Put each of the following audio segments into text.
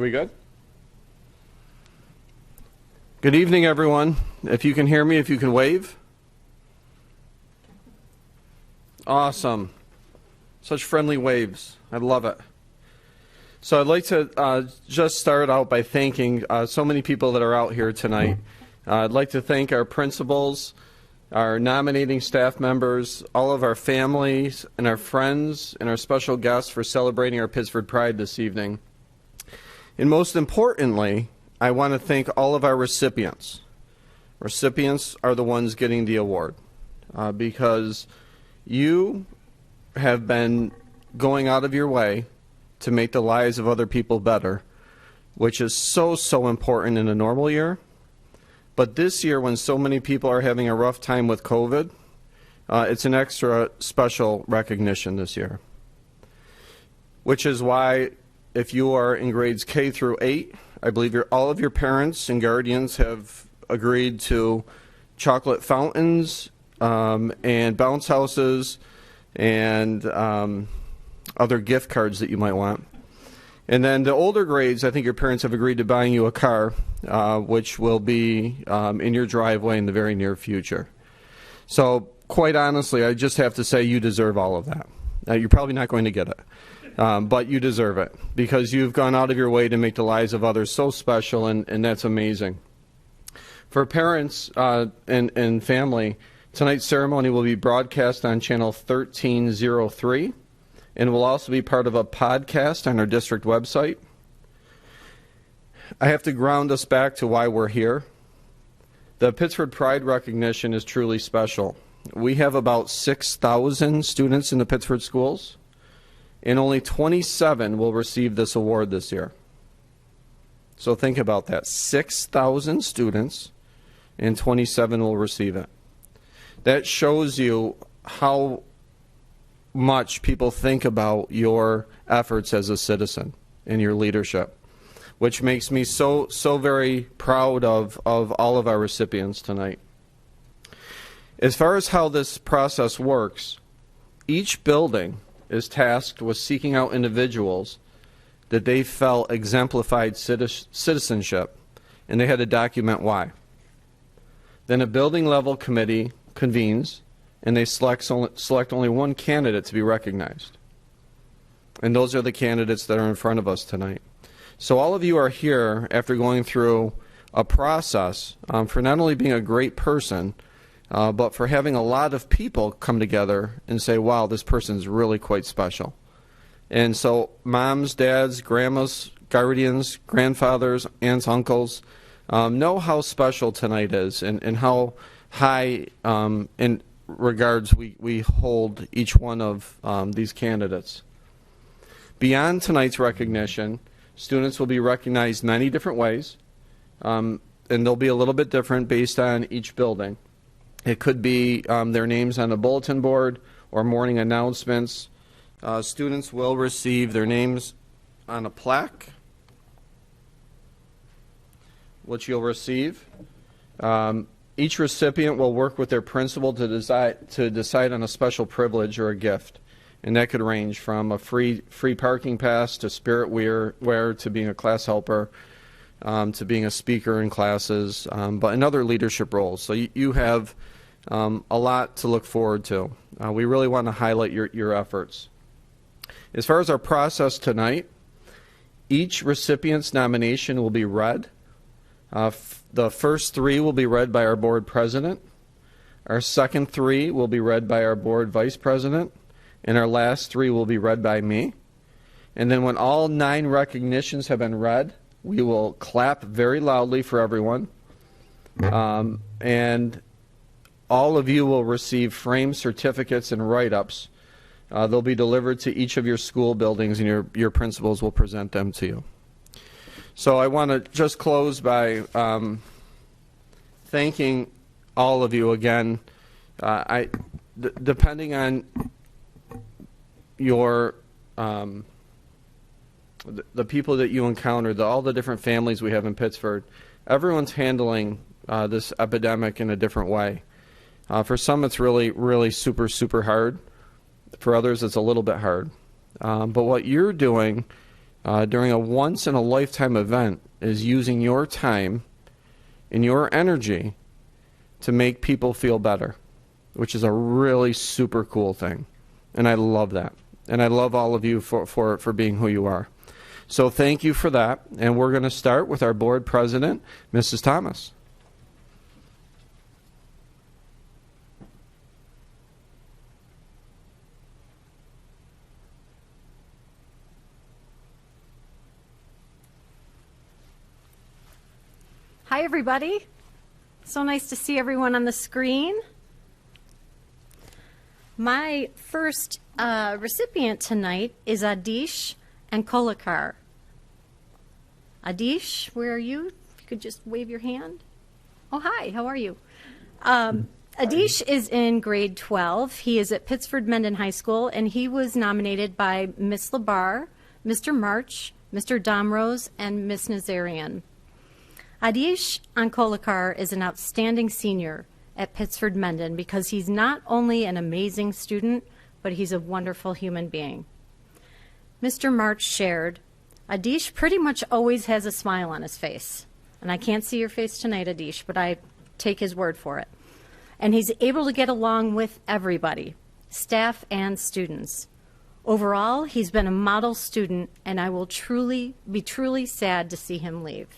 Are we good? Good evening, everyone. If you can hear me, if you can wave. Awesome. Such friendly waves. I love it. So I'd like to just start out by thanking so many people that are out here tonight. I'd like to thank our principals, our nominating staff members, all of our families and our friends and our special guests for celebrating our Pittsford Pride this evening. And most importantly, I want to thank all of our recipients. Recipients are the ones getting the award because you have been going out of your way to make the lives of other people better, which is so important in a normal year. But this year, when so many people are having a rough time with COVID, it's an extra special recognition this year. Which is why, if you are in grades K through 8, I believe all of your parents and guardians have agreed to chocolate fountains and bounce houses and other gift cards that you might want. And then the older grades, I think your parents have agreed to buying you a car, which will be in your driveway in the very near future. So quite honestly, I just have to say you deserve all of that. You're probably not going to get it. But you deserve it because you've gone out of your way to make the lives of others so special, and that's amazing. For parents and family, tonight's ceremony will be broadcast on channel 1303 and will also be part of a podcast on our district website. I have to ground us back to why we're here. The Pittsford Pride recognition is truly special. We have about 6,000 students in the Pittsford schools, and only 27 will receive this award this year. So think about that. 6,000 students and 27 will receive it. That shows you how much people think about your efforts as a citizen and your leadership, which makes me so very proud of all of our recipients tonight. As far as how this process works, each building is tasked with seeking out individuals that they felt exemplified citizenship, and they had to document why. Then a building level committee convenes, and they select only one candidate to be recognized. And those are the candidates that are in front of us tonight. So all of you are here after going through a process for not only being a great person, but for having a lot of people come together and say, wow, this person's really quite special. And so moms, dads, grandmas, guardians, grandfathers, aunts, uncles, know how special tonight is and how high in regards we hold each one of these candidates. Beyond tonight's recognition, students will be recognized many different ways, and they'll be a little bit different based on each building. It could be their names on a bulletin board or morning announcements. Students will receive their names on a plaque, which you'll receive. Each recipient will work with their principal to decide on a special privilege or a gift. And that could range from a free parking pass to spirit wear to being a class helper, to being a speaker in classes, but in other leadership roles. So you have a lot to look forward to. We really want to highlight your efforts. As far as our process tonight, each recipient's nomination will be read. The first 3 will be read by our board president. Our second 3 will be read by our board vice president. And our last 3 will be read by me. And then when all 9 recognitions have been read, we will clap very loudly for everyone. And all of you will receive framed certificates and write-ups. They'll be delivered to each of your school buildings, and your principals will present them to you. So I want to just close by thanking all of you again. Depending on your the people that you encounter, all the different families we have in Pittsford, everyone's handling this epidemic in a different way. For some, it's really super hard. For others, it's a little bit hard. But what you're doing during a once-in-a-lifetime event is using your time and your energy to make people feel better, which is a really super cool thing. And I love that. And I love all of you for being who you are. So thank you for that. And we're going to start with our board president, Mrs. Thomas. Hi, everybody. So nice to see everyone on the screen. My first recipient tonight is Adish and Kolakar. Adish, where are you? If you could just wave your hand. Oh, hi, how are you? Adish is in grade 12. He is at Pittsford Mendon High School, and he was nominated by Miss Labar, Mr. March, Mr. Domrose, and Miss Nazarian. Adish Ankolakar is an outstanding senior at Pittsford Mendon because he's not only an amazing student, but he's a wonderful human being. Mr. March shared, Adish pretty much always has a smile on his face. And I can't see your face tonight, Adish, but I take his word for it. And he's able to get along with everybody, staff and students. Overall, he's been a model student, and I will be truly sad to see him leave.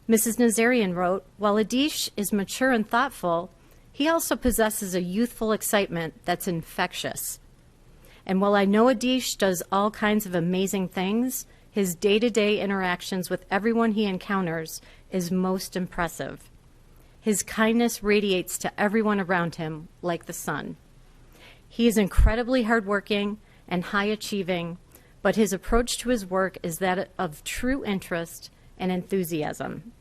Mrs. Nazarian wrote, while Adish is mature and thoughtful, he also possesses a youthful excitement that's infectious. And while I know Adish does all kinds of amazing things, his day-to-day interactions with everyone he encounters is most impressive. His kindness radiates to everyone around him like the sun. He is incredibly hardworking and high-achieving, but his approach to his work is that of true interest and enthusiasm.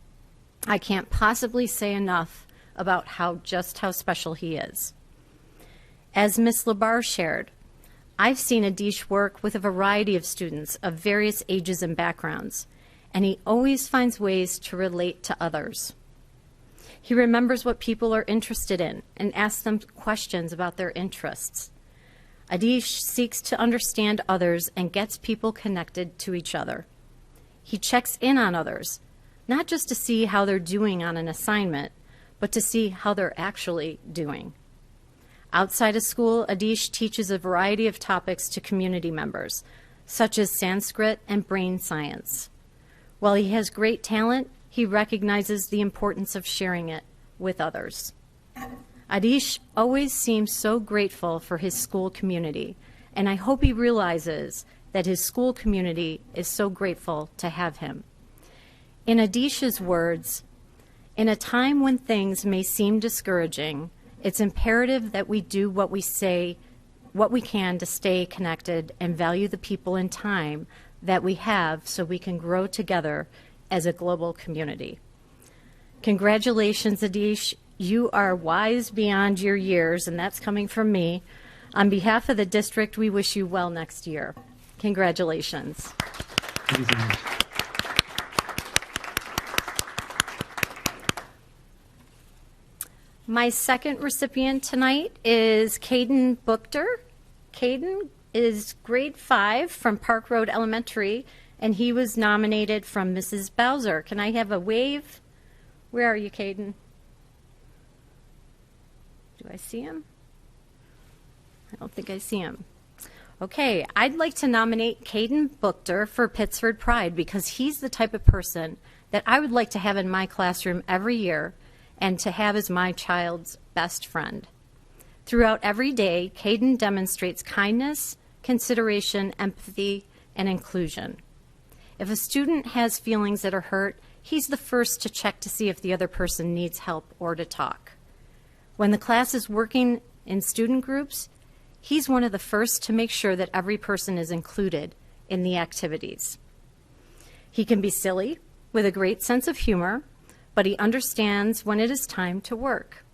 I can't possibly say enough about how special he is. As Miss Labar shared, I've seen Adish work with a variety of students of various ages and backgrounds, and he always finds ways to relate to others. He remembers what people are interested in and asks them questions about their interests. Adish seeks to understand others and gets people connected to each other. He checks in on others, not just to see how they're doing on an assignment, but to see how they're actually doing. Outside of school, Adish teaches a variety of topics to community members, such as Sanskrit and brain science. While he has great talent, he recognizes the importance of sharing it with others. Adish always seems so grateful for his school community, and I hope he realizes that his school community is so grateful to have him. In Adish's words, in a time when things may seem discouraging, it's imperative that we do what we can to stay connected and value the people and time that we have so we can grow together as a global community. Congratulations, Adish. You are wise beyond your years, and that's coming from me. On behalf of the district, we wish you well next year. Congratulations. My second recipient tonight is Caden Buchter. Caden is grade 5 from Park Road Elementary, and he was nominated from Mrs. Bowser. Can I have a wave? Where are you, Caden? Do I see him? I don't think I see him. Okay, I'd like to nominate Caden Buchter for Pittsford Pride because he's the type of person that I would like to have in my classroom every year and to have as my child's best friend. Throughout every day, Caden demonstrates kindness, consideration, empathy, and inclusion. If a student has feelings that are hurt, he's the first to check to see if the other person needs help or to talk. When the class is working in student groups, he's one of the first to make sure that every person is included in the activities. He can be silly with a great sense of humor, but he understands when it is time to work.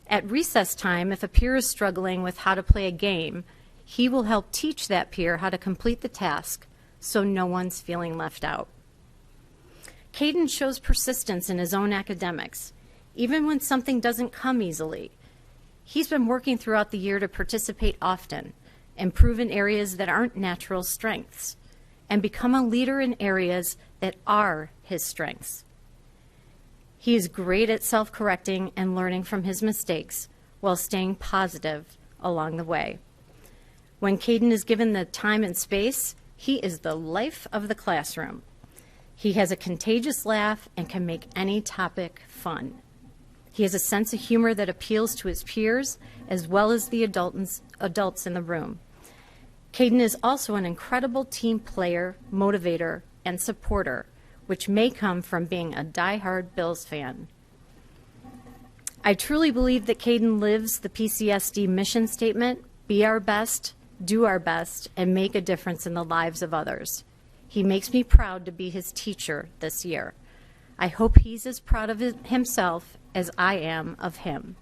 At recess time, if a peer is struggling with how to play a game, he will help teach that peer how to complete the task so no one's feeling left out. Caden shows persistence in his own academics, even when something doesn't come easily. He's been working throughout the year to participate often, improve in areas that aren't natural strengths, and become a leader in areas that are his strengths. He is great at self-correcting and learning from his mistakes while staying positive along the way. When Caden is given the time and space, he is the life of the classroom. He has a contagious laugh and can make any topic fun. He has a sense of humor that appeals to his peers as well as the adults in the room. Caden is also an incredible team player, motivator, and supporter, which may come from being a diehard Bills fan. I truly believe that Caden lives the PCSD mission statement, be our best, do our best, and make a difference in the lives of others. He makes me proud to be his teacher this year. I hope he's as proud of himself as I am of him.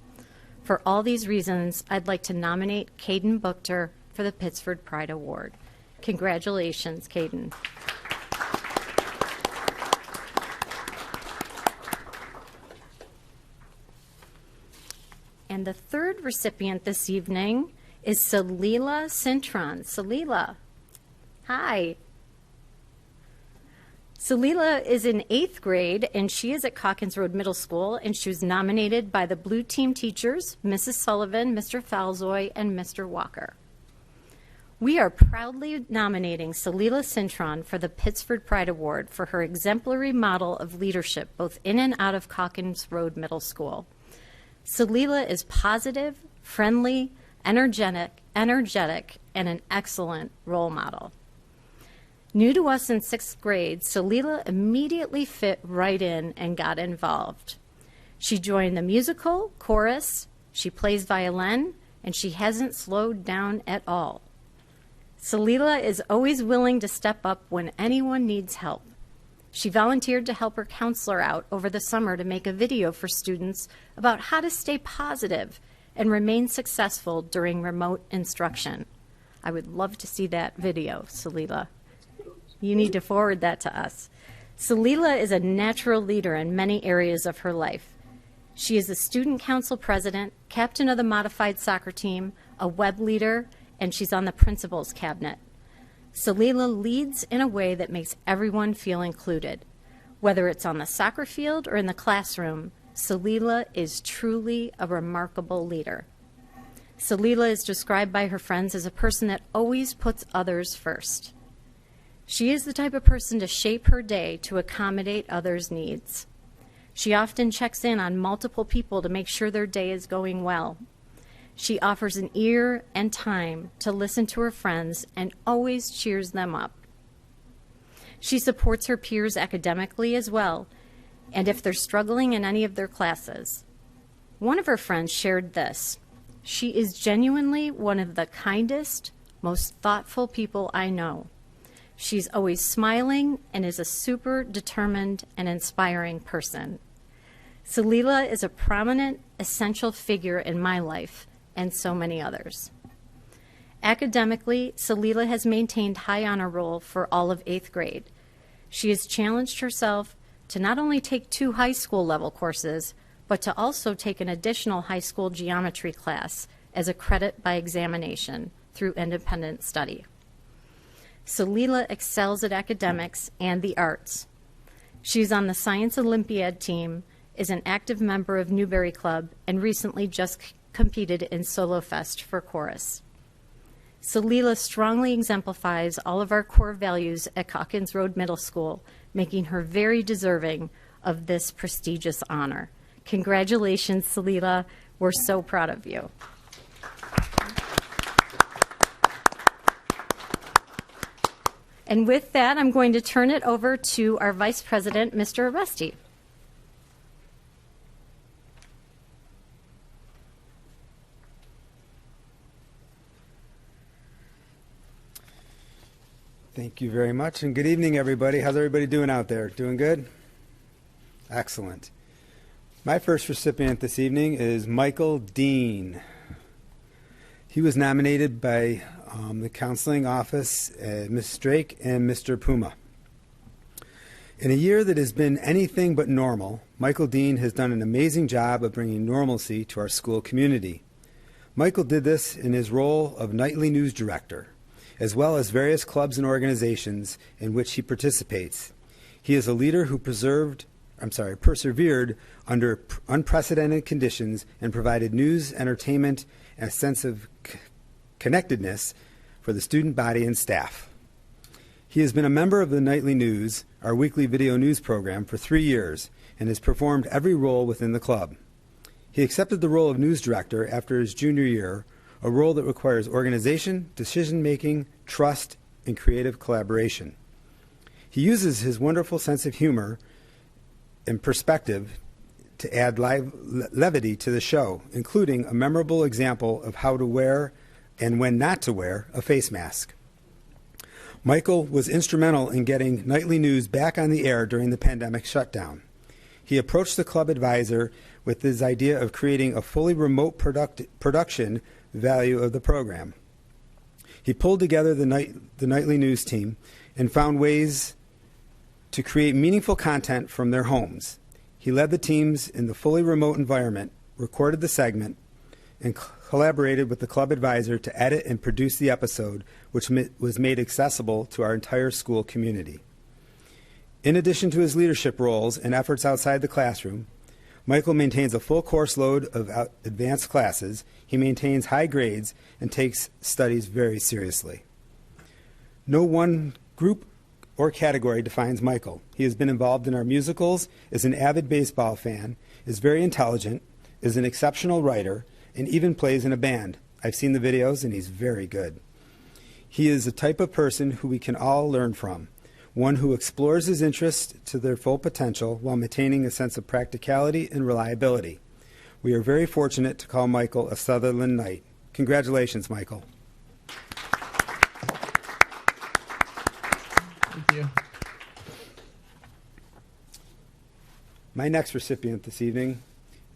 For all these reasons, I'd like to nominate Caden Buchter for the Pittsford Pride Award. Congratulations, Caden. And the third recipient this evening is Salila Cintron. Salila, hi. Salila is in 8th grade, and she is at Calkins Road Middle School, and she was nominated by the Blue Team teachers, Mrs. Sullivan, Mr. Falzoy, and Mr. Walker. We are proudly nominating Salila Cintron for the Pittsford Pride Award for her exemplary model of leadership, both in and out of Calkins Road Middle School. Salila is positive, friendly, energetic, and an excellent role model. New to us in 6th grade, Salila immediately fit right in and got involved. She joined the musical, chorus, she plays violin, and she hasn't slowed down at all. Salila is always willing to step up when anyone needs help. She volunteered to help her counselor out over the summer to make a video for students about how to stay positive and remain successful during remote instruction. I would love to see that video, Salila. You need to forward that to us. Salila is a natural leader in many areas of her life. She is a student council president, captain of the modified soccer team, a web leader, and she's on the principal's cabinet. Salila leads in a way that makes everyone feel included. Whether it's on the soccer field or in the classroom, Salila is truly a remarkable leader. Salila is described by her friends as a person that always puts others first. She is the type of person to shape her day to accommodate others' needs. She often checks in on multiple people to make sure their day is going well. She offers an ear and time to listen to her friends and always cheers them up. She supports her peers academically as well, and if they're struggling in any of their classes. One of her friends shared this: "She is genuinely one of the kindest, most thoughtful people I know. She's always smiling and is a super determined and inspiring person." Salila is a prominent, essential figure in my life and so many others. Academically, Salila has maintained high honor roll for all of 8th grade. She has challenged herself to not only take 2 high school level courses, but to also take an additional high school geometry class as a credit by examination through independent study. Salila excels at academics and the arts. She's on the Science Olympiad team, is an active member of Newberry Club, and recently just competed in Solo Fest for chorus. Salila strongly exemplifies all of our core values at Calkins Road Middle School, making her very deserving of this prestigious honor. Congratulations, Salila. We're so proud of you. And with that, I'm going to turn it over to our Vice President, Mr. Aresti. Thank you very much, and good evening, everybody. How's everybody doing out there? Doing good? Excellent. My first recipient this evening is Michael Dean. He was nominated by the counseling office, Ms. Drake and Mr. Puma. In a year that has been anything but normal, Michael Dean has done an amazing job of bringing normalcy to our school community. Michael did this in his role of nightly news director. as well as various clubs and organizations in which he participates. He is a leader who persevered under unprecedented conditions and provided news, entertainment, and a sense of connectedness for the student body and staff. He has been a member of the Nightly News, our weekly video news program, for 3 years and has performed every role within the club. He accepted the role of news director after his junior year, a role that requires organization, decision-making, trust, and creative collaboration. He uses his wonderful sense of humor and perspective to add levity to the show, including a memorable example of how to wear and when not to wear a face mask. Michael was instrumental in getting Nightly News back on the air during the pandemic shutdown. He approached the club advisor with his idea of creating a fully remote production value of the program. He pulled together the Nightly News team and found ways to create meaningful content from their homes. He led the teams in the fully remote environment, recorded the segment, and collaborated with the club advisor to edit and produce the episode, which was made accessible to our entire school community. In addition to his leadership roles and efforts outside the classroom, Michael maintains a full course load of advanced classes. He maintains high grades and takes studies very seriously. No one group or category defines Michael. He has been involved in our musicals, is an avid baseball fan, is very intelligent, is an exceptional writer, and even plays in a band. I've seen the videos, and he's very good. He is the type of person who we can all learn from, one who explores his interests to their full potential while maintaining a sense of practicality and reliability. We are very fortunate to call Michael a Sutherland Knight. Congratulations, Michael. Thank you. My next recipient this evening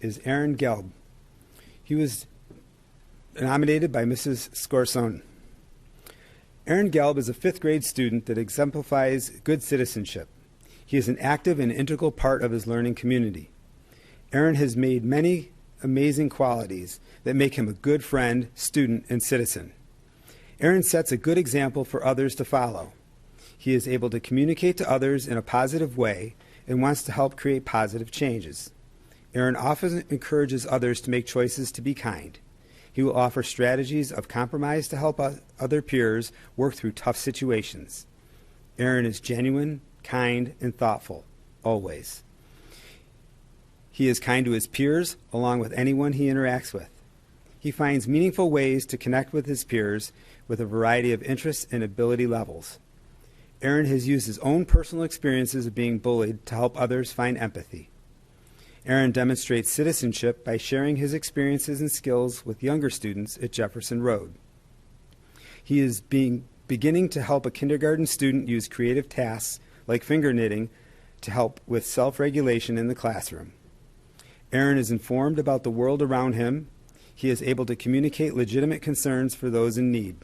is Aaron Gelb. He was nominated by Mrs. Scorsone. Aaron Gelb is a 5th grade student that exemplifies good citizenship. He is an active and integral part of his learning community. Aaron has made many amazing qualities that make him a good friend, student, and citizen. Aaron sets a good example for others to follow. He is able to communicate to others in a positive way and wants to help create positive changes. Aaron often encourages others to make choices to be kind. He will offer strategies of compromise to help other peers work through tough situations. Aaron is genuine, kind, and thoughtful, always. He is kind to his peers, along with anyone he interacts with. He finds meaningful ways to connect with his peers with a variety of interests and ability levels. Aaron has used his own personal experiences of being bullied to help others find empathy. Aaron demonstrates citizenship by sharing his experiences and skills with younger students at Jefferson Road. He is beginning to help a kindergarten student use creative tasks like finger knitting to help with self-regulation in the classroom. Aaron is informed about the world around him. He is able to communicate legitimate concerns for those in need,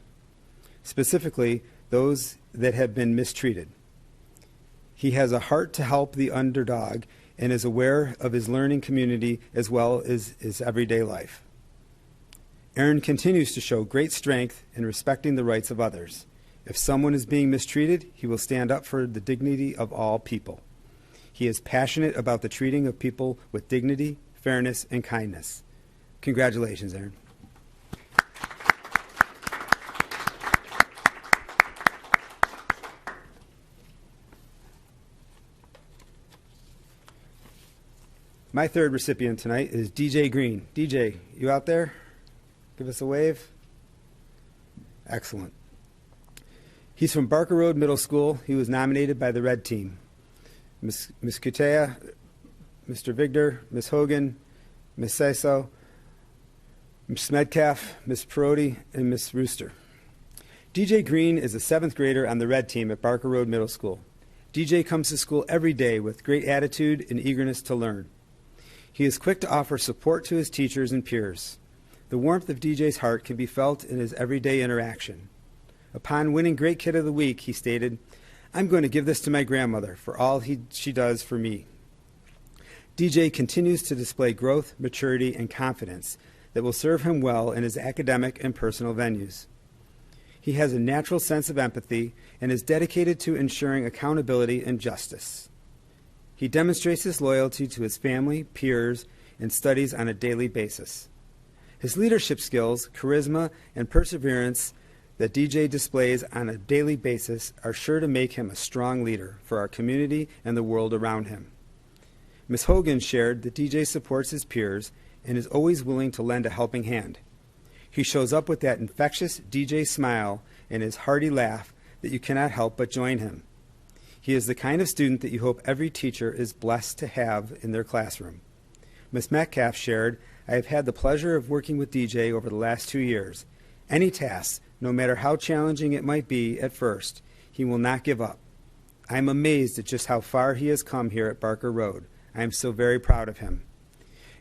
specifically those that have been mistreated. He has a heart to help the underdog and is aware of his learning community as well as his everyday life. Aaron continues to show great strength in respecting the rights of others. If someone is being mistreated, he will stand up for the dignity of all people. He is passionate about the treating of people with dignity, fairness, and kindness. Congratulations, Aaron. My third recipient tonight is DJ Green. DJ, you out there? Give us a wave. Excellent. He's from Barker Road Middle School. He was nominated by the Red Team. Ms. Kutea, Mr. Vigder, Ms. Hogan, Ms. Saiso, Ms. Medcalf, Ms. Perotti, and Ms. Rooster. DJ Green is a 7th grader on the Red Team at Barker Road Middle School. DJ comes to school every day with great attitude and eagerness to learn. He is quick to offer support to his teachers and peers. The warmth of DJ's heart can be felt in his everyday interaction. Upon winning Great Kid of the Week, he stated, "I'm going to give this to my grandmother for all she does for me." DJ continues to display growth, maturity, and confidence that will serve him well in his academic and personal venues. He has a natural sense of empathy and is dedicated to ensuring accountability and justice. He demonstrates his loyalty to his family, peers, and studies on a daily basis. His leadership skills, charisma, and perseverance that DJ displays on a daily basis are sure to make him a strong leader for our community and the world around him. Ms. Hogan shared that DJ supports his peers and is always willing to lend a helping hand. He shows up with that infectious DJ smile and his hearty laugh that you cannot help but join him. He is the kind of student that you hope every teacher is blessed to have in their classroom. Ms. Metcalf shared, I have had the pleasure of working with DJ over the last 2 years. Any task, no matter how challenging it might be at first, he will not give up. I am amazed at just how far he has come here at Barker Road. I am so very proud of him.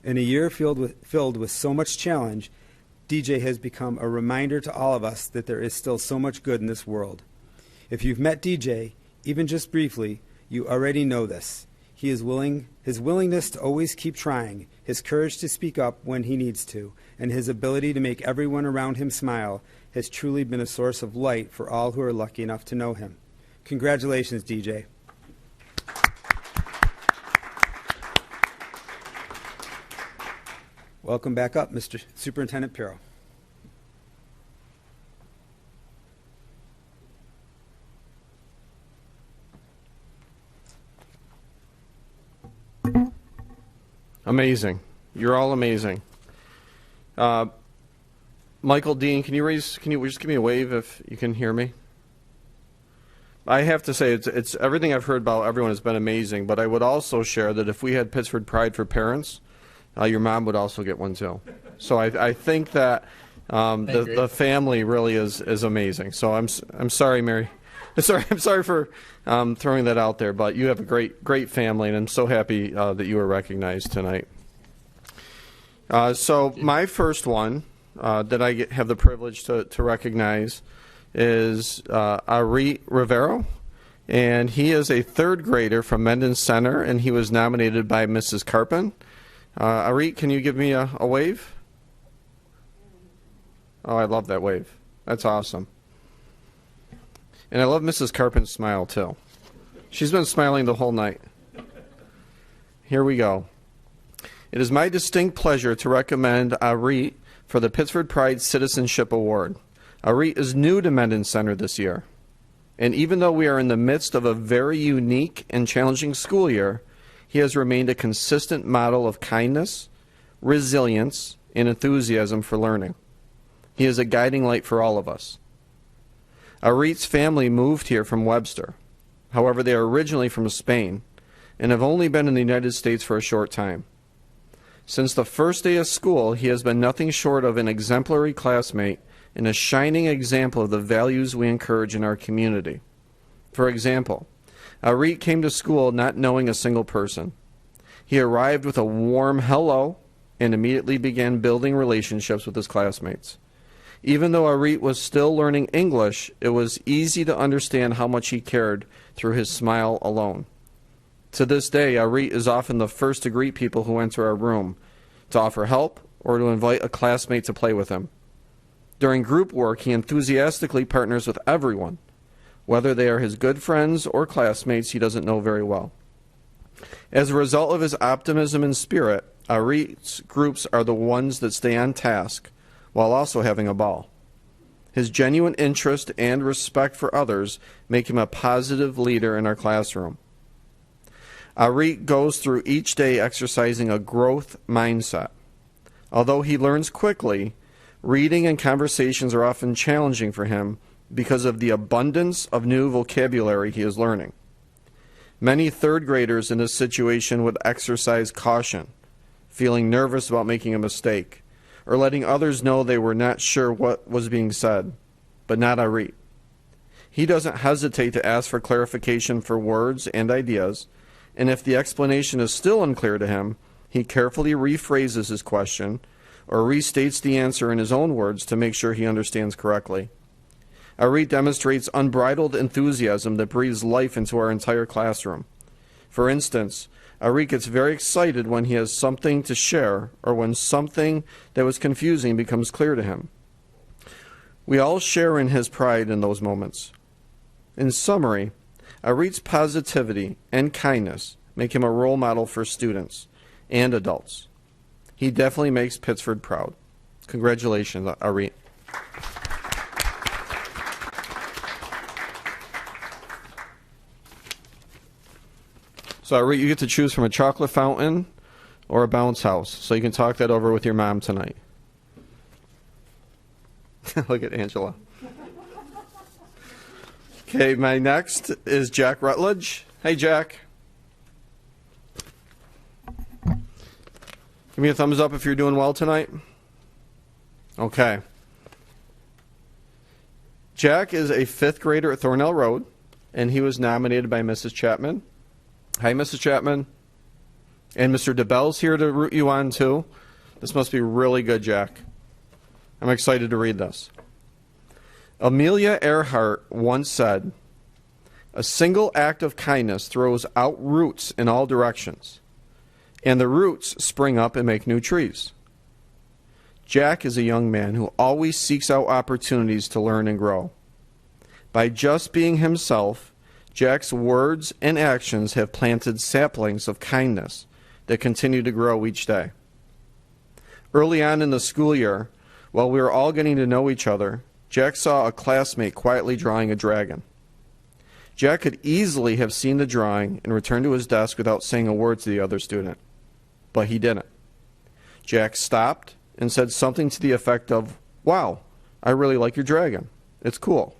In a year filled with so much challenge, DJ has become a reminder to all of us that there is still so much good in this world. If you've met DJ, even just briefly, you already know this. His willingness to always keep trying, his courage to speak up when he needs to, and his ability to make everyone around him smile has truly been a source of light for all who are lucky enough to know him. Congratulations, DJ. Welcome back up, Mr. Superintendent Pirro. Amazing. You're all amazing. Michael Dean, can you just give me a wave if you can hear me? I have to say, it's everything I've heard about everyone has been amazing, but I would also share that if we had Pittsford Pride for parents, your mom would also get one too. So I think that the family really is amazing. So I'm sorry, Mary. I'm sorry for throwing that out there, but you have a great family, and I'm so happy that you were recognized tonight. So my first one that I have the privilege to recognize is Ari Rivero, and he is a third grader from Mendon Center, and he was nominated by Mrs. Carpin. Ari, can you give me a wave? Oh, I love that wave. That's awesome. And I love Mrs. Carpin's smile, too. She's been smiling the whole night. Here we go. It is my distinct pleasure to recommend Ari for the Pittsford Pride Citizenship Award. Ari is new to Mendon Center this year. And even though we are in the midst of a very unique and challenging school year, he has remained a consistent model of kindness, resilience, and enthusiasm for learning. He is a guiding light for all of us. Arit's family moved here from Webster. However, they are originally from Spain and have only been in the United States for a short time. Since the first day of school, he has been nothing short of an exemplary classmate and a shining example of the values we encourage in our community. For example, Arit came to school not knowing a single person. He arrived with a warm hello and immediately began building relationships with his classmates. Even though Arit was still learning English, it was easy to understand how much he cared through his smile alone. To this day, Arit is often the first to greet people who enter our room, to offer help, or to invite a classmate to play with him. During group work, he enthusiastically partners with everyone, whether they are his good friends or classmates he doesn't know very well. As a result of his optimism and spirit, Arit's groups are the ones that stay on task, while also having a ball. His genuine interest and respect for others make him a positive leader in our classroom. Arit goes through each day exercising a growth mindset. Although he learns quickly, reading and conversations are often challenging for him because of the abundance of new vocabulary he is learning. Many third graders in this situation would exercise caution, feeling nervous about making a mistake, or letting others know they were not sure what was being said, but not Arit. He doesn't hesitate to ask for clarification for words and ideas, and if the explanation is still unclear to him, he carefully rephrases his question or restates the answer in his own words to make sure he understands correctly. Arit demonstrates unbridled enthusiasm that breathes life into our entire classroom. For instance, Arit gets very excited when he has something to share or when something that was confusing becomes clear to him. We all share in his pride in those moments. In summary, Arit's positivity and kindness make him a role model for students and adults. He definitely makes Pittsford proud. Congratulations, Arit. So Arit, you get to choose from a chocolate fountain or a bounce house, so you can talk that over with your mom tonight. Look at Angela. Okay, my next is Jack Rutledge. Hey, Jack. Give me a thumbs up if you're doing well tonight. Okay. Jack is a 5th grader at Thornell Road, and he was nominated by Mrs. Chapman. Hi, Mrs. Chapman. And Mr. DeBell's here to root you on, too. This must be really good, Jack. I'm excited to read this. Amelia Earhart once said, "A single act of kindness throws out roots in all directions, and the roots spring up and make new trees." Jack is a young man who always seeks out opportunities to learn and grow. By just being himself, Jack's words and actions have planted saplings of kindness that continue to grow each day. Early on in the school year, while we were all getting to know each other, Jack saw a classmate quietly drawing a dragon. Jack could easily have seen the drawing and returned to his desk without saying a word to the other student, but he didn't. Jack stopped and said something to the effect of, "Wow, I really like your dragon. It's cool."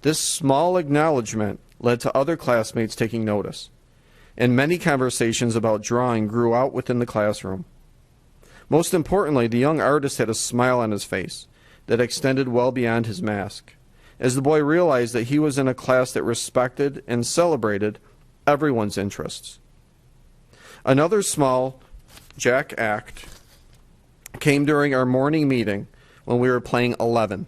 This small acknowledgement led to other classmates taking notice, and many conversations about drawing grew out within the classroom. Most importantly, the young artist had a smile on his face that extended well beyond his mask, as the boy realized that he was in a class that respected and celebrated everyone's interests. Another small Jack act came during our morning meeting when we were playing 11.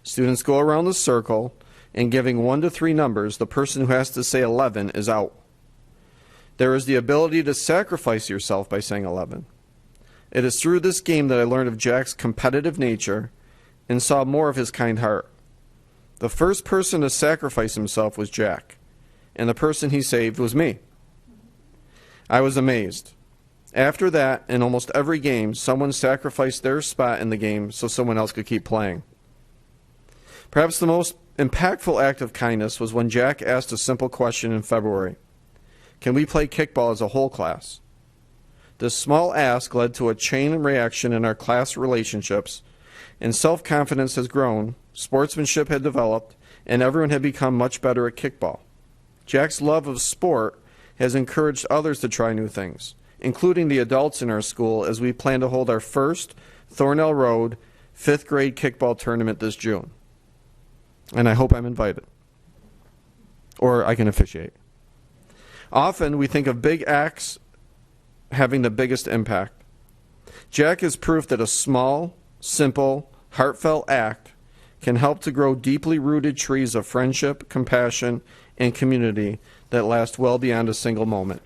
Students go around the circle, and giving 1 to 3 numbers, the person who has to say 11 is out. There is the ability to sacrifice yourself by saying 11. It is through this game that I learned of Jack's competitive nature and saw more of his kind heart. The first person to sacrifice himself was Jack, and the person he saved was me. I was amazed. After that, in almost every game, someone sacrificed their spot in the game so someone else could keep playing. Perhaps the most impactful act of kindness was when Jack asked a simple question in February: "Can we play kickball as a whole class?" This small ask led to a chain reaction in our class relationships, and self-confidence has grown, sportsmanship had developed, and everyone had become much better at kickball. Jack's love of sport has encouraged others to try new things, including the adults in our school, as we plan to hold our first Thornell Road 5th grade kickball tournament this June. And I hope I'm invited, or I can officiate. Often we think of big acts having the biggest impact. Jack is proof that a small, simple, heartfelt act can help to grow deeply rooted trees of friendship, compassion, and community that last well beyond a single moment.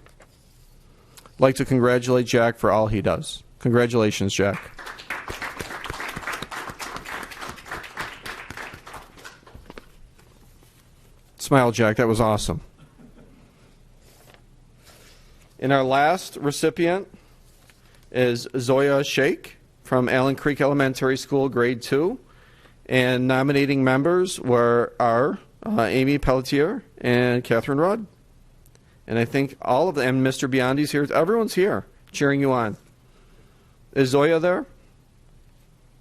I'd like to congratulate Jack for all he does. Congratulations, Jack. Smile, Jack. That was awesome. And our last recipient is Zoya Sheikh from Allen Creek Elementary School, grade 2. And nominating members are Amy Pelletier and Catherine Rudd. And I think all of them, and Mr. Biondi's here. Everyone's here cheering you on. Is Zoya there?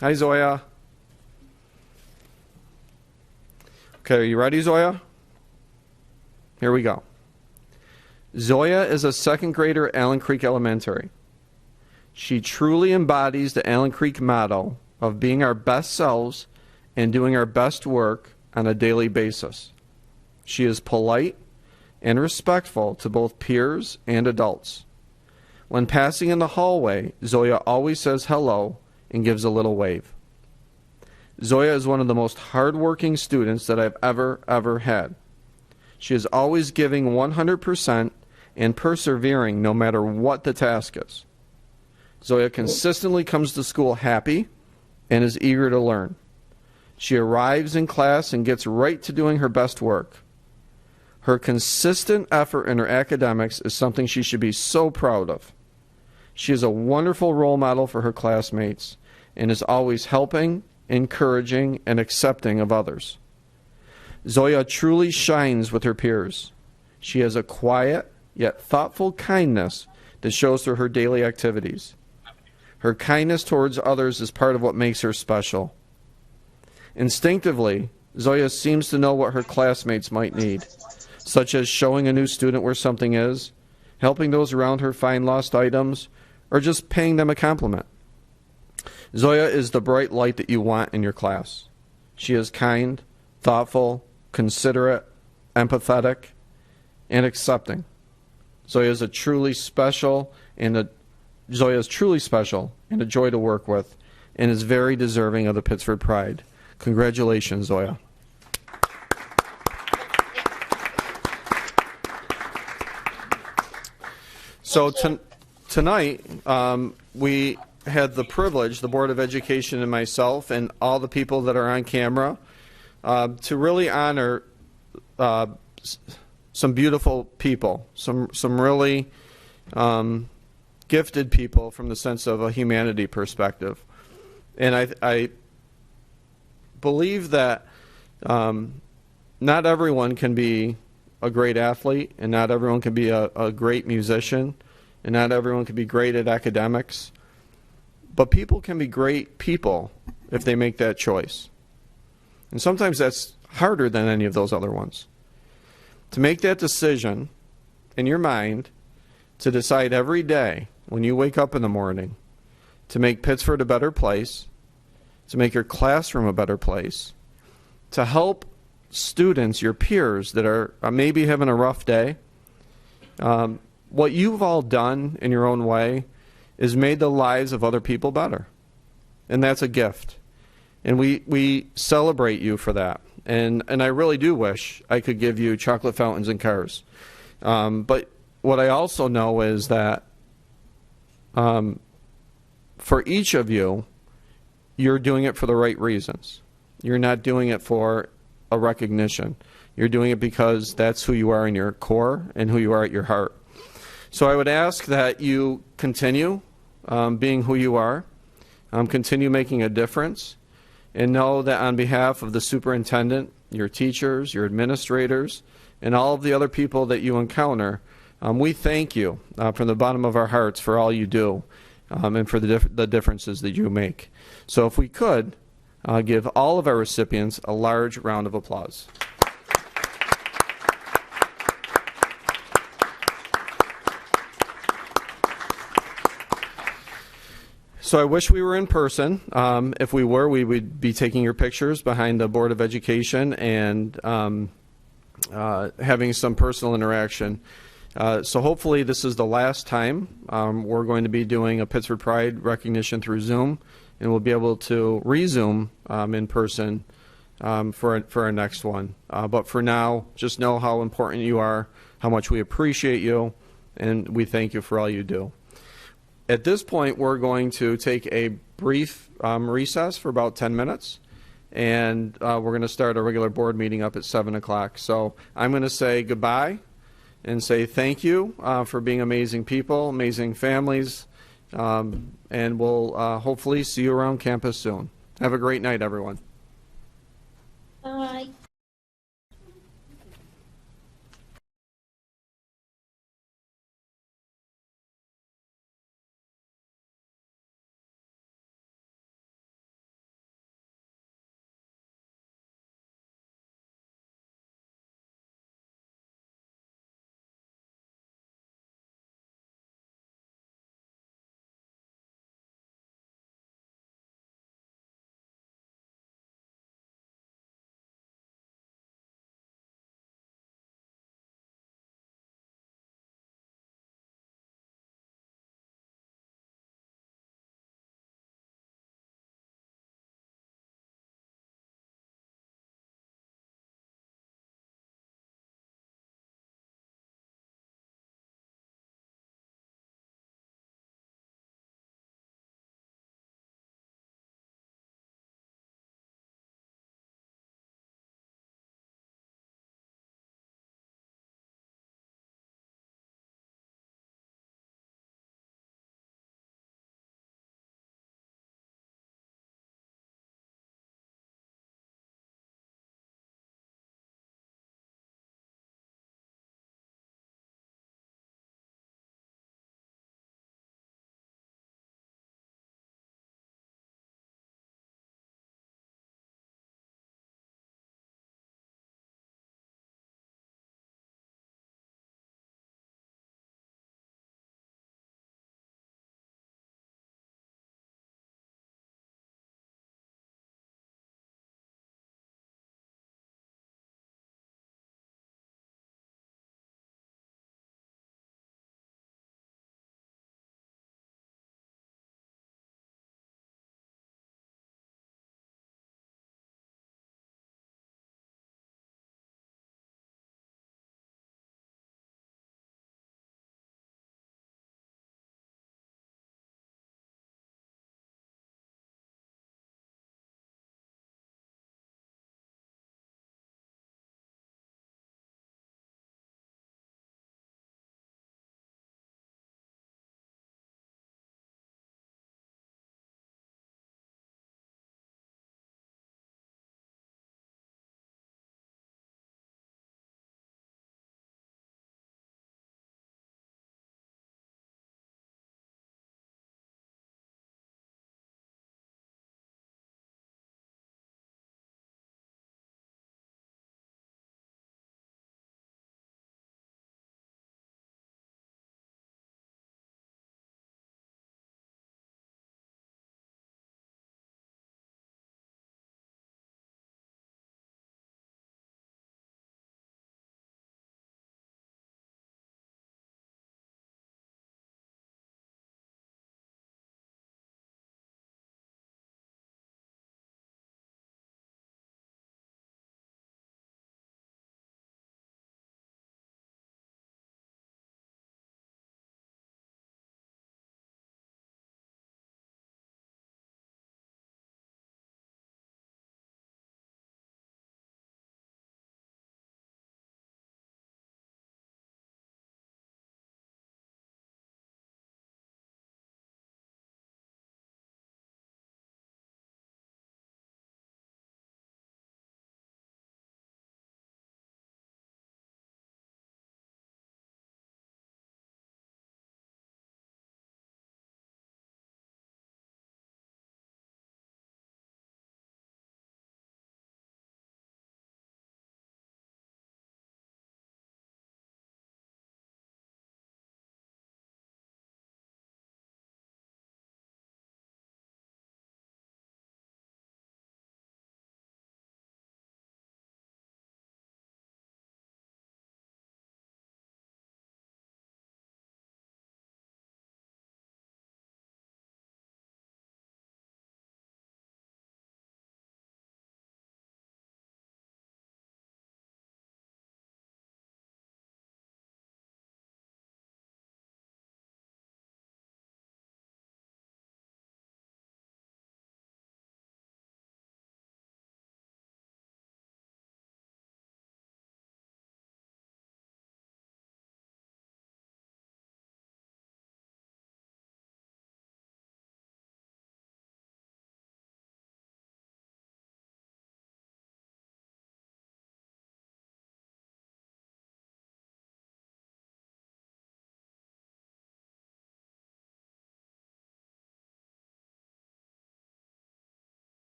Hi, Zoya. Okay, are you ready, Zoya? Here we go. Zoya is a 2nd grader at Allen Creek Elementary. She truly embodies the Allen Creek motto of being our best selves and doing our best work on a daily basis. She is polite and respectful to both peers and adults. When passing in the hallway, Zoya always says hello and gives a little wave. Zoya is one of the most hardworking students that I've ever had. She is always giving 100% and persevering no matter what the task is. Zoya consistently comes to school happy and is eager to learn. She arrives in class and gets right to doing her best work. Her consistent effort in her academics is something she should be so proud of. She is a wonderful role model for her classmates and is always helping, encouraging, and accepting of others. Zoya truly shines with her peers. She has a quiet, yet thoughtful kindness that shows through her daily activities. Her kindness towards others is part of what makes her special. Instinctively, Zoya seems to know what her classmates might need, such as showing a new student where something is, helping those around her find lost items, or just paying them a compliment. Zoya is the bright light that you want in your class. She is kind, thoughtful, considerate, empathetic, and accepting. Zoya is truly special and a joy to work with, and is very deserving of the Pittsford Pride. Congratulations, Zoya. So tonight, we had the privilege, the Board of Education and myself, and all the people that are on camera, to really honor some beautiful people, some really gifted people from the sense of a humanity perspective. And I believe that not everyone can be a great athlete, and not everyone can be a great musician, and not everyone can be great at academics. But people can be great people if they make that choice. And sometimes that's harder than any of those other ones. To make that decision in your mind, to decide every day when you wake up in the morning to make Pittsford a better place, to make your classroom a better place, to help students, your peers that are maybe having a rough day. What you've all done in your own way is made the lives of other people better. And that's a gift. And we celebrate you for that. And I really do wish I could give you chocolate fountains and cars. But what I also know is that for each of you, you're doing it for the right reasons. You're not doing it for a recognition. You're doing it because that's who you are in your core and who you are at your heart. So I would ask that you continue being who you are, continue making a difference, and know that on behalf of the superintendent, your teachers, your administrators, and all of the other people that you encounter, we thank you from the bottom of our hearts for all you do and for the differences that you make. So if we could, give all of our recipients a large round of applause. So I wish we were in person. If we were, we would be taking your pictures behind the Board of Education and having some personal interaction. So hopefully this is the last time we're going to be doing a Pittsford Pride recognition through Zoom, and we'll be able to resume in person for our next one. But for now, just know how important you are, how much we appreciate you, and we thank you for all you do. At this point, we're going to take a brief recess for about 10 minutes, and we're going to start our regular board meeting up at 7 o'clock. So I'm going to say goodbye and say thank you for being amazing people, amazing families, and we'll hopefully see you around campus soon. Have a great night, everyone. Bye.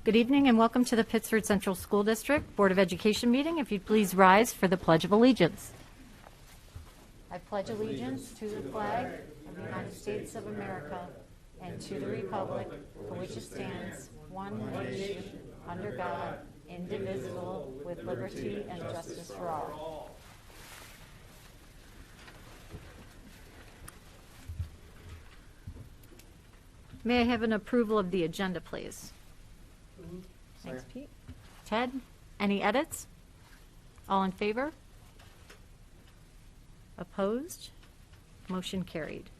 Good evening and welcome to the Pittsford Central School District Board of Education meeting. If you'd please rise for the Pledge of Allegiance. I pledge allegiance to the flag of the United States of America and to the republic for which it stands, one nation, under God, indivisible, with liberty and justice for all. May I have an approval of the agenda, please? Thanks, Pete. Ted, any edits? All in favor? Opposed? Motion carried.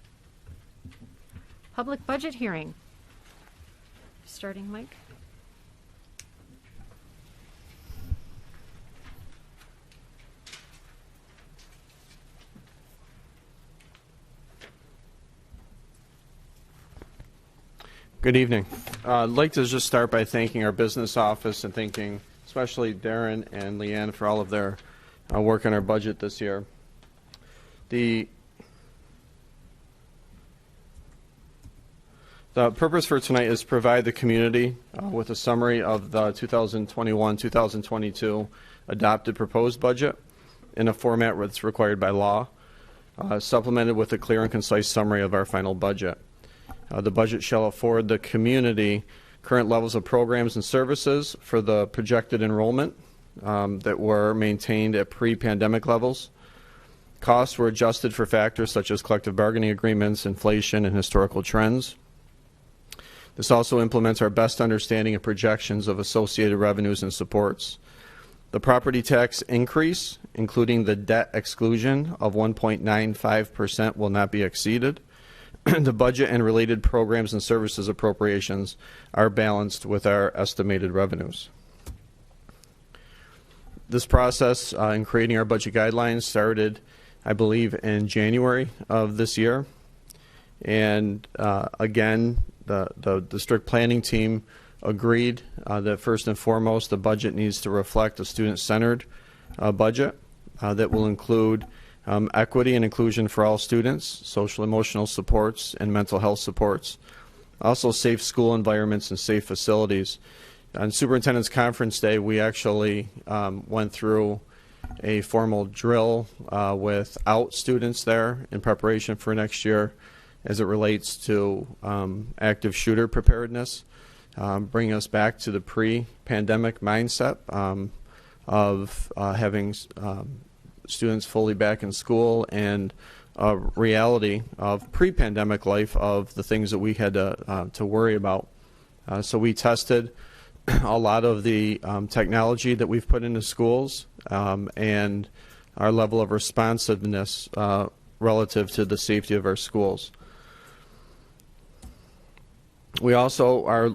Public budget hearing. Starting, Mike. Good evening. I'd like to just start by thanking our business office and thanking especially Darren and Leanne for all of their work on our budget this year. The purpose for tonight is to provide the community with a summary of the 2021-2022 adopted proposed budget in a format that's required by law, supplemented with a clear and concise summary of our final budget. The budget shall afford the community current levels of programs and services for the projected enrollment that were maintained at pre-pandemic levels. Costs were adjusted for factors such as collective bargaining agreements, inflation, and historical trends. This also implements our best understanding of projections of associated revenues and supports. The property tax increase, including the debt exclusion of 1.95%, will not be exceeded. The budget and related programs and services appropriations are balanced with our estimated revenues. This process in creating our budget guidelines started, I believe, in January of this year. And again, the district planning team agreed that first and foremost the budget needs to reflect a student-centered budget that will include equity and inclusion for all students, social emotional supports, and mental health supports. Also safe school environments and safe facilities. On Superintendent's Conference Day, we actually went through a formal drill without students there in preparation for next year as it relates to active shooter preparedness, bringing us back to the pre-pandemic mindset of having students fully back in school and a reality of pre-pandemic life of the things that we had to worry about. So we tested a lot of the technology that we've put into schools and our level of responsiveness relative to the safety of our schools. We also are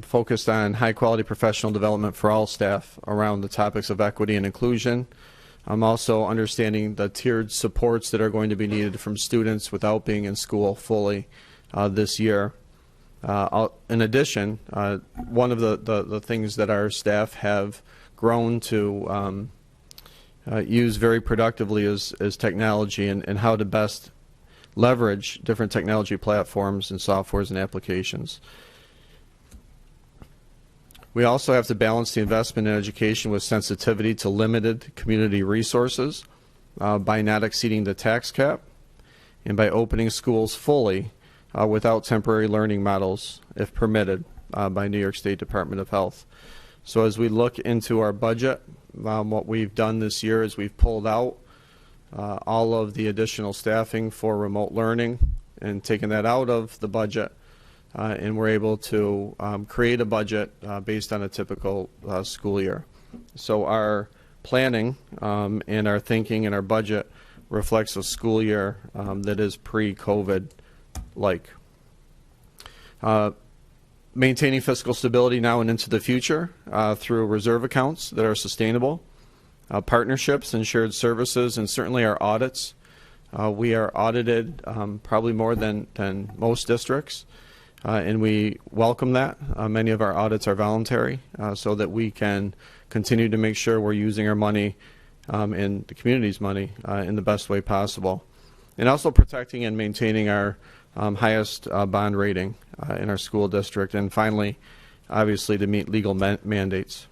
focused on high-quality professional development for all staff around the topics of equity and inclusion. I'm also understanding the tiered supports that are going to be needed from students without being in school fully this year. In addition, one of the things that our staff have grown to use very productively is technology and how to best leverage different technology platforms and softwares and applications. We also have to balance the investment in education with sensitivity to limited community resources by not exceeding the tax cap and by opening schools fully without temporary learning models if permitted by New York State Department of Health. So as we look into our budget, what we've done this year is we've pulled out all of the additional staffing for remote learning and taken that out of the budget. And we're able to create a budget based on a typical school year. So our planning and our thinking and our budget reflects a school year that is pre-COVID-like. Maintaining fiscal stability now and into the future through reserve accounts that are sustainable, partnerships and shared services, and certainly our audits. We are audited probably more than most districts. And we welcome that. Many of our audits are voluntary so that we can continue to make sure we're using our money and the community's money in the best way possible. And also protecting and maintaining our highest bond rating in our school district, and finally, obviously, to meet legal mandates.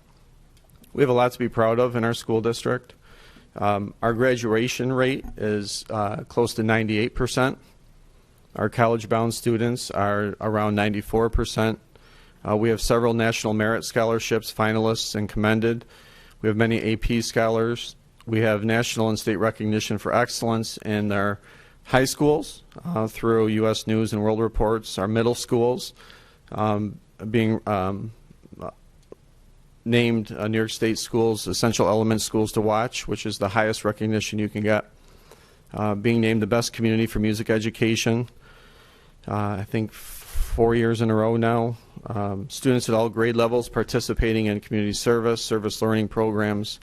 We have a lot to be proud of in our school district. Our graduation rate is close to 98%. Our college-bound students are around 94%. We have several national merit scholarships, finalists, and commended. We have many AP scholars. We have national and state recognition for excellence in our high schools through U.S. News and World Reports. Our middle schools being named New York State Schools Essential Element Schools to Watch, which is the highest recognition you can get. Being named the best community for music education, I think 4 years in a row now. Students at all grade levels participating in community service learning programs,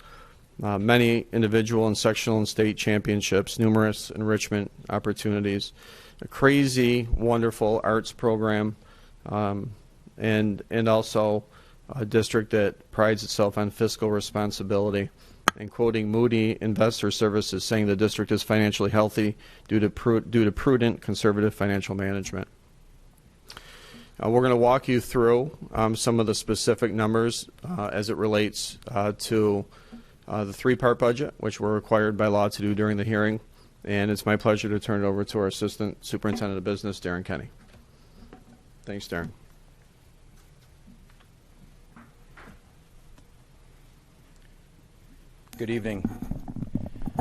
many individual and sectional and state championships, numerous enrichment opportunities, a crazy, wonderful arts program, and also a district that prides itself on fiscal responsibility. And quoting Moody Investor Services, saying the district is financially healthy due to prudent, conservative financial management. We're going to walk you through some of the specific numbers as it relates to the three-part budget, which we're required by law to do during the hearing. And it's my pleasure to turn it over to our Assistant Superintendent of Business, Darren Kenny. Thanks, Darren. Good evening.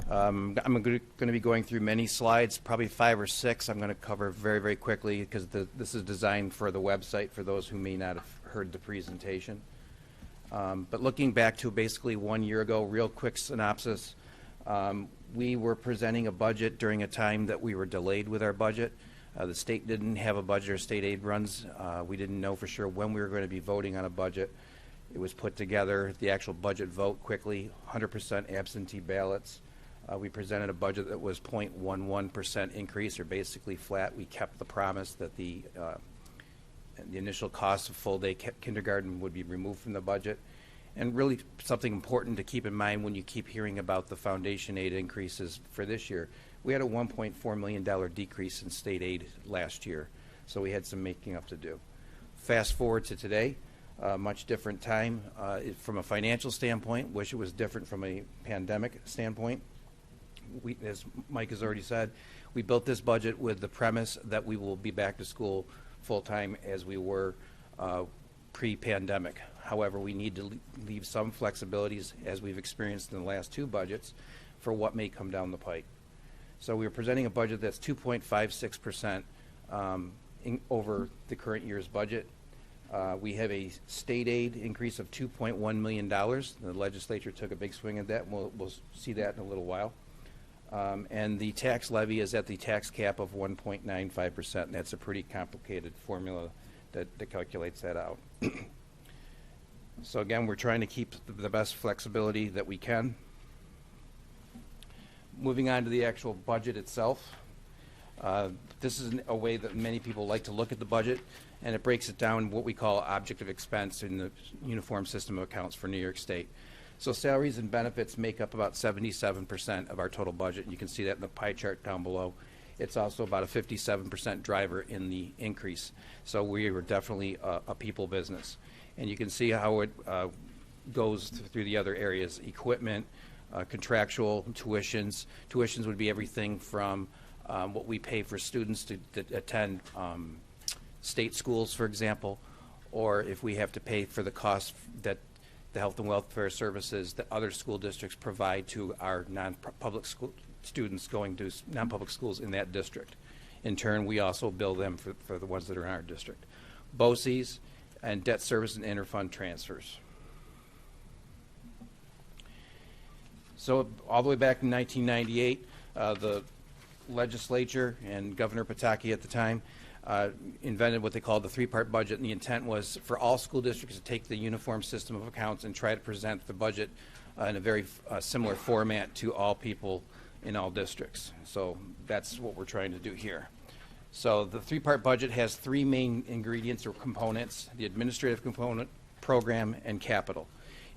I'm going to be going through many slides, probably 5 or 6. I'm going to cover very, very quickly because this is designed for the website for those who may not have heard the presentation. But looking back to basically 1 year ago, real quick synopsis, we were presenting a budget during a time that we were delayed with our budget. The state didn't have a budget or state aid runs. We didn't know for sure when we were going to be voting on a budget. It was put together, the actual budget vote quickly, 100% absentee ballots. We presented a budget that was 0.11% increase, or basically flat. We kept the promise that the initial cost of full-day kindergarten would be removed from the budget. And really something important to keep in mind when you keep hearing about the foundation aid increases for this year, we had a $1.4 million decrease in state aid last year, so we had some making up to do. Fast forward to today. Much different time from a financial standpoint. Wish it was different from a pandemic standpoint. As Mike has already said, we built this budget with the premise that we will be back to school full-time as we were pre-pandemic. However, we need to leave some flexibilities, as we've experienced in the last 2 budgets, for what may come down the pike. So we're presenting a budget that's 2.56% over the current year's budget. We have a state aid increase of $2.1 million. The legislature took a big swing at that. We'll see that in a little while. And the tax levy is at the tax cap of 1.95%. And that's a pretty complicated formula that calculates that out. So again, we're trying to keep the best flexibility that we can. Moving on to the actual budget itself. This is a way that many people like to look at the budget, and it breaks it down what we call object of expense in the uniform system of accounts for New York State. So salaries and benefits make up about 77% of our total budget. You can see that in the pie chart down below. It's also about a 57% driver in the increase. So we were definitely a people business. And you can see how it goes through the other areas: equipment, contractual, tuitions. Tuitions would be everything from what we pay for students to attend state schools, for example, or if we have to pay for the cost that the health and welfare services that other school districts provide to our non-public school students going to non-public schools in that district. In turn, we also bill them for the ones that are in our district. BOCES and debt service and interfund transfers. So all the way back in 1998, the legislature and Governor Pataki at the time invented what they called the 3-part budget, and the intent was for all school districts to take the uniform system of accounts and try to present the budget in a very similar format to all people in all districts. So that's what we're trying to do here. So the 3-part budget has 3 main ingredients or components: the administrative component, program, and capital.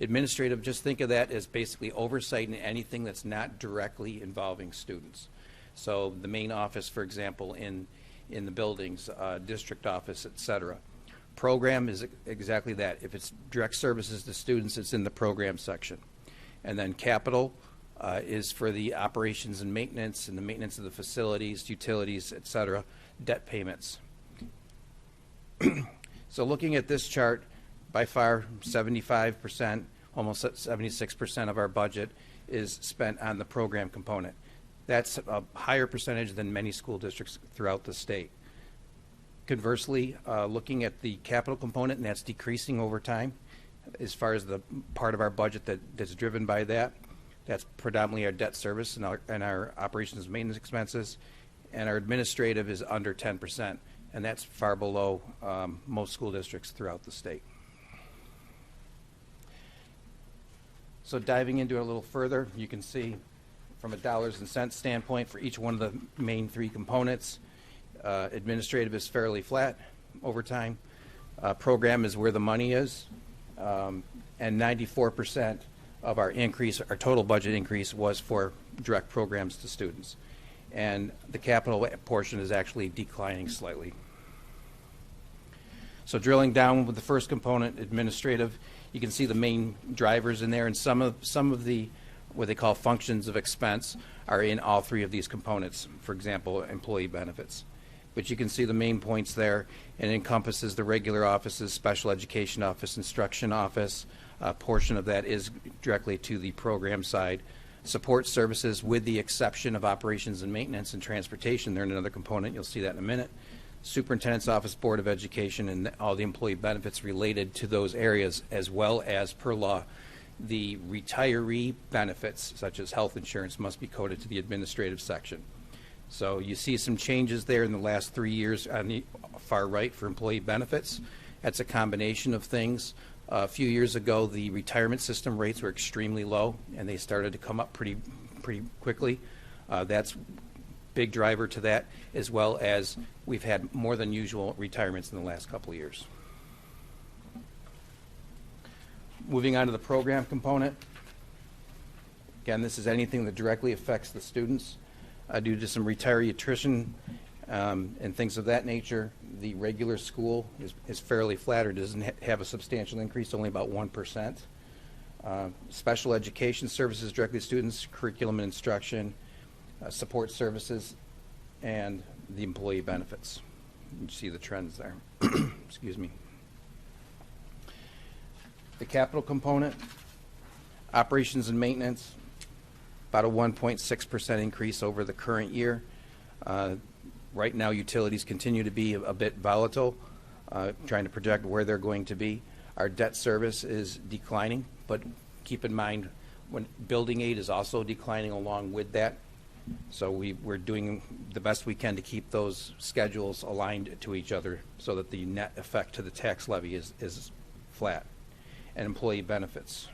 Administrative, just think of that as basically oversight in anything that's not directly involving students. So the main office, for example, in in the buildings, district office, etc. Program is exactly that. If it's direct services to students, it's in the program section. And then capital is for the operations and the maintenance of the facilities, utilities, etc., debt payments. So looking at this chart, by far 75%, almost 76% of our budget is spent on the program component. That's a higher percentage than many school districts throughout the state. Conversely, looking at the capital component, and that's decreasing over time, as far as the part of our budget that's driven by that, that's predominantly our debt service and our operations and maintenance expenses, and our administrative is under 10%, and that's far below most school districts throughout the state. So diving into it a little further, you can see from a dollars and cents standpoint for each one of the main three components. Administrative is fairly flat over time. Program is where the money is, and 94% of our increase, our total budget increase, was for direct programs to students. And the capital portion is actually declining slightly. So drilling down with the first component, administrative, you can see the main drivers in there, and some of the what they call functions of expense are in all three of these components. For example, employee benefits. But you can see the main points there, and it encompasses the regular offices, special education office, instruction office. A portion of that is directly to the program side. Support services, with the exception of operations and maintenance and transportation, they're another component. You'll see that in a minute. Superintendent's office, Board of Education, and all the employee benefits related to those areas, as well as, per law, the retiree benefits, such as health insurance, must be coded to the administrative section. So you see some changes there in the last 3 years on the far right for employee benefits. That's a combination of things. A few years ago, the retirement system rates were extremely low, and they started to come up pretty quickly. That's big driver to that, as well as we've had more than usual retirements in the last couple of years. Moving on to the program component. Again, this is anything that directly affects the students. Due to some retiree attrition and things of that nature, the regular school is fairly flat, or doesn't have a substantial increase, only about 1%. Special education services directly to students, curriculum and instruction, support services, and the employee benefits. You see the trends there. Excuse me. The capital component, operations and maintenance, about a 1.6% increase over the current year. Right now, utilities continue to be a bit volatile, trying to project where they're going to be. Our debt service is declining, but keep in mind, when building aid is also declining along with that. So we're doing the best we can to keep those schedules aligned to each other so that the net effect to the tax levy is flat. And employee benefits.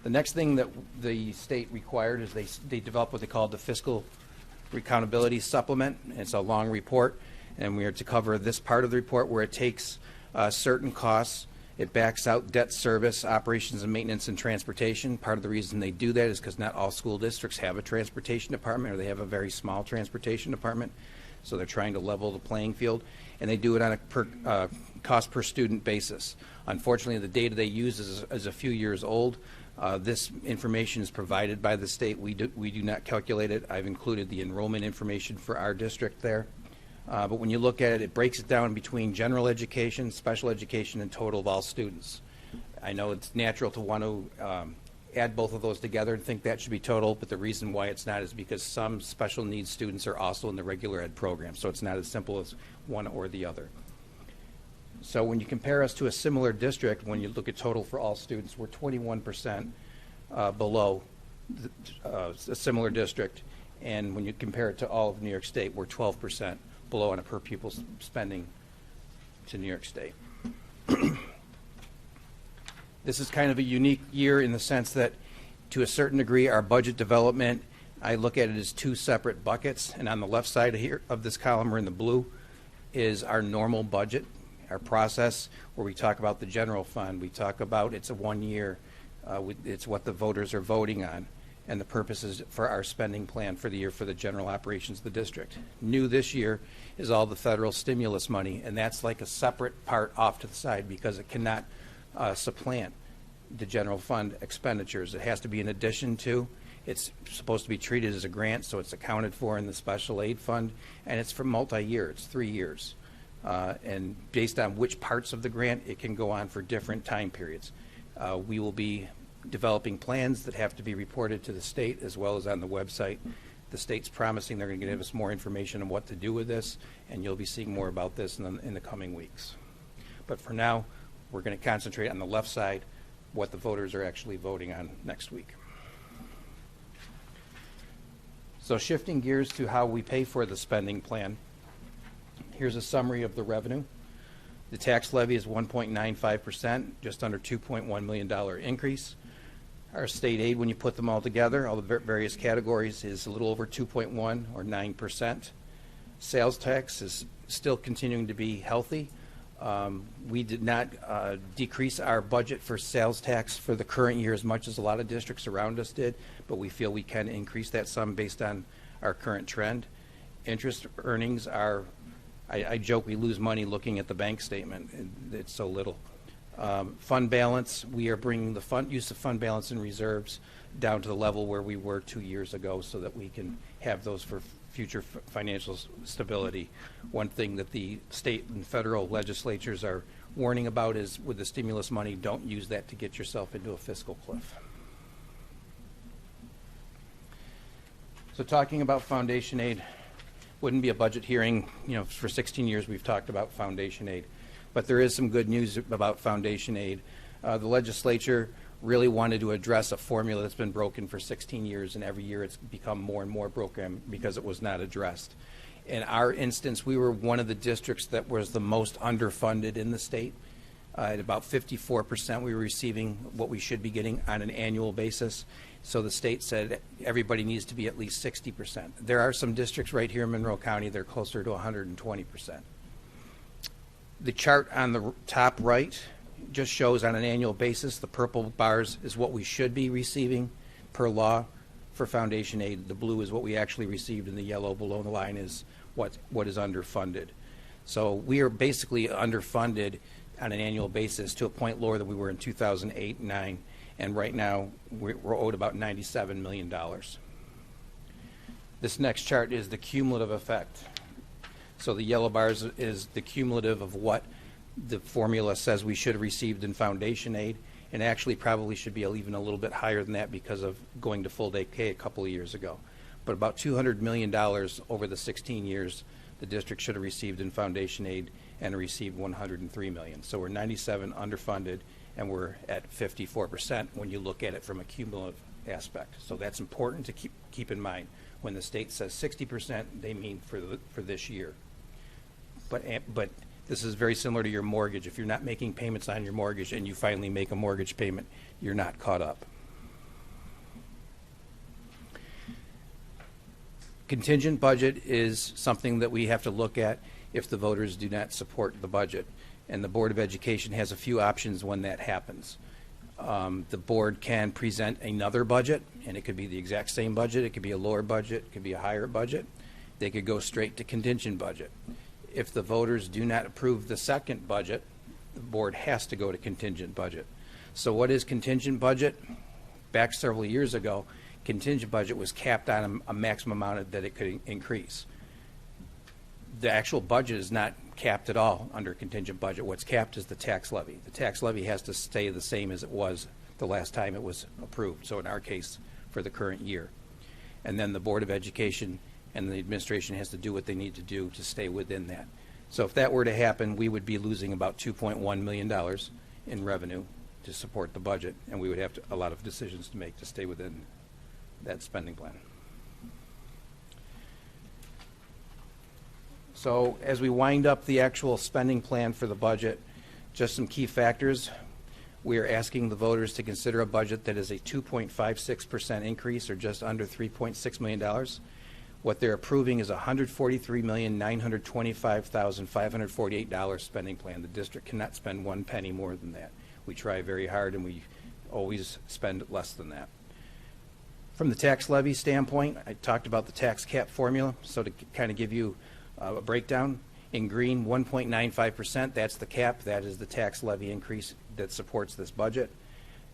The next thing that the state required is they developed what they call the fiscal accountability supplement. It's a long report, and we are to cover this part of the report where it takes certain costs. It backs out debt service, operations and maintenance, and transportation. Part of the reason they do that is because not all school districts have a transportation department, or they have a very small transportation department. So they're trying to level the playing field, and they do it on a cost per student basis. Unfortunately, the data they use is a few years old. This information is provided by the state. We do not calculate it. I've included the enrollment information for our district there. But when you look at it, it breaks it down between general education, special education, and total of all students. I know it's natural to want to add both of those together and think that should be total, but the reason why it's not is because some special needs students are also in the regular ed program, so it's not as simple as one or the other. So when you compare us to a similar district, when you look at total for all students, we're 21% below a similar district, and when you compare it to all of New York State, we're 12% below on a per pupil spending to New York State. This is kind of a unique year in the sense that, to a certain degree, our budget development, I look at it as two separate buckets, and on the left side here of this column, or in the blue, is our normal budget, our process, where we talk about the general fund. We talk about it's a 1 year, it's what the voters are voting on. and the purposes for our spending plan for the year for the general operations of the district. New this year is all the federal stimulus money, and that's like a separate part off to the side because it cannot supplant the general fund expenditures. It has to be in addition to. It's supposed to be treated as a grant, so it's accounted for in the special aid fund, and it's for multi-year. It's 3 years. And based on which parts of the grant, it can go on for different time periods. We will be developing plans that have to be reported to the state as well as on the website. The state's promising they're going to give us more information on what to do with this, and you'll be seeing more about this in the coming weeks. But for now, we're going to concentrate on the left side, what the voters are actually voting on next week. So shifting gears to how we pay for the spending plan, here's a summary of the revenue. The tax levy is 1.95%, just under $2.1 million increase. Our state aid, when you put them all together, all the various categories, is a little over 2.1 or 9%. Sales tax is still continuing to be healthy. We did not decrease our budget for sales tax for the current year as much as a lot of districts around us did, but we feel we can increase that sum based on our current trend. Interest earnings are, I joke we lose money looking at the bank statement. It's so little. Fund balance, we are bringing the use of fund balance and reserves down to the level where we were 2 years ago so that we can have those for future financial stability. One thing that the state and federal legislatures are warning about is with the stimulus money, don't use that to get yourself into a fiscal cliff. So talking about foundation aid, wouldn't be a budget hearing, for 16 years we've talked about foundation aid. But there is some good news about foundation aid. The legislature really wanted to address a formula that's been broken for 16 years, and every year it's become more and more broken because it was not addressed. In our instance, we were one of the districts that was the most underfunded in the state. At about 54%, we were receiving what we should be getting on an annual basis. So the state said everybody needs to be at least 60%. There are some districts right here in Monroe County that are closer to 120%. The chart on the top right just shows on an annual basis, the purple bars is what we should be receiving per law for foundation aid. The blue is what we actually received, and the yellow below the line is what is underfunded. So we are basically underfunded on an annual basis to a point lower than we were in 2008 and 9, and right now we're owed about $97 million. This next chart is the cumulative effect. So the yellow bars is the cumulative of what the formula says we should have received in foundation aid, and actually probably should be even a little bit higher than that because of going to full day pay a couple of years ago. But about $200 million over the 16 years the district should have received in foundation aid, and received $103 million. So we're 97 underfunded, and we're at 54% when you look at it from a cumulative aspect. So that's important to keep in mind. When the state says 60%, they mean for this year. But this is very similar to your mortgage. If you're not making payments on your mortgage and you finally make a mortgage payment, you're not caught up. Contingent budget is something that we have to look at if the voters do not support the budget. And the Board of Education has a few options when that happens. The board can present another budget, and it could be the exact same budget. It could be a lower budget. It could be a higher budget. They could go straight to contingent budget. If the voters do not approve the second budget, the board has to go to contingent budget. So what is contingent budget? Back several years ago, contingent budget was capped on a maximum amount that it could increase. The actual budget is not capped at all under contingent budget. What's capped is the tax levy. The tax levy has to stay the same as it was the last time it was approved. So in our case, for the current year. And then the Board of Education and the administration has to do what they need to do to stay within that. So if that were to happen, we would be losing about $2.1 million in revenue to support the budget, and we would have a lot of decisions to make to stay within that spending plan. So as we wind up the actual spending plan for the budget, just some key factors. We are asking the voters to consider a budget that is a 2.56% increase, or just under $3.6 million. What they're approving is a $143,925,548 spending plan. The district cannot spend one penny more than that. We try very hard, and we always spend less than that. From the tax levy standpoint, I talked about the tax cap formula, so to kind of give you a breakdown, in green, 1.95%, that's the cap, that is the tax levy increase that supports this budget.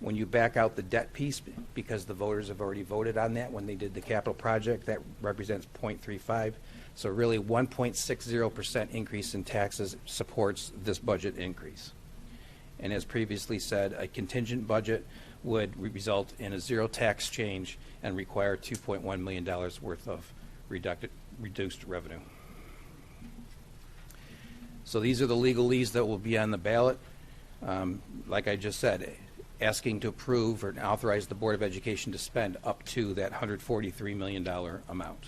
When you back out the debt piece, because the voters have already voted on that when they did the capital project, that represents 0.35. So really 1.60% increase in taxes supports this budget increase. And as previously said, a contingent budget would result in a zero tax change and require $2.1 million worth of reduced revenue. So these are the legalese that will be on the ballot. Like I just said, asking to approve or authorize the Board of Education to spend up to that $143 million amount.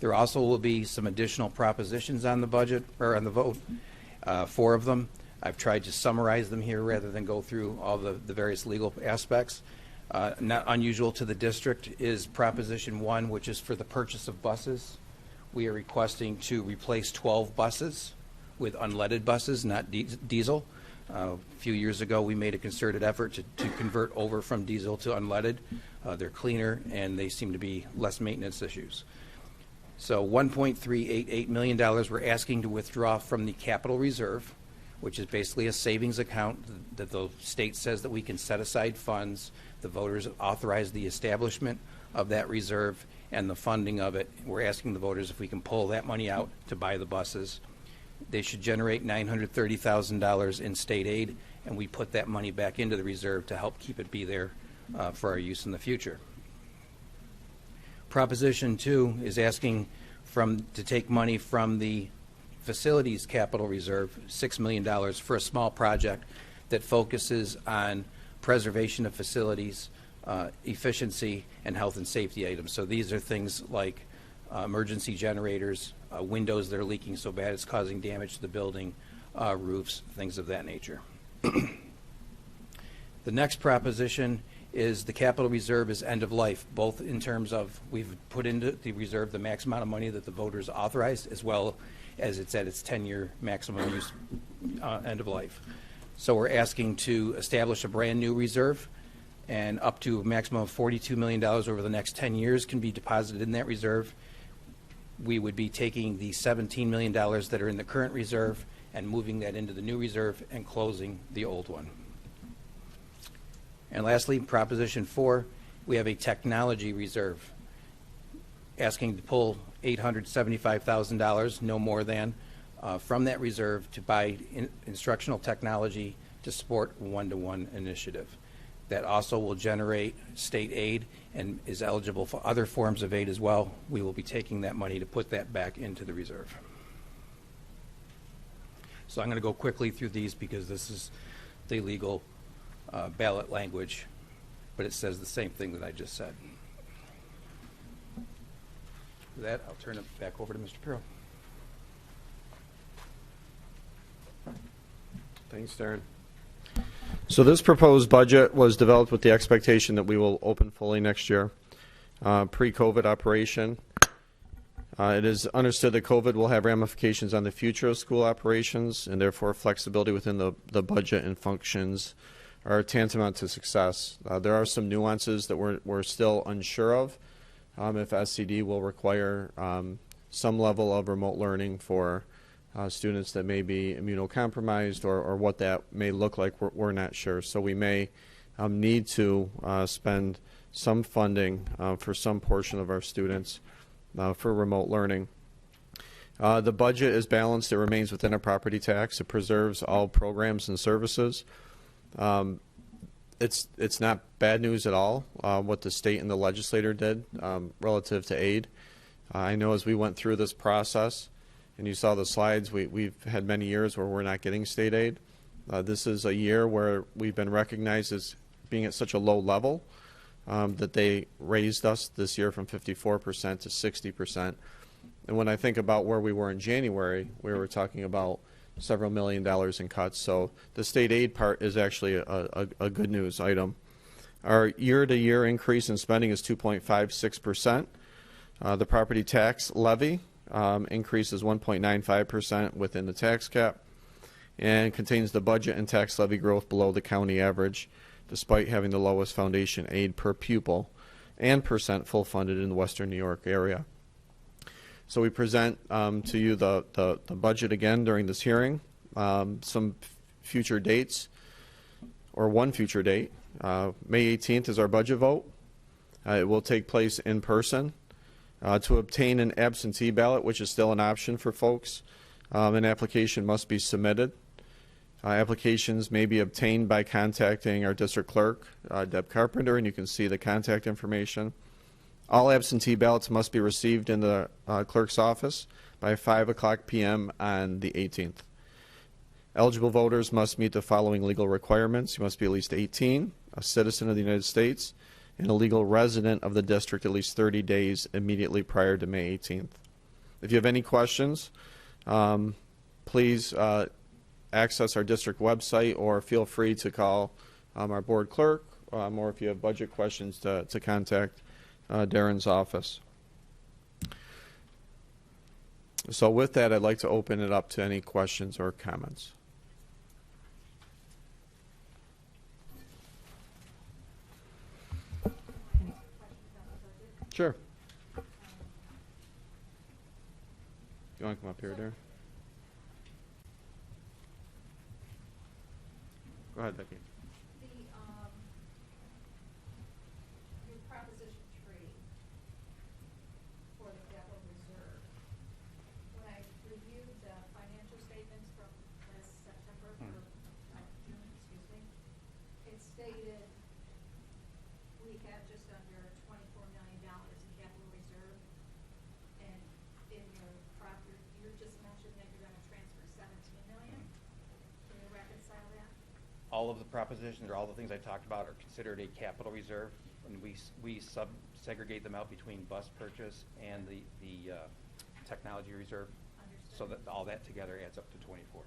There also will be some additional propositions on the budget, or on the vote, 4 of them. I've tried to summarize them here rather than go through all the various legal aspects. Not unusual to the district is Proposition 1, which is for the purchase of buses. We are requesting to replace 12 buses with unleaded buses, not diesel. A few years ago, we made a concerted effort to convert over from diesel to unleaded. They're cleaner, and they seem to be less maintenance issues. So $1.388 million we're asking to withdraw from the capital reserve, which is basically a savings account that the state says that we can set aside funds. The voters authorize the establishment of that reserve and the funding of it. We're asking the voters if we can pull that money out to buy the buses. They should generate $930,000 in state aid, and we put that money back into the reserve to help keep it be there for our use in the future. Proposition 2 is asking to take money from the facilities capital reserve, $6 million, for a small project that focuses on preservation of facilities, efficiency, and health and safety items. So these are things like emergency generators, windows that are leaking so bad it's causing damage to the building, roofs, things of that nature. The next proposition is the capital reserve is end of life, both in terms of we've put into the reserve the max amount of money that the voters authorized, as well as it's at its 10-year maximum use end of life. So we're asking to establish a brand new reserve, and up to a maximum of $42 million over the next 10 years can be deposited in that reserve. We would be taking the $17 million that are in the current reserve and moving that into the new reserve and closing the old one. And lastly, Proposition 4, we have a technology reserve, asking to pull $875,000, no more than, from that reserve to buy instructional technology to support one-to-one initiative. That also will generate state aid and is eligible for other forms of aid as well. We will be taking that money to put that back into the reserve. So I'm going to go quickly through these because this is the legal ballot language, but it says the same thing that I just said. With that, I'll turn it back over to Mr. Pirro. Thanks, Darren. So this proposed budget was developed with the expectation that we will open fully next year, pre-COVID operation. It is understood that COVID will have ramifications on the future of school operations, and therefore flexibility within the budget and functions are tantamount to success. There are some nuances that we're still unsure of. If SCD will require some level of remote learning for students that may be immunocompromised, or what that may look like, we're not sure. So we may need to spend some funding for some portion of our students for remote learning. The budget is balanced. It remains within a property tax. It preserves all programs and services. It's not bad news at all what the state and the legislator did relative to aid. I know as we went through this process, and you saw the slides, we've had many years where we're not getting state aid. This is a year where we've been recognized as being at such a low level that they raised us this year from 54% to 60%. And when I think about where we were in January, we were talking about several $1 million in cuts. So the state aid part is actually a good news item. Our year-to-year increase in spending is 2.56%. The property tax levy increases 1.95% within the tax cap, and contains the budget and tax levy growth below the county average. despite having the lowest foundation aid per pupil and percent full funded in the Western New York area. So we present to you the budget again during this hearing, some future dates, or one future date. May 18th is our budget vote. It will take place in person. To obtain an absentee ballot, which is still an option for folks, an application must be submitted. Applications may be obtained by contacting our district clerk, Deb Carpenter, and you can see the contact information. All absentee ballots must be received in the clerk's office by 5 o'clock p.m. on the 18th. Eligible voters must meet the following legal requirements. You must be at least 18, a citizen of the United States, and a legal resident of the district at least 30 days immediately prior to May 18th. If you have any questions, please access our district website or feel free to call our board clerk, or if you have budget questions, to contact Darren's office. So with that, I'd like to open it up to any questions or comments. Sure. You want to come up here, Darren? Go ahead, Becky. Your Proposition 3 for the capital reserve. When I reviewed the financial statements from last September, or June, excuse me, it stated we have just under $24 million in capital reserve, and in your property, you just mentioned that you're going to transfer $17 million. Can you reconcile that? All of the propositions, or all the things I talked about, are considered a capital reserve, and we segregate them out between bus purchase and the technology reserve. Understood. So that all that together adds up to 24.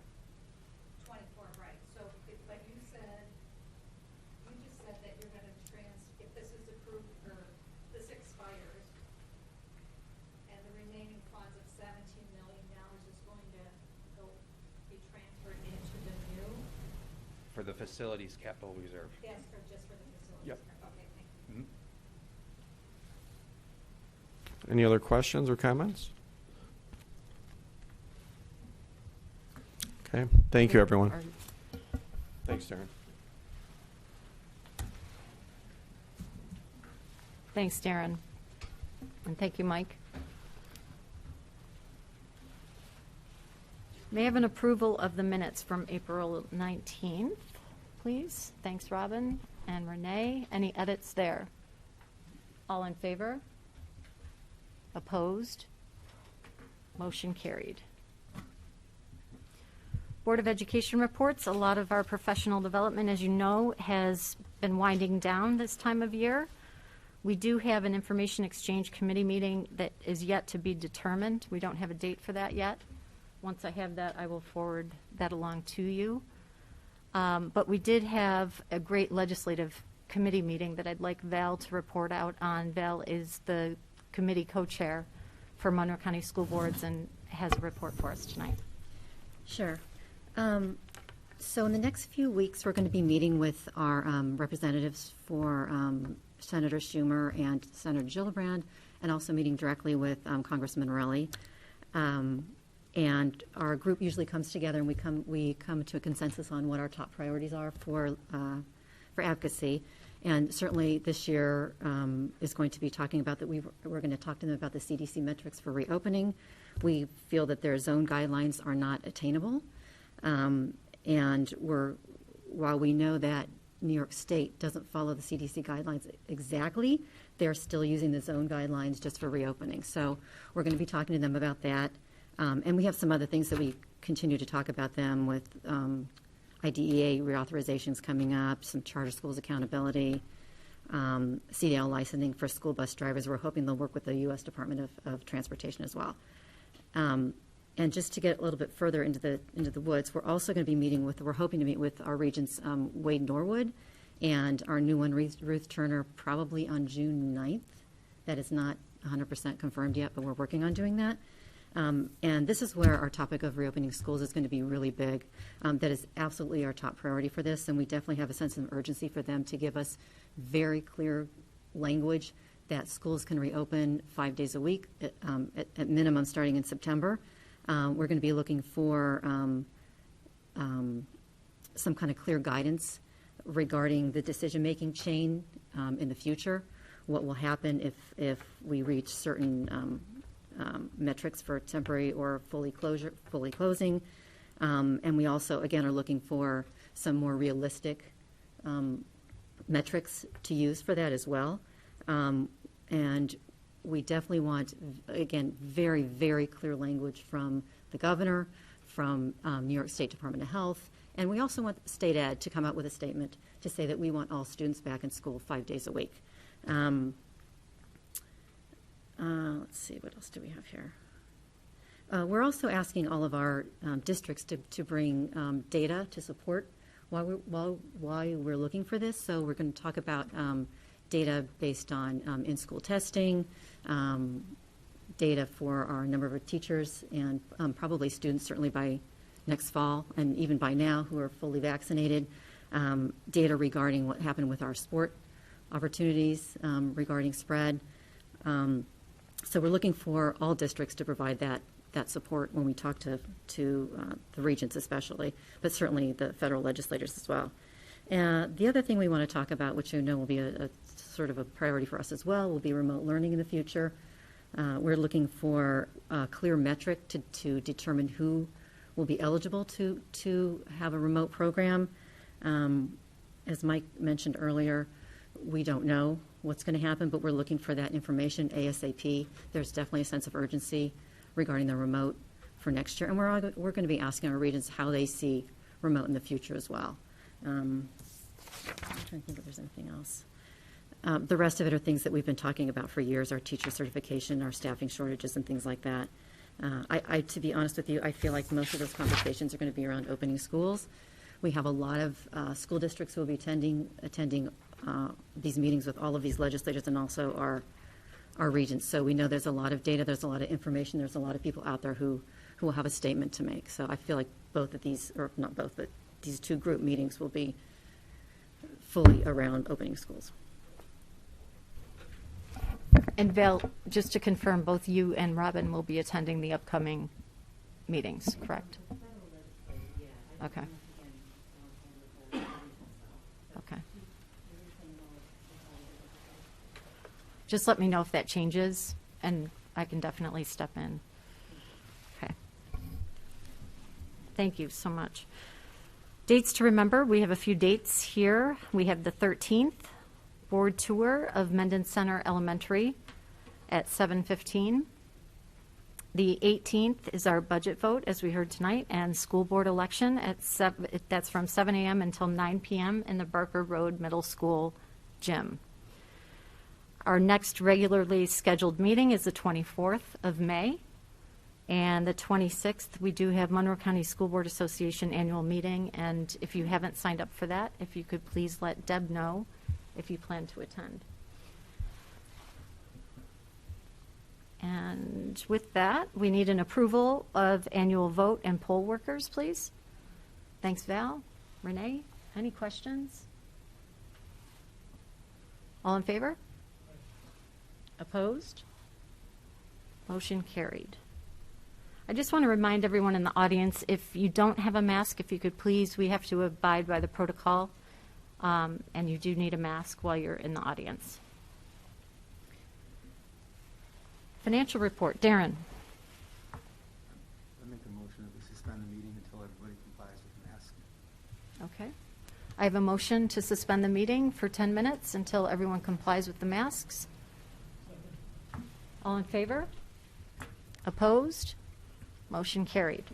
24, right. So, but you just said that you're going to if this is approved, or this expires, and the remaining funds of $17 million is going to be transferred into the new? For the facilities capital reserve. Yes, just for the facilities. Yep. Okay, thank you. Mm-hmm. Any other questions or comments? Okay. Thank you, everyone. Thanks, Darren. Thanks, Darren. And thank you, Mike. May I have an approval of the minutes from April 19th, please? Thanks, Robin and Renee. Any edits there? All in favor? Opposed? Motion carried. Board of Education reports. A lot of our professional development, as you know, has been winding down this time of year. We do have an information exchange committee meeting that is yet to be determined. We don't have a date for that yet. Once I have that, I will forward that along to you. But we did have a great legislative committee meeting that I'd like Val to report out on. Val is the committee co-chair for Monroe County School Boards and has a report for us tonight. Sure. So in the next few weeks, we're going to be meeting with our representatives for Senator Schumer and Senator Gillibrand, and also meeting directly with Congressman Morelli. And our group usually comes together and we come to a consensus on what our top priorities are for advocacy. And certainly this year is going to be talking about that. We're going to talk to them about the CDC metrics for reopening. We feel that their zone guidelines are not attainable. And while we know that New York State doesn't follow the CDC guidelines exactly, they're still using the zone guidelines just for reopening. So we're going to be talking to them about that. And we have some other things that we continue to talk about them with IDEA reauthorizations coming up, some charter schools accountability, CDL licensing for school bus drivers. We're hoping they'll work with the U.S. Department of Transportation as well. And just to get a little bit further into the woods, we're also going to be we're hoping to meet with our regents, Wade Norwood, and our new one, Ruth Turner, probably on June 9th. That is not 100% confirmed yet, but we're working on doing that. And this is where our topic of reopening schools is going to be really big. That is absolutely our top priority for this, and we definitely have a sense of urgency for them to give us very clear language that schools can reopen 5 days a week at minimum starting in September. We're going to be looking for some kind of clear guidance regarding the decision-making chain in the future. What will happen if we reach certain metrics for temporary or fully closing. And we also, again, are looking for some more realistic metrics to use for that as well. And we definitely want, again, very, very clear language from the governor, from New York State Department of Health, and we also want State Ed to come out with a statement to say that we want all students back in school 5 days a week. Let's see, what else do we have here? We're also asking all of our districts to bring data to support why we're looking for this. So we're going to talk about data based on in-school testing, data for our number of teachers, and probably students certainly by next fall, and even by now who are fully vaccinated, data regarding what happened with our sport opportunities regarding spread. So we're looking for all districts to provide that support when we talk to the regents especially, but certainly the federal legislators as well. The other thing we want to talk about, which I know will be a sort of a priority for us as well, will be remote learning in the future. We're looking for a clear metric to determine who will be eligible to have a remote program. As Mike mentioned earlier, we don't know what's going to happen, but we're looking for that information ASAP. There's definitely a sense of urgency regarding the remote for next year, and we're going to be asking our regents how they see remote in the future as well. I'm trying to think if there's anything else. The rest of it are things that we've been talking about for years, our teacher certification, our staffing shortages, and things like that. To be honest with you, I feel like most of those conversations are going to be around opening schools. We have a lot of school districts who will be attending these meetings with all of these legislators and also our regents. So we know there's a lot of data, there's a lot of information, there's a lot of people out there who will have a statement to make. So I feel like both of these, or not both, but these two group meetings will be fully around opening schools. And Val, just to confirm, both you and Robin will be attending the upcoming meetings, correct? Okay. Okay. Just let me know if that changes, and I can definitely step in. Okay. Thank you so much. Dates to remember, we have a few dates here. We have the 13th, board tour of Menden Center Elementary at 7:15. The 18th is our budget vote, as we heard tonight, and school board election at that's from 7 a.m. until 9 p.m. in the Barker Road Middle School gym. Our next regularly scheduled meeting is the 24th of May. And the 26th, we do have Monroe County School Board Association annual meeting. And if you haven't signed up for that, if you could please let Deb know if you plan to attend. And with that, we need an approval of annual vote and poll workers, please. Thanks, Val. Renee, any questions? All in favor? Opposed? Motion carried. I just want to remind everyone in the audience, if you don't have a mask, if you could please, we have to abide by the protocol, and you do need a mask while you're in the audience. Financial report, Darren. I make a motion that we suspend the meeting until everybody complies with the mask. Okay. I have a motion to suspend the meeting for 10 minutes until everyone complies with the masks. All in favor? Opposed? Motion carried.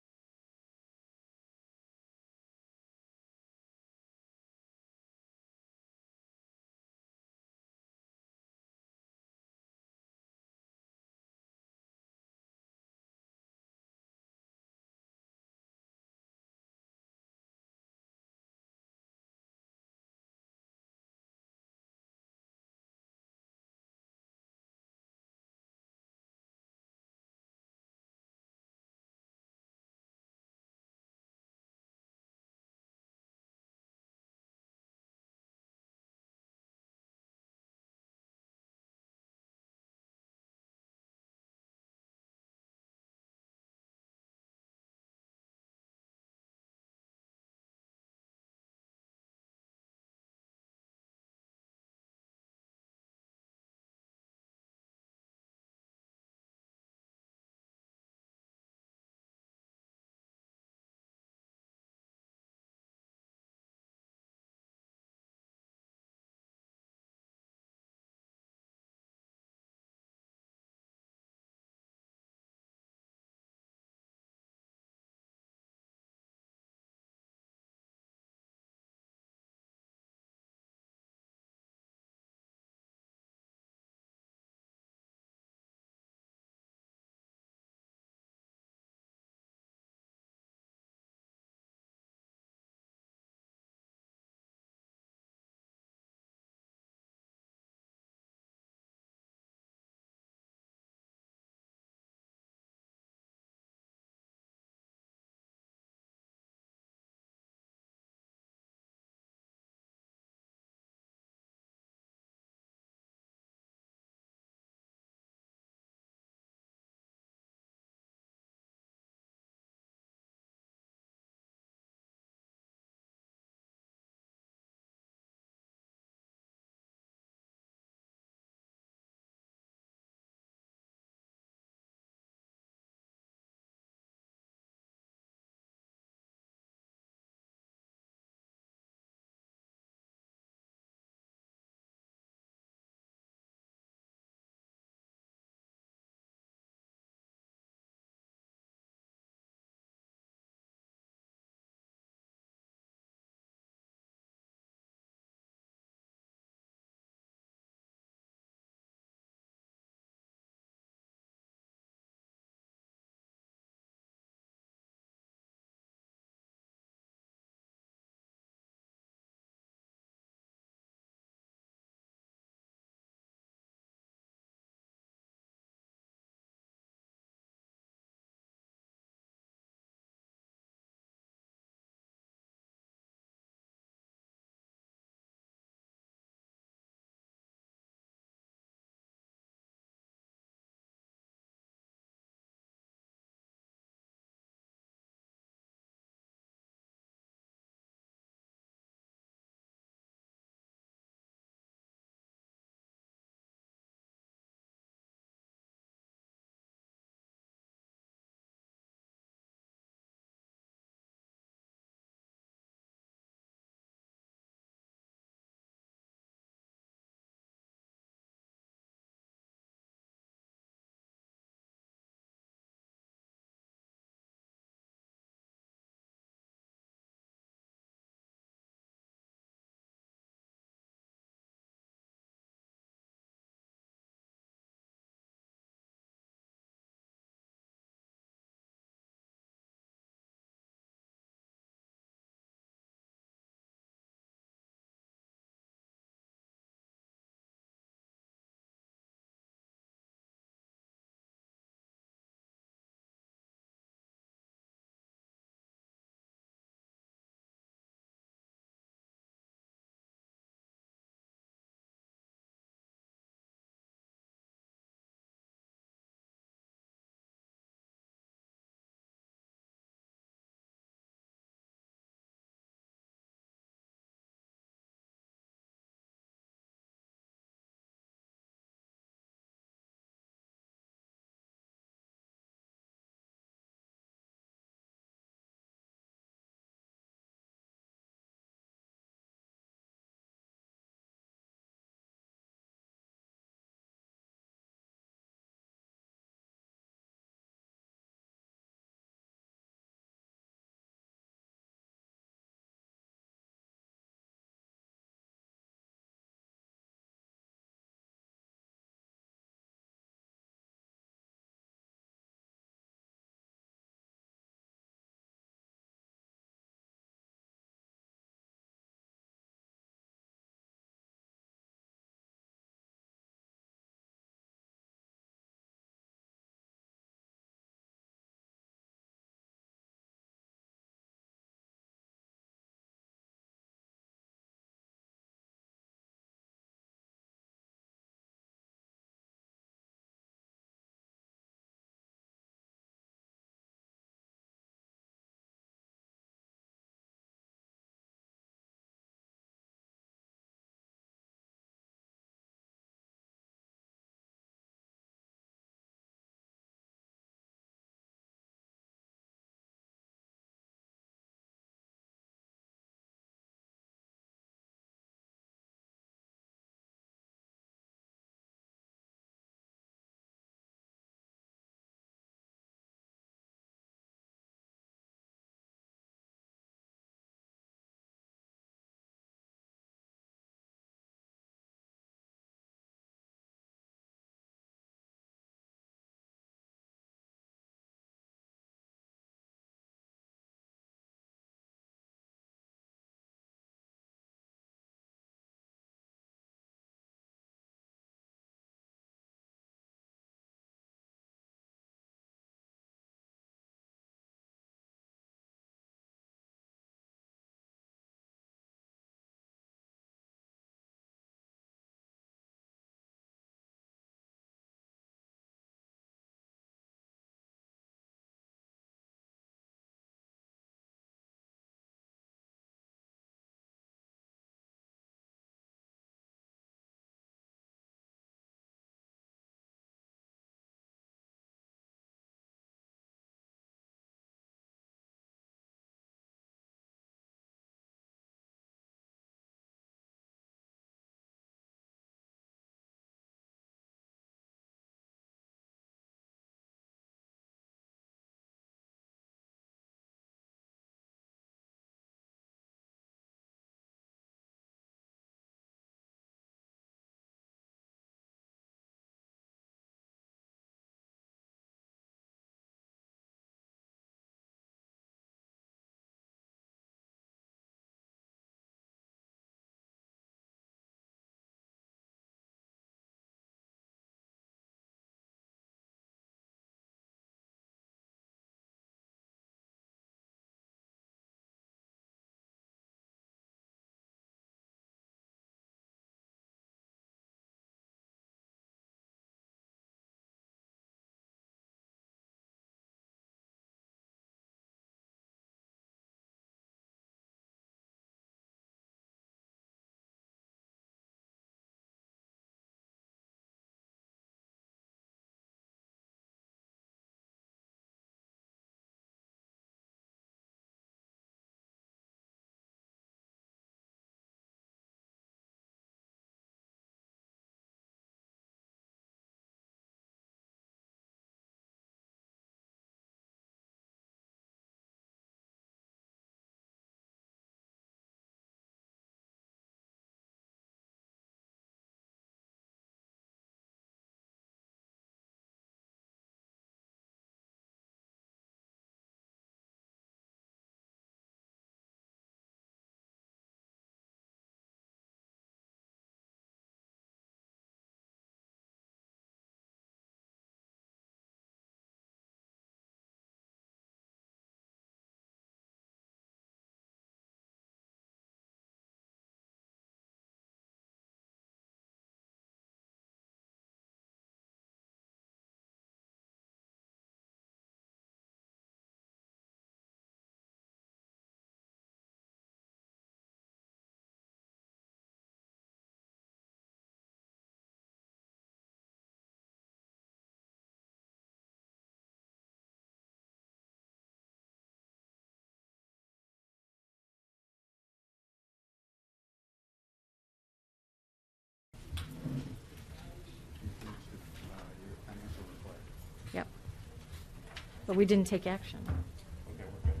but we didn't take action. Okay, we're good.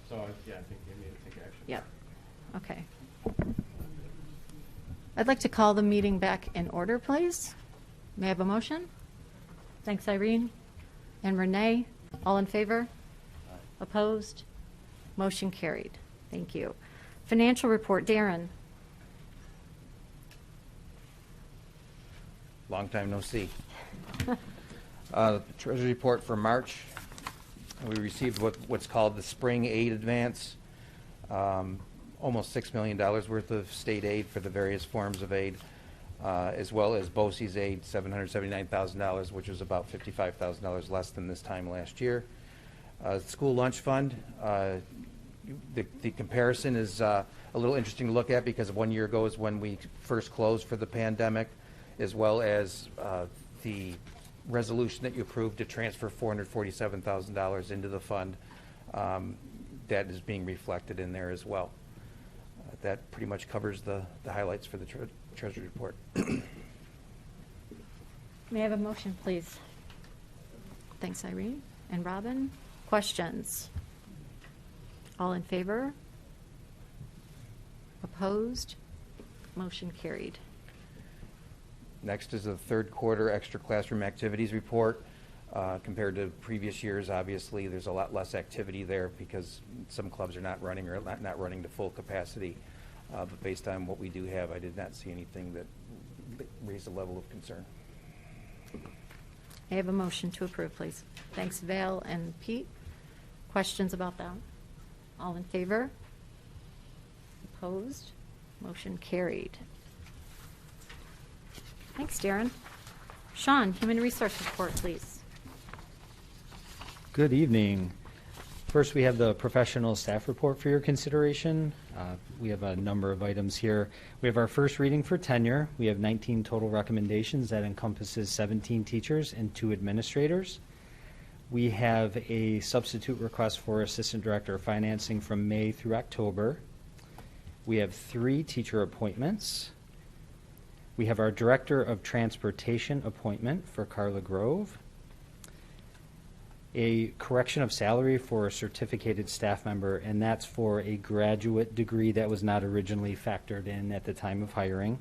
So, yeah, I think you need to take action. Yep. Okay. I'd like to call the meeting back in order, please. May I have a motion? Thanks, Irene. And Renee, all in favor? Opposed? Motion carried. Thank you. Financial report, Darren. Long time no see. Treasury report for March. We received what's called the spring aid advance, almost $6 million worth of state aid for the various forms of aid, as well as BOCES aid, $779,000, which was about $55,000 less than this time last year. School lunch fund, the comparison is a little interesting to look at because 1 year ago is when we first closed for the pandemic, as well as the resolution that you approved to transfer $447,000 into the fund. That is being reflected in there as well. That pretty much covers the highlights for the Treasury report. May I have a motion, please? Thanks, Irene. And Robin, questions? All in favor? Opposed? Motion carried. Next is the third quarter extra classroom activities report. Compared to previous years, obviously, there's a lot less activity there because some clubs are not running or not running to full capacity. But based on what we do have, I did not see anything that raised a level of concern. I have a motion to approve, please. Thanks, Val and Pete. Questions about that? All in favor? Opposed? Motion carried. Thanks, Darren. Sean, Human Resource Report, please. Good evening. First, we have the professional staff report for your consideration. We have a number of items here. We have our first reading for tenure. We have 19 total recommendations that encompasses 17 teachers and 2 administrators. We have a substitute request for assistant director of financing from May through October. We have 3 teacher appointments. We have our director of transportation appointment for Carla Grove. A correction of salary for a certificated staff member, and that's for a graduate degree that was not originally factored in at the time of hiring.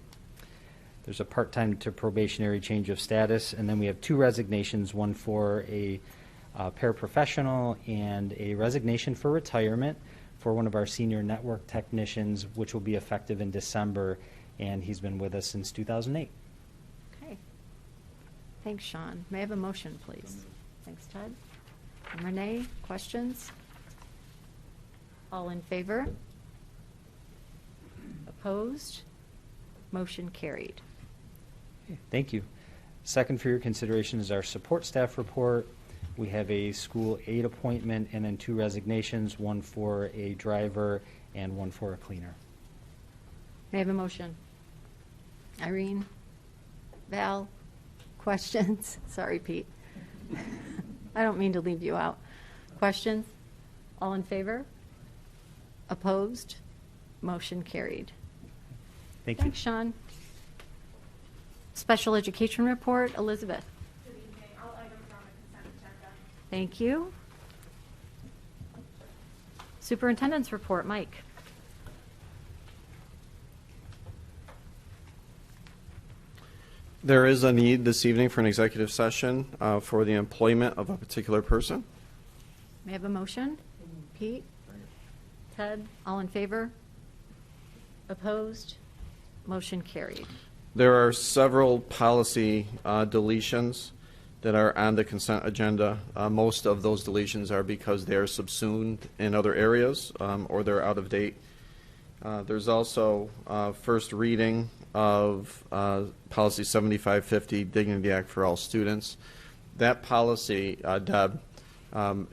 There's a part-time to probationary change of status, and then we have 2 resignations, one for a paraprofessional and a resignation for retirement for one of our senior network technicians, which will be effective in December, and he's been with us since 2008. Okay. Thanks, Sean. May I have a motion, please? Thanks, Ted. And Renee, questions? All in favor? Opposed? Motion carried. Thank you. Second for your consideration is our support staff report. We have a school aide appointment and then 2 resignations, one for a driver and one for a cleaner. May I have a motion? Irene? Val? Questions? Sorry, Pete. I don't mean to leave you out. Questions? All in favor? Opposed? Motion carried. Thank you. Thanks, Sean. Special education report, Elizabeth. Good evening. All items on the consent agenda. Thank you. Superintendent's report, Mike. There is a need this evening for an executive session for the employment of a particular person. May I have a motion? Pete? Ted? All in favor? Opposed? Motion carried. There are several policy deletions that are on the consent agenda. Most of those deletions are because they are subsumed in other areas or they're out of date. There's also first reading of Policy 7550, Dignity Act for All Students. That policy, Deb,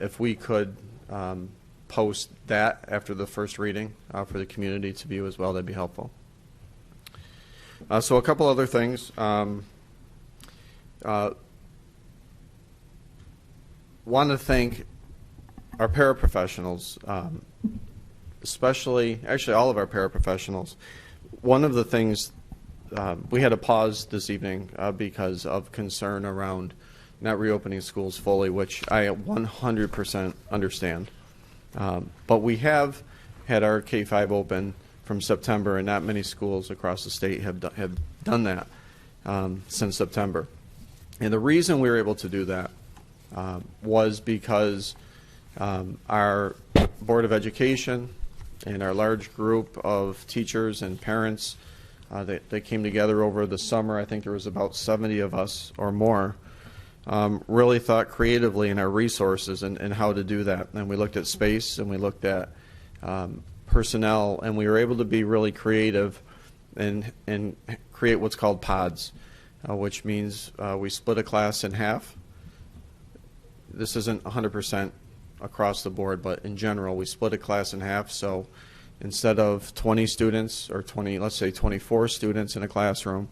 if we could post that after the first reading for the community to view as well, that'd be helpful. So a couple other things. Want to thank our paraprofessionals, especially, actually all of our paraprofessionals. One of the things, we had a pause this evening because of concern around not reopening schools fully, which I 100% understand. But we have had our K-5 open from September, and not many schools across the state have done that since September. And the reason we were able to do that was because our Board of Education and our large group of teachers and parents they came together over the summer. I think there was about 70 of us or more. Really thought creatively in our resources and how to do that. And we looked at space and we looked at personnel, and we were able to be really creative and create what's called pods, which means we split a class in half. This isn't 100% across the board, but in general, we split a class in half. So instead of 20 students or 20, let's say 24 students in a classroom,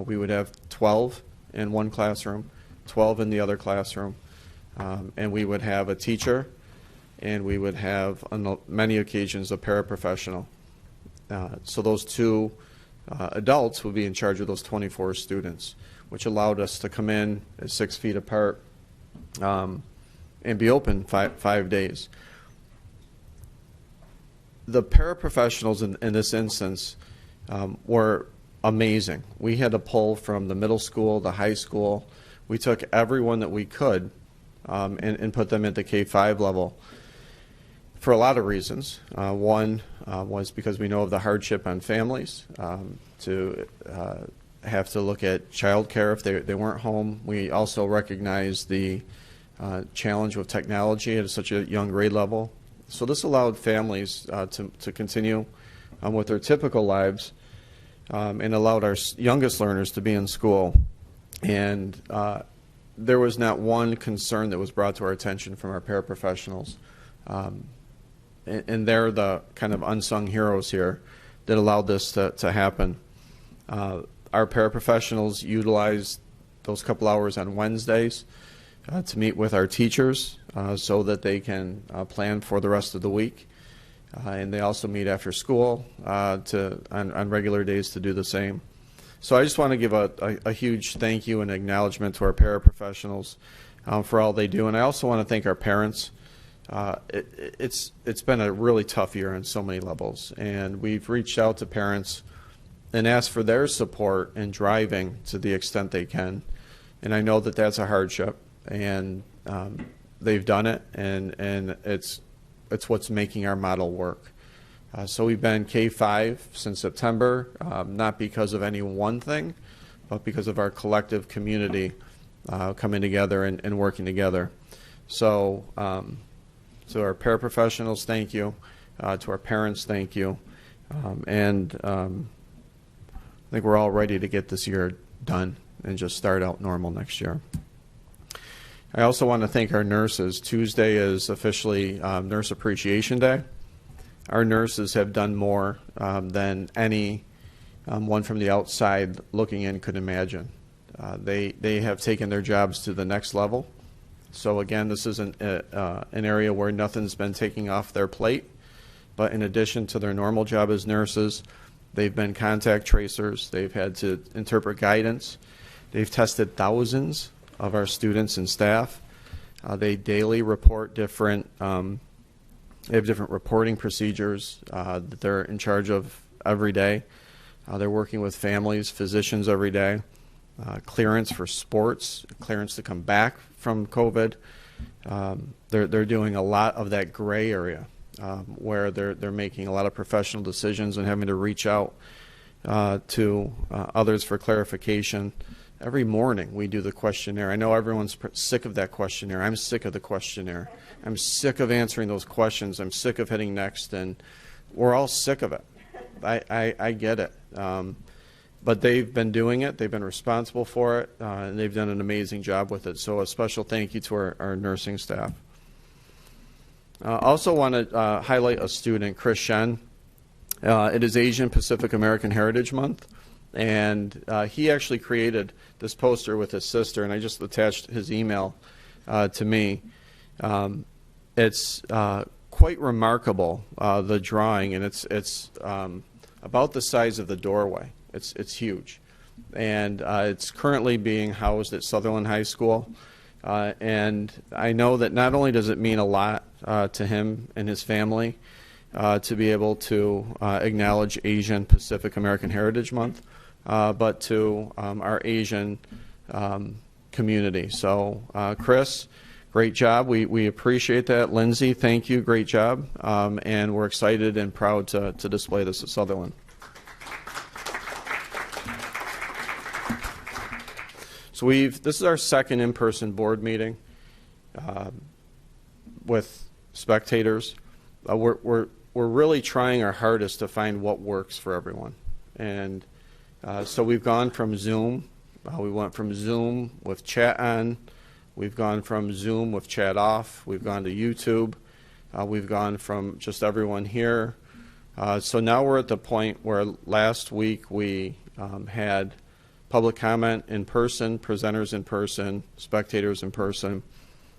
we would have 12 in one classroom, 12 in the other classroom, and we would have a teacher, and we would have, on many occasions, a paraprofessional. So those two adults would be in charge of those 24 students, which allowed us to come in at 6 feet apart and be open five days. The paraprofessionals in this instance were amazing. We had to pull from the middle school, the high school. We took everyone that we could and put them at the K-5 level for a lot of reasons. One was because we know of the hardship on families to have to look at child care if they weren't home. We also recognize the challenge with technology at such a young grade level. So this allowed families to continue with their typical lives and allowed our youngest learners to be in school. And there was not one concern that was brought to our attention from our paraprofessionals. And they're the kind of unsung heroes here that allowed this to happen. Our paraprofessionals utilized those couple hours on Wednesdays to meet with our teachers so that they can plan for the rest of the week. And they also meet after school on regular days to do the same. So I just want to give a huge thank you and acknowledgement to our paraprofessionals for all they do. And I also want to thank our parents. It's been a really tough year on so many levels. And we've reached out to parents and asked for their support in driving to the extent they can. And I know that that's a hardship. And they've done it, and it's what's making our model work. So we've been K-5 since September, not because of any one thing, but because of our collective community coming together and working together. So to our paraprofessionals, thank you. To our parents, thank you. And I think we're all ready to get this year done and just start out normal next year. I also want to thank our nurses. Tuesday is officially Nurse Appreciation Day. Our nurses have done more than any one from the outside looking in could imagine. They have taken their jobs to the next level. So again, this isn't an area where nothing's been taking off their plate. But in addition to their normal job as nurses, they've been contact tracers. They've had to interpret guidance. They've tested thousands of our students and staff. They daily report different, they have different reporting procedures that they're in charge of every day. They're working with families, physicians every day. Clearance for sports, clearance to come back from COVID. They're doing a lot of that gray area where they're making a lot of professional decisions and having to reach out to others for clarification. Every morning we do the questionnaire. I know everyone's sick of that questionnaire. I'm sick of the questionnaire. I'm sick of answering those questions. I'm sick of hitting next, and we're all sick of it. I get it. But they've been doing it. They've been responsible for it, and they've done an amazing job with it. So a special thank you to our nursing staff. Also want to highlight a student, Chris Shen. It is Asian Pacific American Heritage Month. And he actually created this poster with his sister, and I just attached his email to me. It's quite remarkable, the drawing, and it's about the size of the doorway. It's huge. And it's currently being housed at Sutherland High School. And I know that not only does it mean a lot to him and his family to be able to acknowledge Asian Pacific American Heritage Month, but to our Asian community. So, Chris, great job. We appreciate that. Lindsay, thank you. Great job. And we're excited and proud to display this at Sutherland. So this is our second in-person board meeting with spectators. We're really trying our hardest to find what works for everyone. And so we've gone from Zoom. We went from Zoom with chat on. We've gone from Zoom with chat off. We've gone to YouTube. We've gone from just everyone here. So now we're at the point where last week we had public comment in person, presenters in person, spectators in person,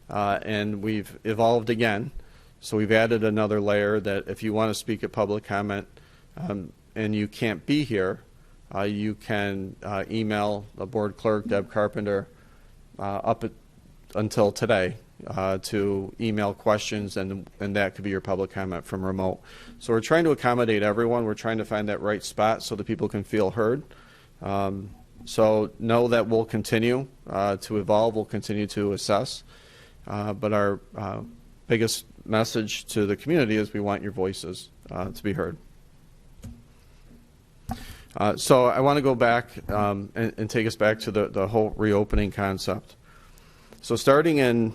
and we've evolved again. So we've added another layer that if you want to speak at public comment and you can't be here, you can email the board clerk, Deb Carpenter, until today to email questions, and that could be your public comment from remote. So we're trying to accommodate everyone. We're trying to find that right spot so that people can feel heard. So know that we'll continue to evolve. We'll continue to assess. But our biggest message to the community is we want your voices to be heard. So I want to go back and take us back to the whole reopening concept. So starting in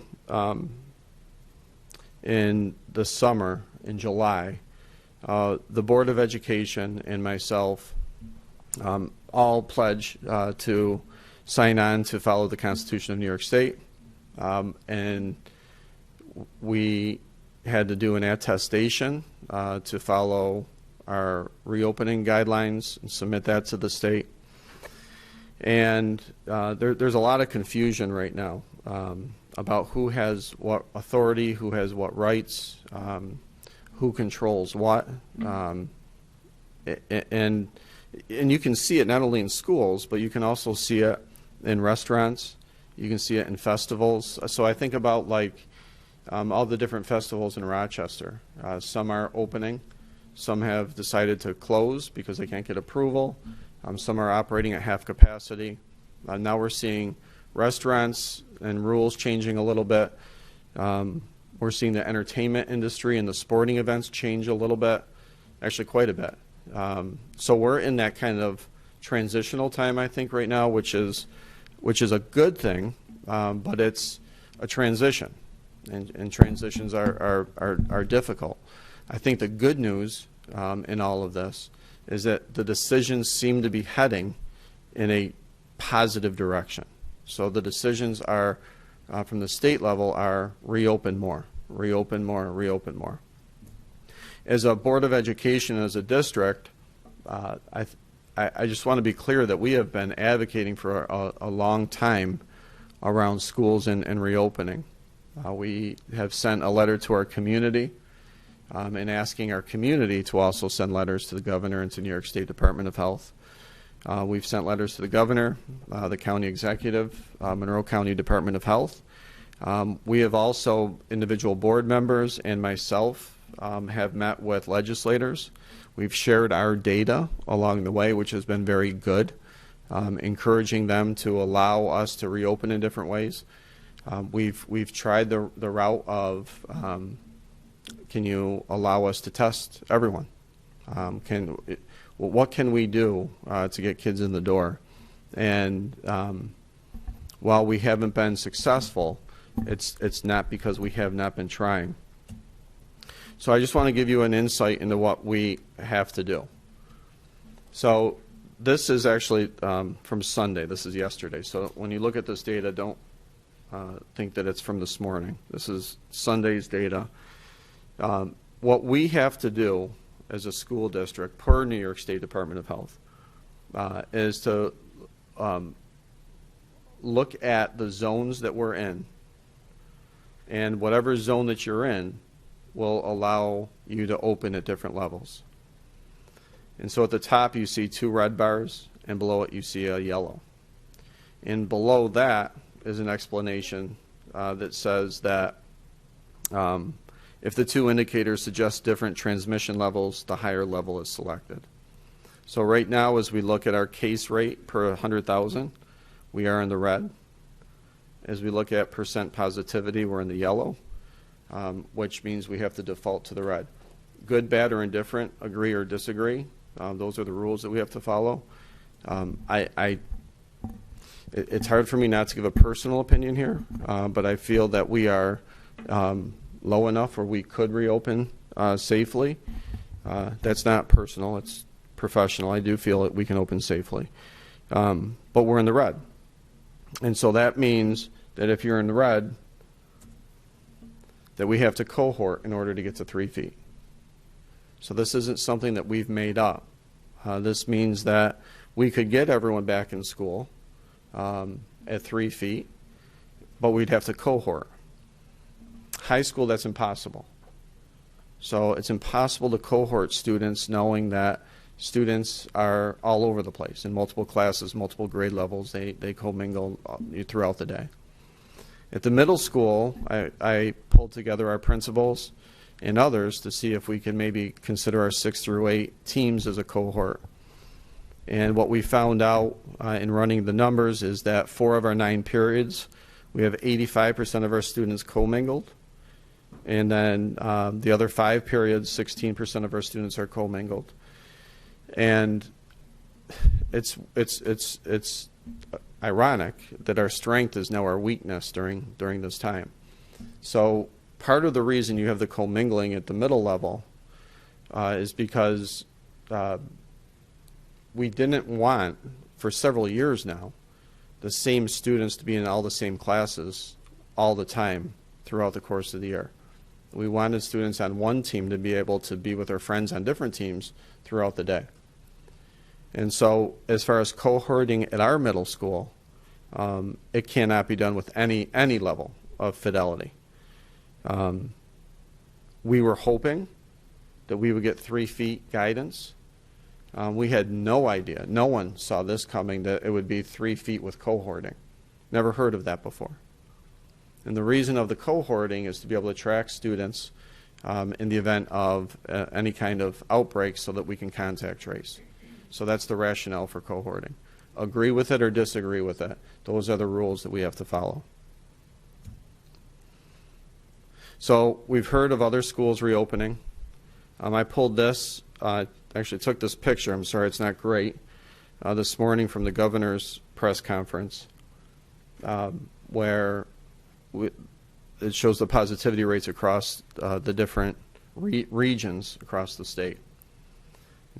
the summer, in July, the Board of Education and myself all pledge to sign on to follow the Constitution of New York State. And we had to do an attestation to follow our reopening guidelines and submit that to the state. And there's a lot of confusion right now about who has what authority, who has what rights, who controls what. And you can see it not only in schools, but you can also see it in restaurants. You can see it in festivals. So I think about like all the different festivals in Rochester. Some are opening. Some have decided to close because they can't get approval. Some are operating at half capacity. Now we're seeing restaurants and rules changing a little bit. We're seeing the entertainment industry and the sporting events change a little bit, actually quite a bit. So we're in that kind of transitional time, I think, right now, which is a good thing, but it's a transition, and transitions are difficult. I think the good news in all of this is that the decisions seem to be heading in a positive direction. So the decisions are, from the state level, are reopen more, reopen more, reopen more. As a Board of Education, as a district, I just want to be clear that we have been advocating for a long time around schools and reopening. We have sent a letter to our community and asking our community to also send letters to the governor and to New York State Department of Health. We've sent letters to the governor, the county executive, Monroe County Department of Health. We have also, individual board members and myself, have met with legislators. We've shared our data along the way, which has been very good, encouraging them to allow us to reopen in different ways. We've tried the route of can you allow us to test everyone? What can we do to get kids in the door? And while we haven't been successful, it's not because we have not been trying. So I just want to give you an insight into what we have to do. So this is actually from Sunday. This is yesterday. So when you look at this data, don't think that it's from this morning. This is Sunday's data. What we have to do as a school district per New York State Department of Health is to look at the zones that we're in, and whatever zone that you're in will allow you to open at different levels. And so at the top you see 2 red bars, and below it you see a yellow. And below that is an explanation that says that if the two indicators suggest different transmission levels, the higher level is selected. So right now, as we look at our case rate per 100,000, we are in the red. As we look at percent positivity, we're in the yellow, which means we have to default to the red. Good, bad, or indifferent, agree or disagree. Those are the rules that we have to follow. It's hard for me not to give a personal opinion here, but I feel that we are low enough where we could reopen safely. That's not personal, it's professional. I do feel that we can open safely. But we're in the red. And so that means that if you're in the red, that we have to cohort in order to get to 3 feet. So this isn't something that we've made up. This means that we could get everyone back in school at 3 feet, but we'd have to cohort. High school, that's impossible. So it's impossible to cohort students knowing that students are all over the place in multiple classes, multiple grade levels. They commingle throughout the day. At the middle school, I pulled together our principals and others to see if we can maybe consider our 6 through 8 teams as a cohort. And what we found out in running the numbers is that 4 of our 9 periods, we have 85% of our students commingled. And then the other 5 periods, 16% of our students are commingled. And it's ironic that our strength is now our weakness during this time. So part of the reason you have the commingling at the middle level is because we didn't want, for several years now, the same students to be in all the same classes all the time throughout the course of the year. We wanted students on one team to be able to be with their friends on different teams throughout the day. And so as far as cohorting at our middle school, it cannot be done with any level of fidelity. We were hoping that we would get 3 feet guidance. We had no idea, no one saw this coming, that it would be 3 feet with cohorting. Never heard of that before. And the reason of the cohorting is to be able to track students in the event of any kind of outbreak so that we can contact trace. So that's the rationale for cohorting. Agree with it or disagree with it. Those are the rules that we have to follow. So we've heard of other schools reopening. I pulled this, actually took this picture, I'm sorry it's not great, this morning from the governor's press conference where it shows the positivity rates across the different regions across the state.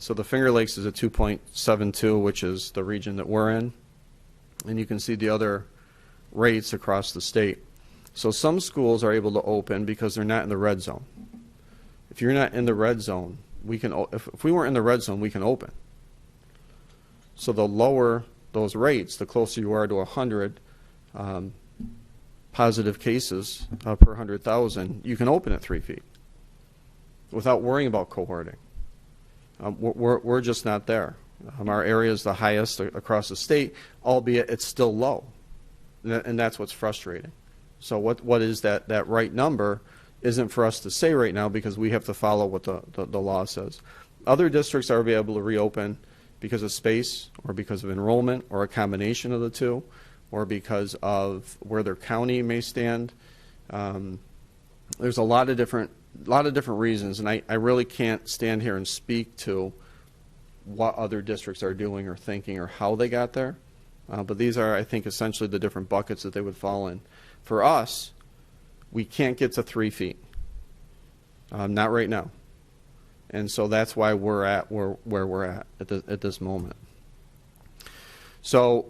So the Finger Lakes is a 2.72, which is the region that we're in. And you can see the other rates across the state. So some schools are able to open because they're not in the red zone. If you're not in the red zone, we can. If we weren't in the red zone, we can open. So the lower those rates, the closer you are to 100 positive cases per 100,000, you can open at 3 feet without worrying about cohorting. We're just not there. Our area is the highest across the state, albeit it's still low, and that's what's frustrating. So what is that right number isn't for us to say right now because we have to follow what the law says. Other districts are able to reopen because of space or because of enrollment or a combination of the two or because of where their county may stand. There's a lot of different reasons, and I really can't stand here and speak to what other districts are doing or thinking or how they got there. But these are, I think, essentially the different buckets that they would fall in. For us, we can't get to 3 feet. Not right now. And so that's why we're at where we're at this moment. So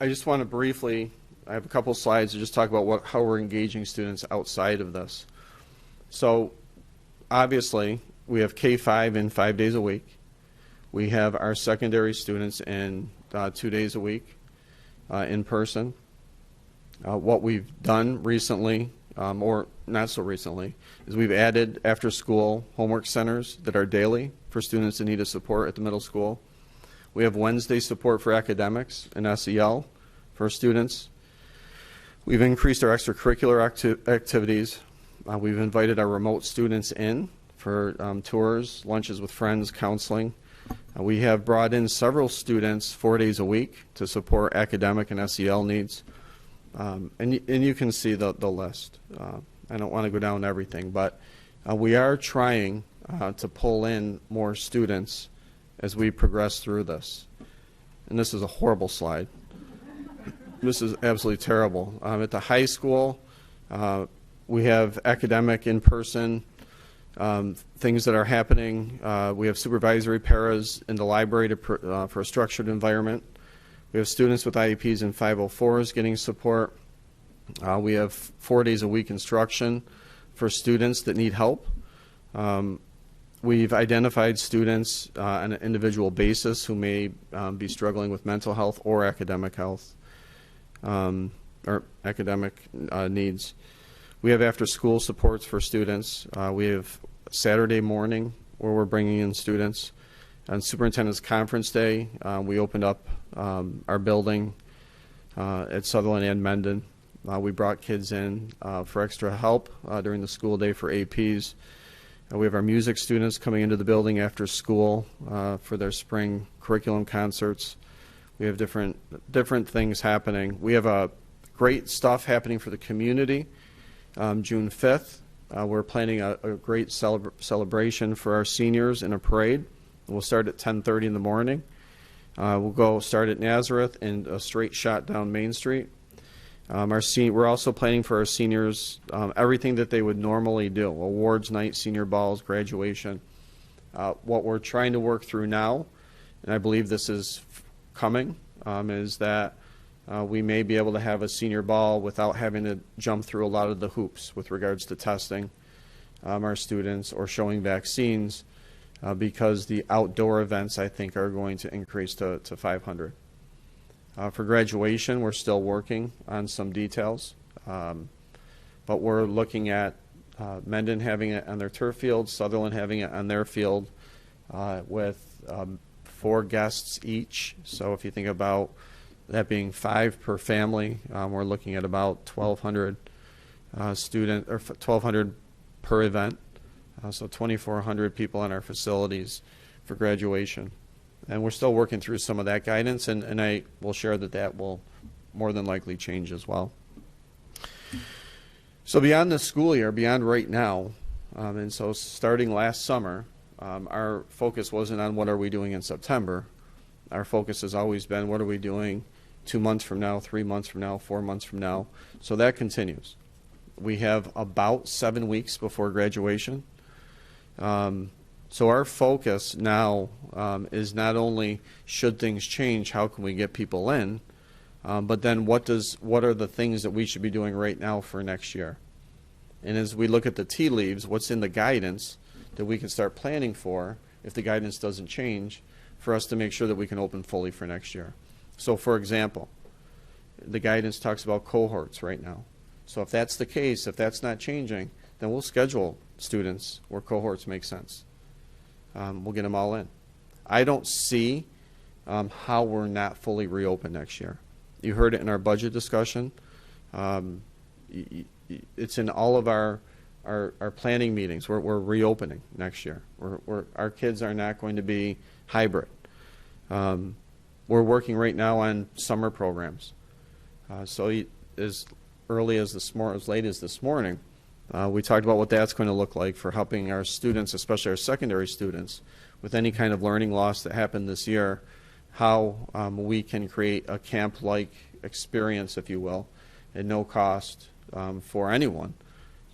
I just want to briefly, I have a couple slides to just talk about how we're engaging students outside of this. So obviously, we have K-5 in 5 days a week. We have our secondary students in 2 days a week in person. What we've done recently, or not so recently, is we've added after-school homework centers that are daily for students in need of support at the middle school. We have Wednesday support for academics and SEL for students. We've increased our extracurricular activities. We've invited our remote students in for tours, lunches with friends, counseling. We have brought in several students 4 days a week to support academic and SEL needs. And you can see the list. I don't want to go down everything, but we are trying to pull in more students as we progress through this. And this is a horrible slide. This is absolutely terrible. At the high school, we have academic in-person things that are happening. We have supervisory paras in the library for a structured environment. We have students with IEPs and 504s getting support. We have 4 days a week instruction for students that need help. We've identified students on an individual basis who may be struggling with mental health or academic health or academic needs. We have after-school supports for students. We have Saturday morning where we're bringing in students. On Superintendent's Conference Day, we opened up our building at Sutherland and Mendon. We brought kids in for extra help during the school day for APs. We have our music students coming into the building after school for their spring curriculum concerts. We have different things happening. We have great stuff happening for the community. June 5th, we're planning a great celebration for our seniors in a parade. We'll start at 10:30 in the morning. We'll start at Nazareth and a straight shot down Main Street. We're also planning for our seniors everything that they would normally do: awards night, senior balls, graduation. What we're trying to work through now, and I believe this is coming, is that we may be able to have a senior ball without having to jump through a lot of the hoops with regards to testing our students or showing vaccines, because the outdoor events, I think, are going to increase to 500. For graduation, we're still working on some details, but we're looking at Mendon having it on their turf field, Sutherland having it on their field, with 4 guests each. So if you think about that being 5 per family, we're looking at about 1,200 or 1,200 per event. So 2,400 people in our facilities for graduation. And we're still working through some of that guidance, and I will share that will more than likely change as well. So beyond the school year, beyond right now, and so starting last summer, our focus wasn't on what are we doing in September. Our focus has always been what are we doing 2 months from now, 3 months from now, 4 months from now. So that continues. We have about 7 weeks before graduation. So our focus now is not only should things change, how can we get people in, but then what are the things that we should be doing right now for next year? And as we look at the tea leaves, what's in the guidance that we can start planning for if the guidance doesn't change, for us to make sure that we can open fully for next year. So for example, the guidance talks about cohorts right now. So if that's the case, if that's not changing, then we'll schedule students where cohorts make sense. We'll get them all in. I don't see how we're not fully reopened next year. You heard it in our budget discussion. It's in all of our planning meetings. We're reopening next year. Our kids are not going to be hybrid. We're working right now on summer programs. So as early as as late as this morning, we talked about what that's going to look like for helping our students, especially our secondary students, with any kind of learning loss that happened this year, how we can create a camp-like experience, if you will, at no cost for anyone,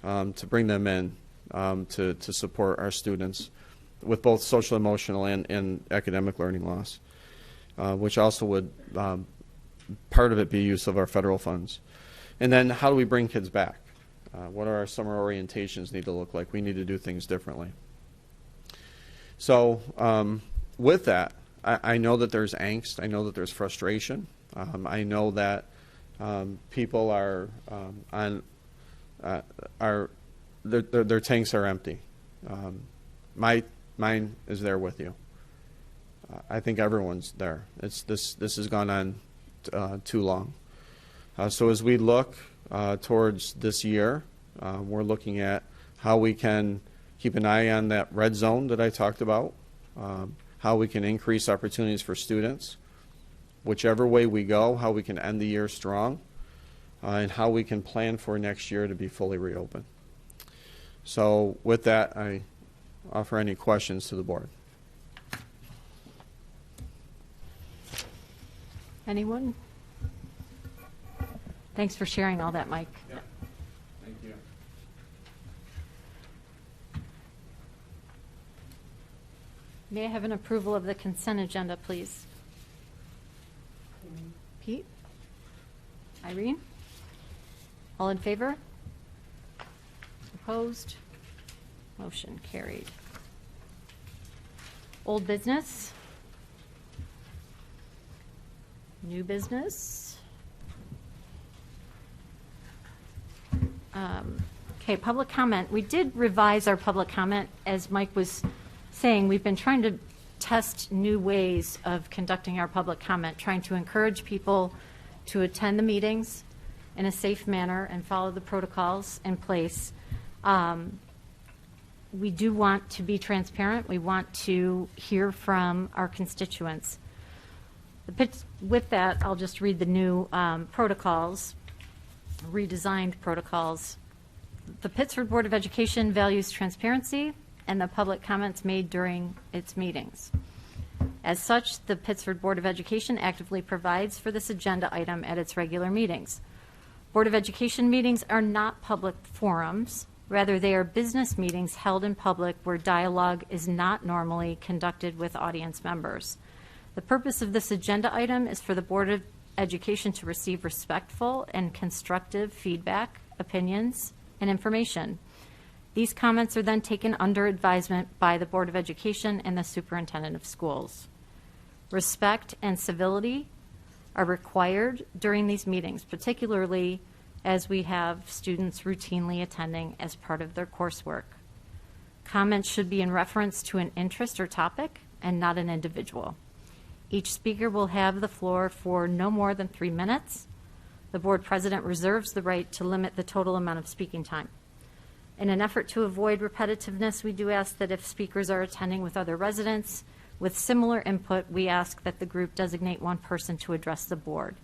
to bring them in to support our students with both social, emotional, and academic learning loss, which also would, part of it be use of our federal funds. And then how do we bring kids back? What are our summer orientations need to look like? We need to do things differently. So with that, I know that there's angst. I know that there's frustration. I know that people are their tanks are empty. Mine is there with you. I think everyone's there. This has gone on too long. So as we look towards this year. We're looking at how we can keep an eye on that red zone that I talked about, how we can increase opportunities for students, whichever way we go, how we can end the year strong, and how we can plan for next year to be fully reopened. So with that, I offer any questions to the board. Anyone? Thanks for sharing all that, Mike. Yeah. Thank you. May I have an approval of the consent agenda, please? Pete? Irene? All in favor? Opposed? Motion carried. Old business? New business? Okay, public comment. We did revise our public comment. As Mike was saying, we've been trying to test new ways of conducting our public comment, trying to encourage people to attend the meetings in a safe manner and follow the protocols in place. We do want to be transparent. We want to hear from our constituents. With that, I'll just read the new protocols, redesigned protocols. The Pittsford Board of Education values transparency and the public comments made during its meetings. As such, the Pittsford Board of Education actively provides for this agenda item at its regular meetings. Board of Education meetings are not public forums. Rather, they are business meetings held in public where dialogue is not normally conducted with audience members. The purpose of this agenda item is for the Board of Education to receive respectful and constructive feedback, opinions, and information. These comments are then taken under advisement by the Board of Education and the Superintendent of Schools. Respect and civility are required during these meetings, particularly as we have students routinely attending as part of their coursework. Comments should be in reference to an interest or topic and not an individual. Each speaker will have the floor for no more than 3 minutes. The board president reserves the right to limit the total amount of speaking time. In an effort to avoid repetitiveness, we do ask that if speakers are attending with other residents with similar input, we ask that the group designate one person to address the board.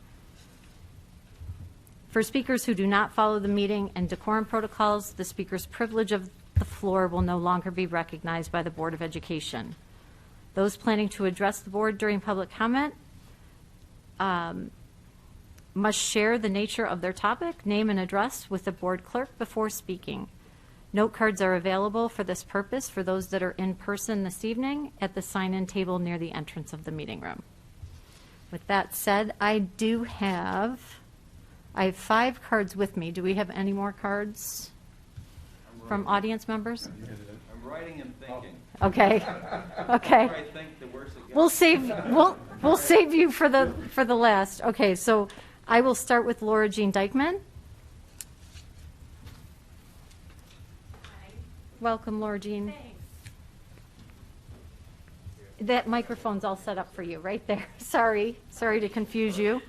For speakers who do not follow the meeting and decorum protocols, the speaker's privilege of the floor will no longer be recognized by the Board of Education. Those planning to address the board during public comment must share the nature of their topic, name, and address with the board clerk before speaking. Note cards are available for this purpose for those that are in person this evening at the sign-in table near the entrance of the meeting room. With that said, I have 5 cards with me. Do we have any more cards from audience members? I'm writing and thinking. Okay. Okay. I think the worse it gets. We'll save you for the last. Okay, so I will start with Laura Jean Dykeman. Hi. Welcome, Laura Jean. Thanks. That microphone's all set up for you right there. Sorry to confuse you.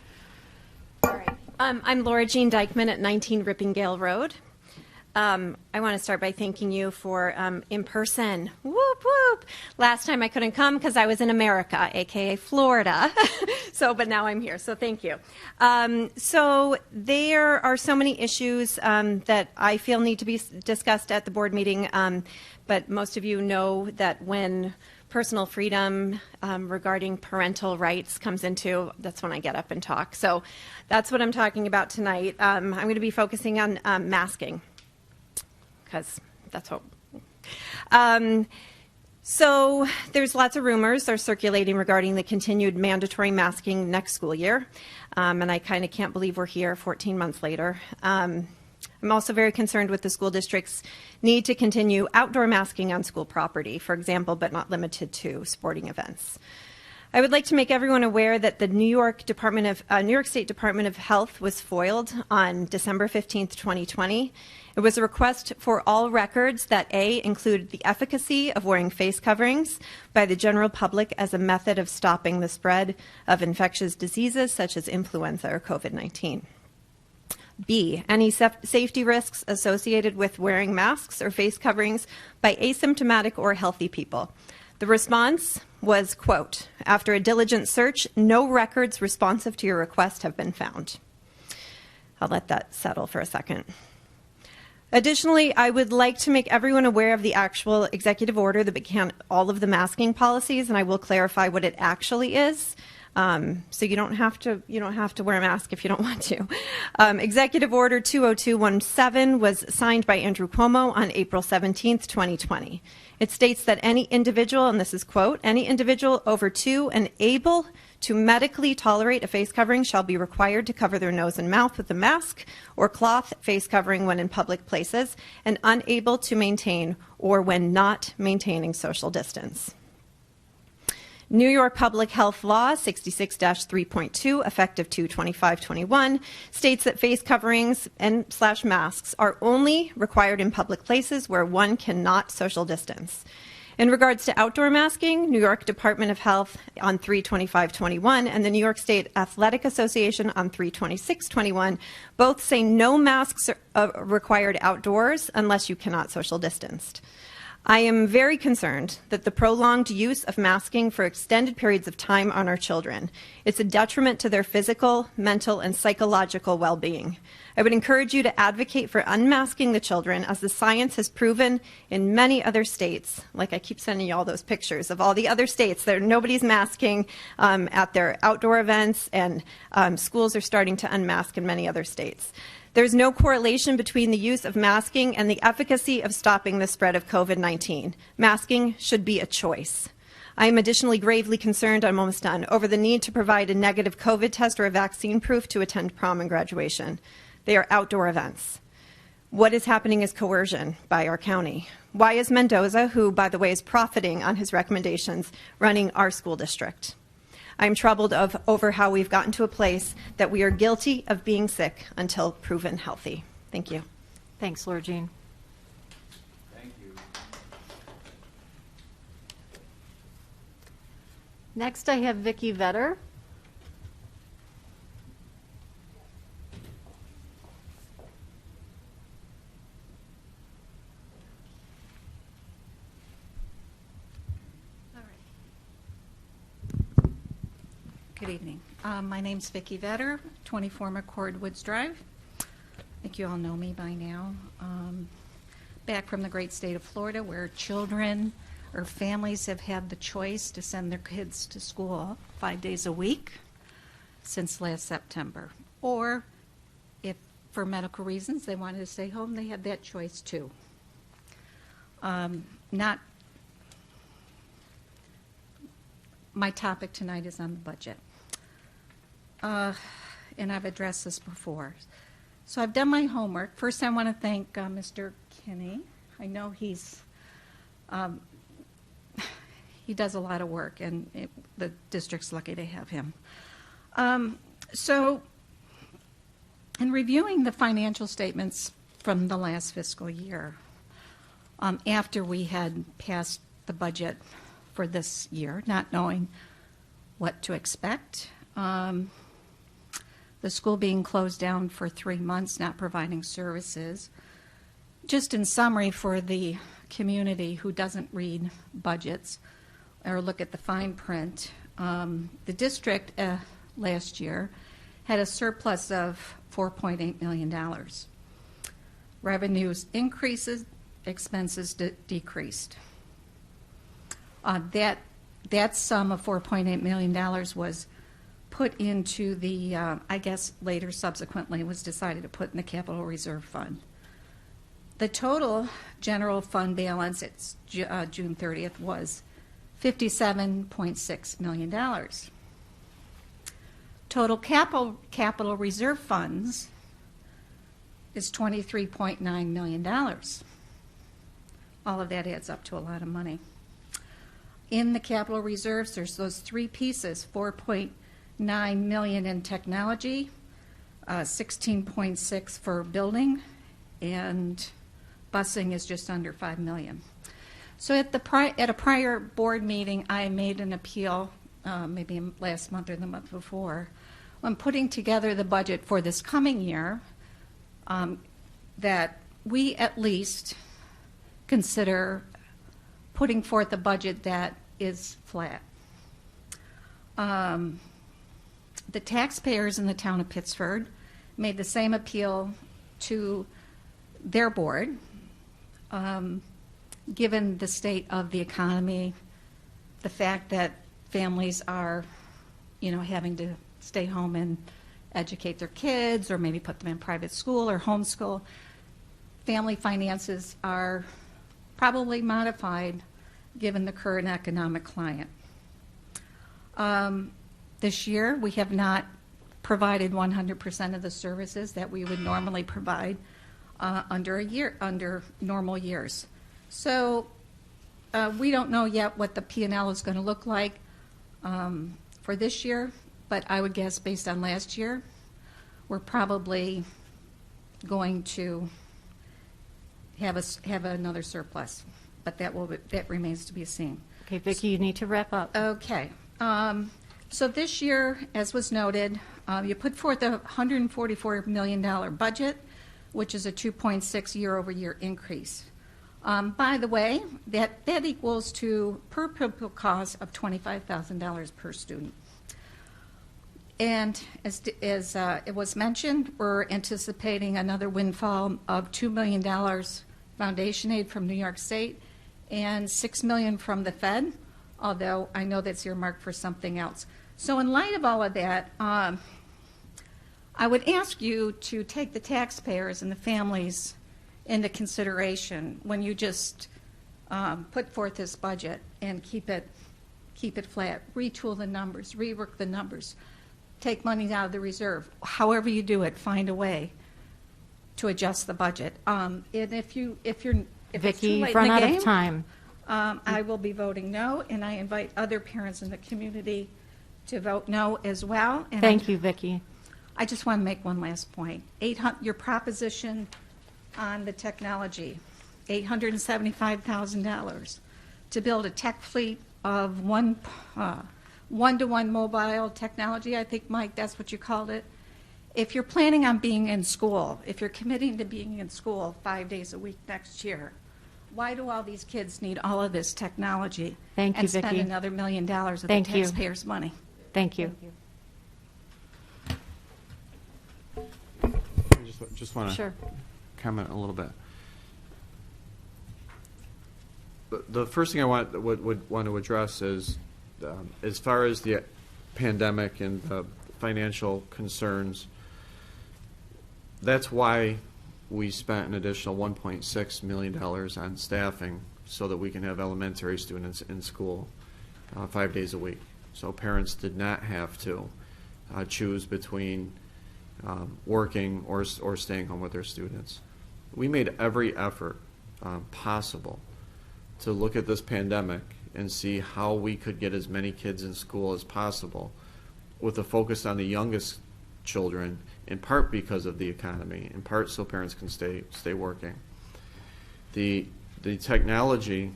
All right. I'm Laura Jean Dykeman at 19 Rippingdale Road. I want to start by thanking you for in person. Whoop, whoop. Last time I couldn't come because I was in America, aka Florida. But now I'm here, so thank you. So there are so many issues that I feel need to be discussed at the board meeting, but most of you know that when personal freedom regarding parental rights comes into, that's when I get up and talk. So that's what I'm talking about tonight. I'm going to be focusing on masking, because that's what. So there's lots of rumors that are circulating regarding the continued mandatory masking next school year, and I kind of can't believe we're here 14 months later. I'm also very concerned with the school district's need to continue outdoor masking on school property, for example, but not limited to sporting events. I would like to make everyone aware that the New York State Department of Health was foiled on December 15th, 2020. It was a request for all records that A, include the efficacy of wearing face coverings by the general public as a method of stopping the spread of infectious diseases such as influenza or COVID-19. B, any safety risks associated with wearing masks or face coverings by asymptomatic or healthy people. The response was, quote, after a diligent search, no records responsive to your request have been found. I'll let that settle for a second. Additionally, I would like to make everyone aware of the actual executive order that began all of the masking policies, and I will clarify what it actually is. So you don't have to wear a mask if you don't want to. Executive Order 20217 was signed by Andrew Cuomo on April 17th, 2020. It states that any individual, and this is quote, any individual over 2 and able to medically tolerate a face covering shall be required to cover their nose and mouth with a mask or cloth face covering when in public places and unable to maintain or when not maintaining social distance. New York Public Health Law 66-3.2, effective 2/25/21, states that face coverings and / masks are only required in public places where one cannot social distance. In regards to outdoor masking, New York Department of Health on 3/25/21 and the New York State Athletic Association on 3/26/21 both say no masks are required outdoors unless you cannot social distance. I am very concerned that the prolonged use of masking for extended periods of time on our children. It's a detriment to their physical, mental, and psychological well-being. I would encourage you to advocate for unmasking the children, as the science has proven in many other states. Like, I keep sending you all those pictures of all the other states. Nobody's masking at their outdoor events, and schools are starting to unmask in many other states. There's no correlation between the use of masking and the efficacy of stopping the spread of COVID-19. Masking should be a choice. I am additionally gravely concerned, I'm almost done, over the need to provide a negative COVID test or a vaccine proof to attend prom and graduation. They are outdoor events. What is happening is coercion by our county. Why is Mendoza, who, by the way, is profiting on his recommendations, running our school district? I'm troubled over how we've gotten to a place that we are guilty of being sick until proven healthy. Thank you. Thanks, Laura Jean. Thank you. Next, I have Vicki Vetter. Good evening. My name's Vicki Vetter, 24 McCord Woods Drive. I think you all know me by now. Back from the great state of Florida, where children or families have had the choice to send their kids to school 5 days a week since last September. Or if for medical reasons they wanted to stay home, they had that choice too. My topic tonight is on the budget. And I've addressed this before. So I've done my homework. First, I want to thank Mr. Kinney. I know he does a lot of work, and the district's lucky to have him. So in reviewing the financial statements from the last fiscal year, after we had passed the budget for this year, not knowing what to expect, the school being closed down for 3 months, not providing services. Just in summary for the community who doesn't read budgets or look at the fine print, the district last year had a surplus of $4.8 million. Revenues increases, expenses decreased. That sum of $4.8 million was put into the, I guess later subsequently was decided to put in the capital reserve fund. The total general fund balance at June 30th was $57.6 million. Total capital reserve funds is $23.9 million. All of that adds up to a lot of money. In the capital reserves, there's those three pieces: $4.9 million in technology, 16.6 for building, and busing is just under $5 million. So at a prior board meeting, I made an appeal, maybe last month or the month before, on putting together the budget for this coming year that we at least consider putting forth a budget that is flat. The taxpayers in the town of Pittsford made the same appeal to their board, given the state of the economy, the fact that families are, having to stay home and educate their kids, or maybe put them in private school or homeschool. Family finances are probably modified given the current economic climate. This year, we have not provided 100% of the services that we would normally provide under normal years. So we don't know yet what the P&L is going to look like for this year, but I would guess based on last year, we're probably going to have another surplus, but that remains to be seen. Okay, Vicki, you need to wrap up. Okay. So this year, as was noted, you put forth a $144 million budget, which is a 2.6 year-over-year increase. By the way, that equals to per pupil cost of $25,000 per student. And as it was mentioned, we're anticipating another windfall of $2 million foundation aid from New York State and $6 million from the Fed, although I know that's earmarked for something else. So in light of all of that, I would ask you to take the taxpayers and the families into consideration when you just put forth this budget and keep it flat, retool the numbers, rework the numbers, take money out of the reserve. However you do it, find a way to adjust the budget. And if it's too Vicki, late you've run in the out game, of time. I will be voting no, and I invite other parents in the community to vote no as well. And Thank you, Vicki. I just want to make one last point. Your proposition on the technology, $875,000 to build a tech fleet of one-to-one mobile technology, I think, Mike, that's what you called it. If you're planning on being in school, if you're committing to being in school 5 days a week next year, why do all these kids need all of this technology Thank you, and spend Vicki. another $1 million of the Thank you. taxpayers' money? Thank you. I just want to Sure. comment a little bit. The first thing I would want to address is, as far as the pandemic and the financial concerns, that's why we spent an additional $1.6 million on staffing so that we can have elementary students in school 5 days a week. So parents did not have to choose between working or staying home with their students. We made every effort possible to look at this pandemic and see how we could get as many kids in school as possible, with a focus on the youngest children, in part because of the economy, in part so parents can stay working. The technology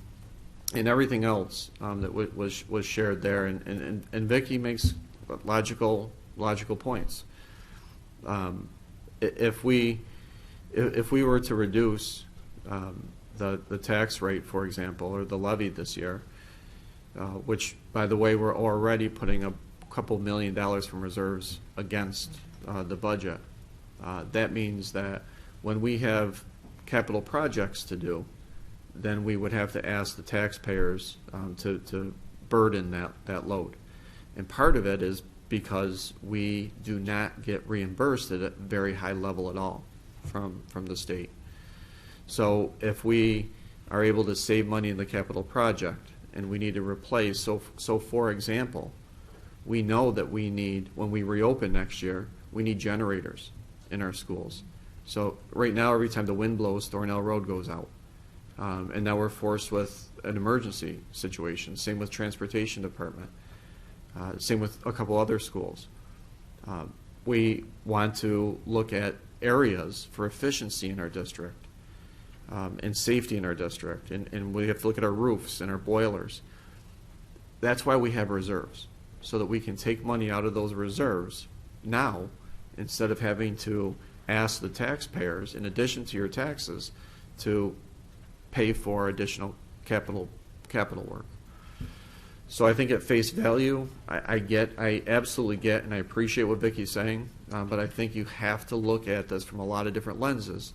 and everything else that was shared there, and Vicki makes logical points. If we were to reduce the tax rate, for example, or the levy this year, which, by the way, we're already putting a couple $1 million from reserves against the budget. That means that when we have capital projects to do, then we would have to ask the taxpayers to burden that load. And part of it is because we do not get reimbursed at a very high level at all from the state. So if we are able to save money in the capital project and we need to replace, so for example, we know that we need, when we reopen next year, we need generators in our schools. So right now, every time the wind blows, Thornell Road goes out. And now we're forced with an emergency situation. Same with transportation department. Same with a couple other schools. We want to look at areas for efficiency in our district and safety in our district. And we have to look at our roofs and our boilers. That's why we have reserves, so that we can take money out of those reserves now instead of having to ask the taxpayers, in addition to your taxes, to pay for additional capital work. So I think at face value, I absolutely get, and I appreciate what Vicky's saying, but I think you have to look at this from a lot of different lenses,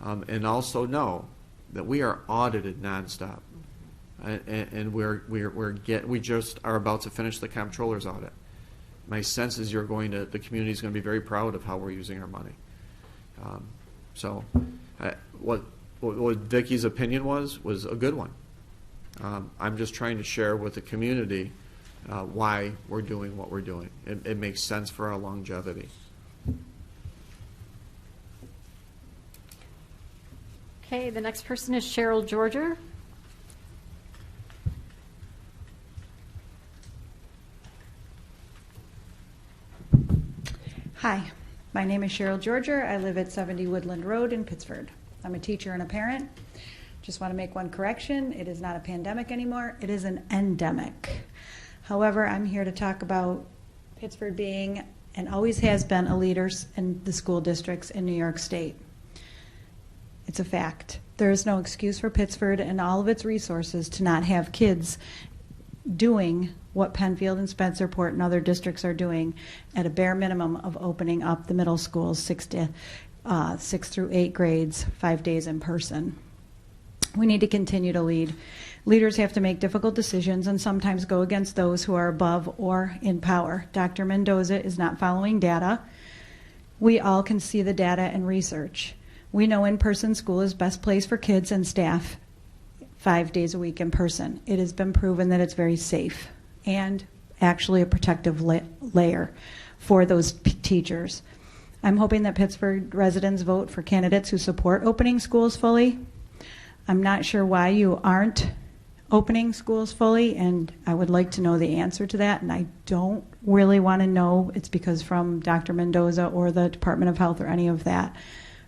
and also know that we are audited nonstop, and we just are about to finish the comptroller's audit. My sense is the community is going to be very proud of how we're using our money. What Vicky's opinion was a good one. I'm just trying to share with the community why we're doing what we're doing. It makes sense for our longevity. Okay, the next person is Cheryl Georger. Hi, my name is Cheryl Georger. I live at 70 Woodland Road in Pittsford. I'm a teacher and a parent. Just want to make one correction. It is not a pandemic anymore. It is an endemic. However, I'm here to talk about Pittsford being and always has been a leader in the school districts in New York State. It's a fact. There is no excuse for Pittsford and all of its resources to not have kids doing what Penfield and Spencerport and other districts are doing at a bare minimum of opening up the middle schools 6 through 8 grades, 5 days in person. We need to continue to lead. Leaders have to make difficult decisions and sometimes go against those who are above or in power. Dr. Mendoza is not following data. We all can see the data and research. We know in-person school is best place for kids and staff 5 days a week in person. It has been proven that it's very safe and actually a protective layer for those teachers. I'm hoping that Pittsburgh residents vote for candidates who support opening schools fully. I'm not sure why you aren't opening schools fully, and I would like to know the answer to that, and I don't really want to know it's because from Dr. Mendoza or the Department of Health or any of that,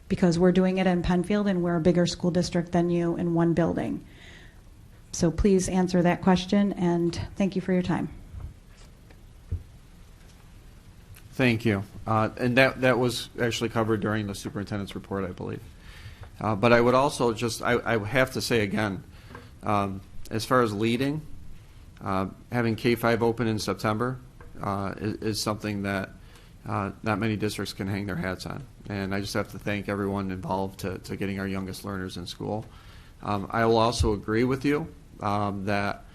because we're doing it in Penfield and we're a bigger school district than you in one building. So please answer that question, and thank you for your time. Thank you. And that was actually covered during the superintendent's report, I believe. But I would also I have to say again, as far as leading, having K-5 open in September is something that not many districts can hang their hats on. And I just have to thank everyone involved to getting our youngest learners in school. I will also agree with you that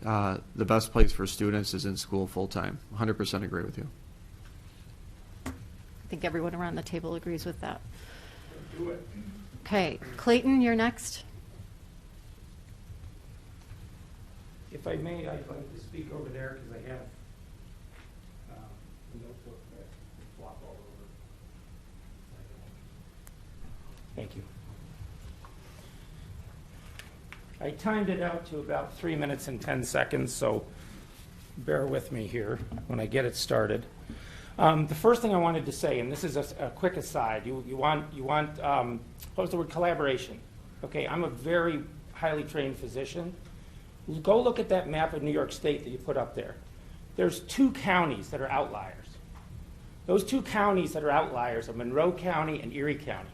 the best place for students is in school full-time. 100% agree with you. I think everyone around the table agrees with that. Do it. Okay, Clayton, you're next. If I may, I'd like to speak over there because I have a notebook that flop all over. Thank you. I timed it out to about 3 minutes and 10 seconds, so bear with me here when I get it started. The first thing I wanted to say, and this is a quick aside, you want what was the word, collaboration. Okay, I'm a very highly trained physician. Go look at that map of New York State that you put up there. There's 2 counties that are outliers. Those 2 counties that are outliers are Monroe County and Erie County.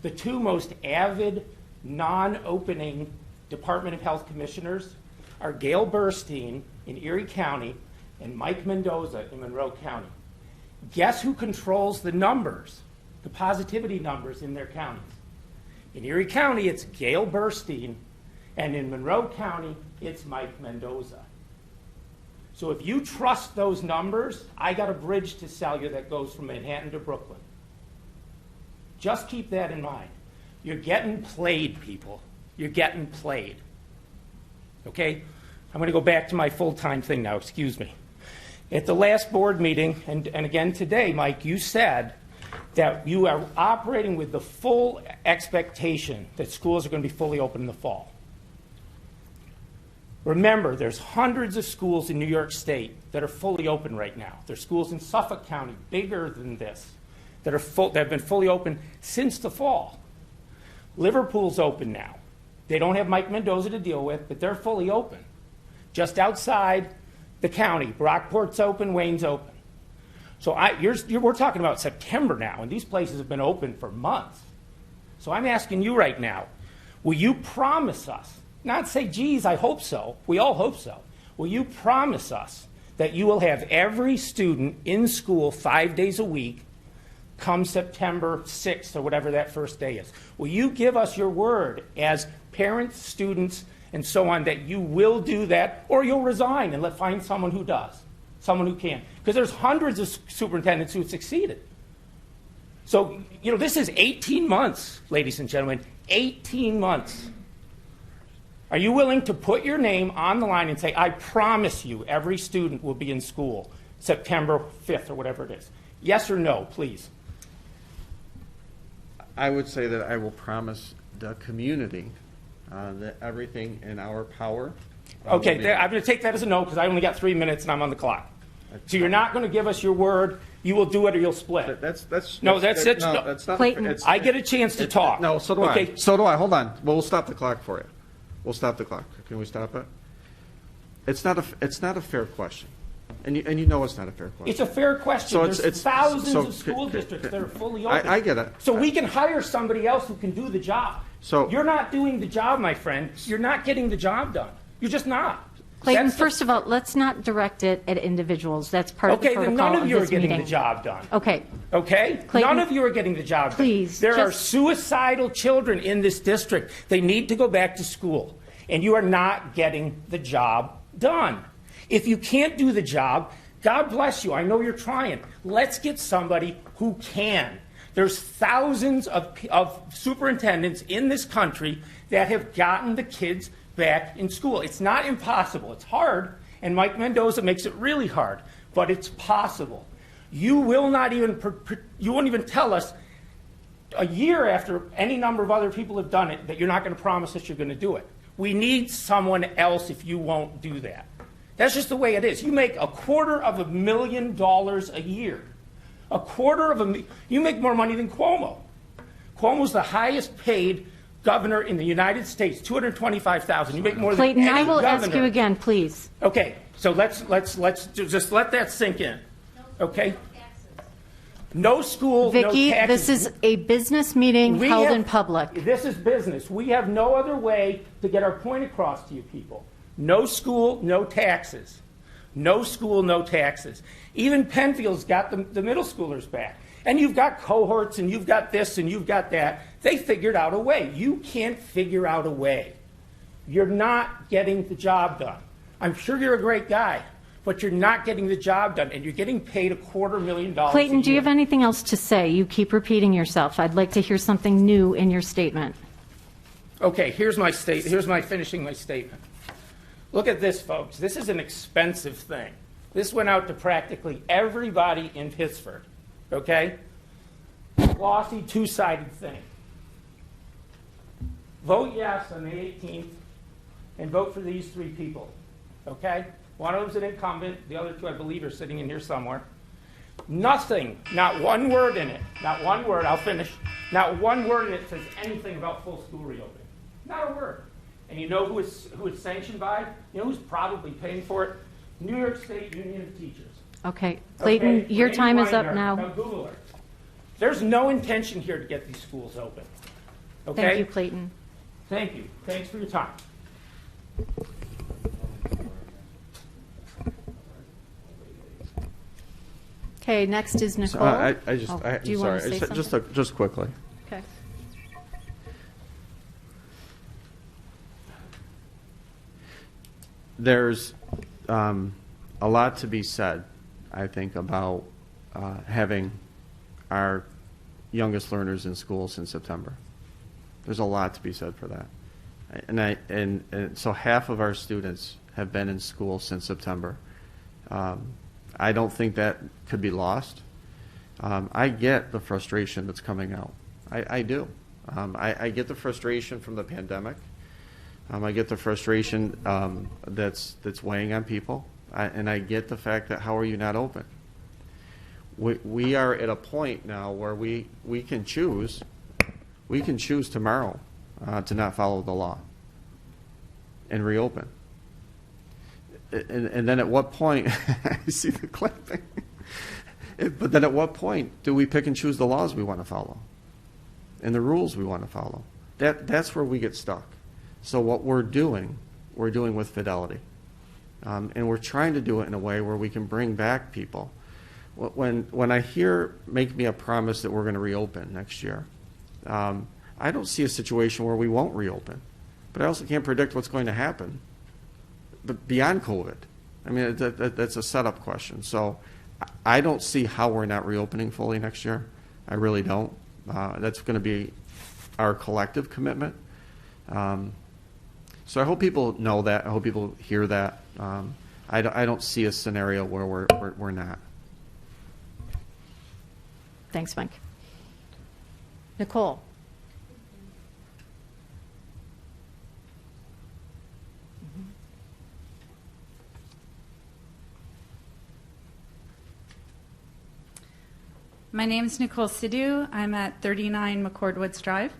The 2 most avid, non-opening Department of Health commissioners are Gail Burstein in Erie County and Mike Mendoza in Monroe County. Guess who controls the numbers, the positivity numbers in their counties? In Erie County, it's Gail Burstein, and in Monroe County, it's Mike Mendoza. So if you trust those numbers, I got a bridge to sell you that goes from Manhattan to Brooklyn. Just keep that in mind. You're getting played, people. You're getting played. Okay? I'm going to go back to my full-time thing now. Excuse me. At the last board meeting, and again today, Mike, you said that you are operating with the full expectation that schools are going to be fully open in the fall. Remember, there's hundreds of schools in New York State that are fully open right now. There's schools in Suffolk County, bigger than this, that have been fully open since the fall. Liverpool's open now. They don't have Mike Mendoza to deal with, but they're fully open. Just outside the county, Brockport's open, Wayne's open. So we're talking about September now, and these places have been open for months. So I'm asking you right now, will you promise us, not say, geez, I hope so, we all hope so, will you promise us that you will have every student in school 5 days a week come September 6th or whatever that first day is? Will you give us your word as parents, students, and so on, that you will do that, or you'll resign and find someone who does, someone who can? Because there's hundreds of superintendents who have succeeded. So, this is 18 months, ladies and gentlemen, 18 months. Are you willing to put your name on the line and say, I promise you every student will be in school September 5th or whatever it is? Yes or no, please? I would say that I will promise the community that everything in our power. Okay, I'm going to take that as a no because I only got 3 minutes and I'm on the clock. So you're not going to give us your word. You will do it or you'll split. That's it. No, that's not. Clayton. I get a chance to talk. No, so do Okay. I. So do I. Hold on. Well, we'll stop the clock for you. We'll stop the clock. Can we stop it? It's not a fair question, and you know it's not a fair question. It's a fair question. So There's thousands of school districts that are fully open. I get it. So we can hire somebody else who can do the job. So- you're not doing the job, my friend. You're not getting the job done. You're just not. Clayton, That's the- first of all, let's not direct it at individuals. That's part of the Okay, then protocol none of you of are this getting meeting. the job done. Okay. Okay? Clayton, None of you are getting the job done. please, There are just- suicidal children in this district. They need to go back to school. And you are not getting the job done. If you can't do the job, God bless you. I know you're trying. Let's get somebody who can. There's thousands of superintendents in this country that have gotten the kids back in school. It's not impossible. It's hard, and Mike Mendoza makes it really hard, but it's possible. You will not even, you won't even tell us a year after any number of other people have done it that you're not going to promise us you're going to do it. We need someone else if you won't do that. That's just the way it is. You make $250,000 a year. You make more money than Cuomo. Cuomo's the highest paid governor in the United States, $225,000. You make more Clayton, than any I will governor. ask you again, please. Okay, so let's just let that sink in. Okay? No school, Vicki, no taxes. this is a business meeting We held have- in public. This is business. We have no other way to get our point across to you people. No school, no taxes. No school, no taxes. Even Penfield's got the middle schoolers back. And you've got cohorts, and you've got this, and you've got that. They figured out a way. You can't figure out a way. You're not getting the job done. I'm sure you're a great guy, but you're not getting the job done, and you're getting paid $250,000 Clayton, a do you year. have anything else to say? You keep repeating yourself. I'd like to hear something new in your statement. Okay, here's my finishing my statement. Look at this, folks. This is an expensive thing. This went out to practically everybody in Pittsford, okay? Glossy, two-sided thing. Vote yes on the 18th and vote for these three people, okay? One of them's an incumbent. The other two, I believe, are sitting in here somewhere. Nothing, not one word in it, not one word, I'll finish, not one word in it says anything about full school reopening. Not a word. And you know who it's sanctioned by? You know who's probably paying for it? New York State Union of Teachers. Okay. Clayton, Okay? your Randy time is up Weiner, now. Google her. There's no intention here to get these schools open. Okay? Thank you, Clayton. Thank you. Thanks for your time. Okay, next is Nicole. do I'm you want sorry. to say something? Just quickly. Okay. There's a lot to be said, I think, about having our youngest learners in school since September. There's a lot to be said for that. And so half of our students have been in school since September. I don't think that could be lost. I get the frustration that's coming out. I do. I get the frustration from the pandemic. I get the frustration that's weighing on people. And I get the fact that how are you not open? We are at a point now where we can choose. We can choose tomorrow to not follow the law and reopen. And then at what point, I see the clapping. But then at what point do we pick and choose the laws we want to follow and the rules we want to follow? That's where we get stuck. So what we're doing with fidelity. And we're trying to do it in a way where we can bring back people. When I hear, make me a promise that we're going to reopen next year, I don't see a situation where we won't reopen. But I also can't predict what's going to happen but beyond COVID. I mean, that's a setup question. So I don't see how we're not reopening fully next year. I really don't. That's going to be our collective commitment. So I hope people know that. I hope people hear that. I don't see a scenario where we're not. Thanks, Mike. Nicole. My name is Nicole Sidhu. I'm at 39 McCord Woods Drive.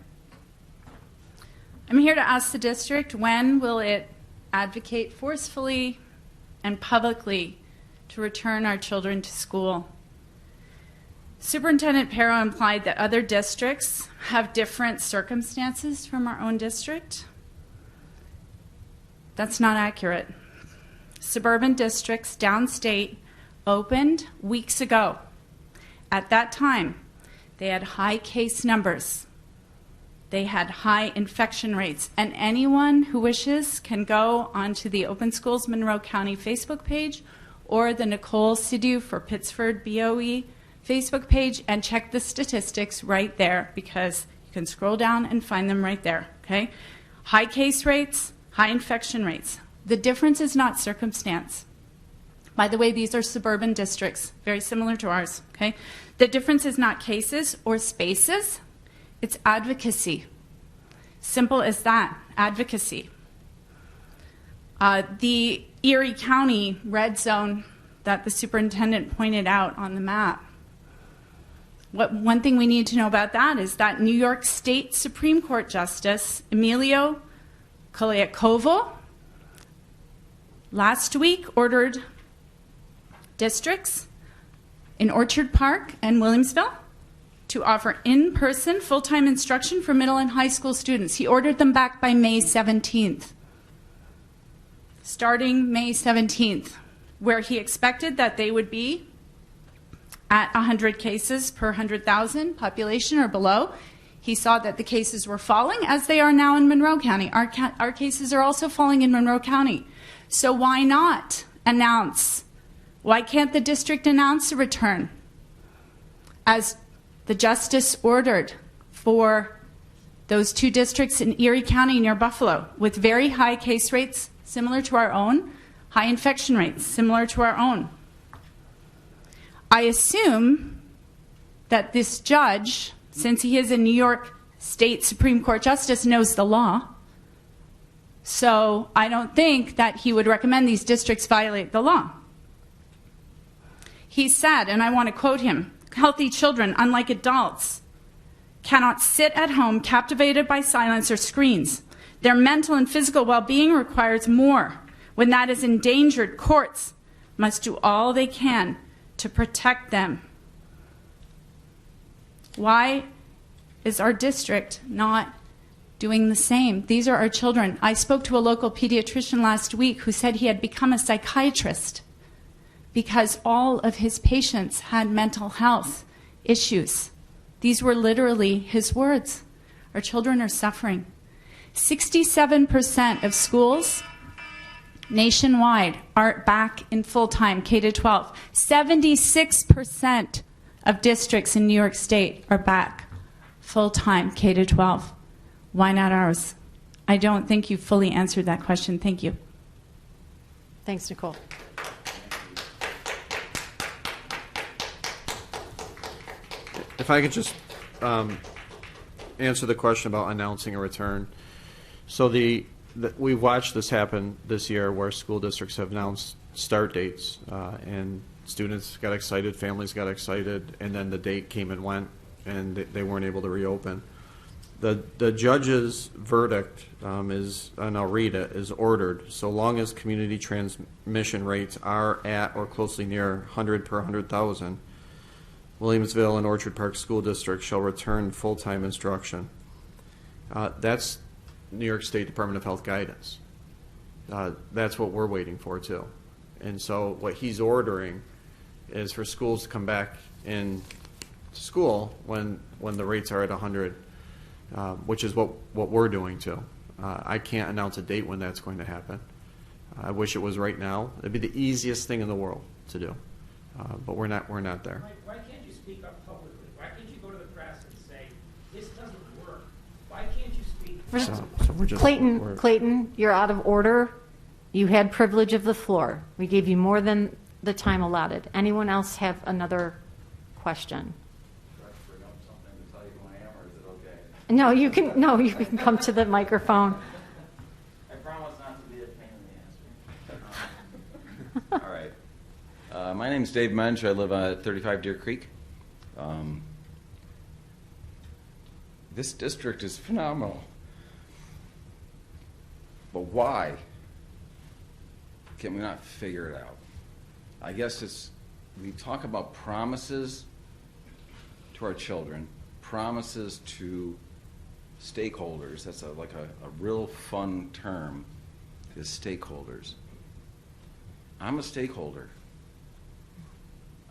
I'm here to ask the district, when will it advocate forcefully and publicly to return our children to school? Superintendent Pero implied that other districts have different circumstances from our own district. That's not accurate. Suburban districts downstate opened weeks ago. At that time, they had high case numbers. They had high infection rates. And anyone who wishes can go onto the Open Schools Monroe County Facebook page or the Nicole Sidhu for Pittsford BOE Facebook page and check the statistics right there, because you can scroll down and find them right there, okay? High case rates, high infection rates. The difference is not circumstance. By the way, these are suburban districts, very similar to ours, okay? The difference is not cases or spaces, it's advocacy. Simple as that, advocacy. The Erie County red zone that the superintendent pointed out on the map. One thing we need to know about that is that New York State Supreme Court Justice Emilio Kolyakovo last week ordered districts in Orchard Park and Williamsville to offer in-person full-time instruction for middle and high school students. He ordered them back by May 17th. Starting May 17th, where he expected that they would be at 100 cases per 100,000 population or below. He saw that the cases were falling, as they are now in Monroe County. Our cases are also falling in Monroe County. So why not announce? Why can't the district announce a return, as the justice ordered for those two districts in Erie County near Buffalo, with very high case rates similar to our own, high infection rates similar to our own? I assume that this judge, since he is a New York State Supreme Court Justice, knows the law. So I don't think that he would recommend these districts violate the law. He said, and I want to quote him, "Healthy children, unlike adults, cannot sit at home captivated by silence or screens. Their mental and physical well-being requires more. When that is endangered, courts must do all they can to protect them." Why is our district not doing the same? These are our children. I spoke to a local pediatrician last week who said he had become a psychiatrist because all of his patients had mental health issues. These were literally his words. Our children are suffering. 67% of schools nationwide are back in full-time K-12. 76% of districts in New York State are back full-time K-12. Why not ours? I don't think you fully answered that question. Thank you. Thanks, Nicole. If I could just answer the question about announcing a return. So we've watched this happen this year, where school districts have announced start dates, and students got excited, families got excited, and then the date came and went, and they weren't able to reopen. The judge's verdict is, and I'll read it, is ordered, so long as community transmission rates are at or closely near 100 per 100,000, Williamsville and Orchard Park School District shall return full-time instruction. That's New York State Department of Health guidance. That's what we're waiting for too. And so what he's ordering is for schools to come back in school when the rates are at 100, which is what we're doing too. I can't announce a date when that's going to happen. I wish it was right now. It'd be the easiest thing in the world to do, but we're not there. Why can't you speak up publicly? Why can't you go to the press and say, this doesn't work? Why can't you speak? So we're just Clayton, you're out of order. You had privilege of the floor. We gave you more than the time allotted. Anyone else have another question? Do I have to bring up something to tell you who I am, or is it okay? No, you can. No, you can come to the microphone. I promise not to be a pain in the ass. All right. My name's Dave Mensch. I live at 35 Deer Creek. This district is phenomenal. But why can we not figure it out? I guess we talk about promises to our children, promises to stakeholders. That's like a real fun term, is stakeholders. I'm a stakeholder.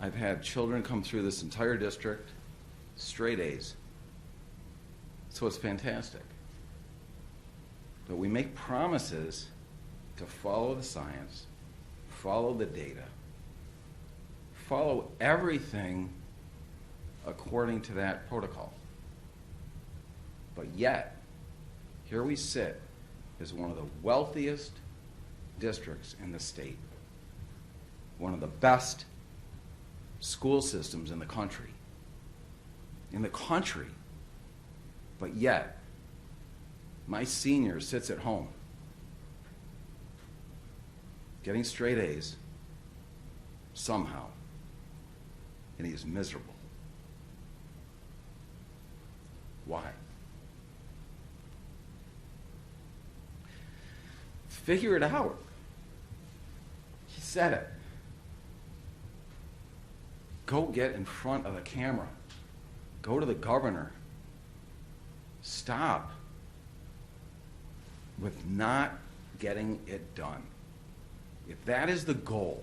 I've had children come through this entire district, straight A's. So it's fantastic. But we make promises to follow the science, follow the data, follow everything according to that protocol. But yet, here we sit as one of the wealthiest districts in the state, one of the best school systems in the country. But yet, my senior sits at home getting straight A's somehow, and he is miserable. Why? Figure it out. He said it. Go get in front of the camera. Go to the governor. Stop with not getting it done. If that is the goal,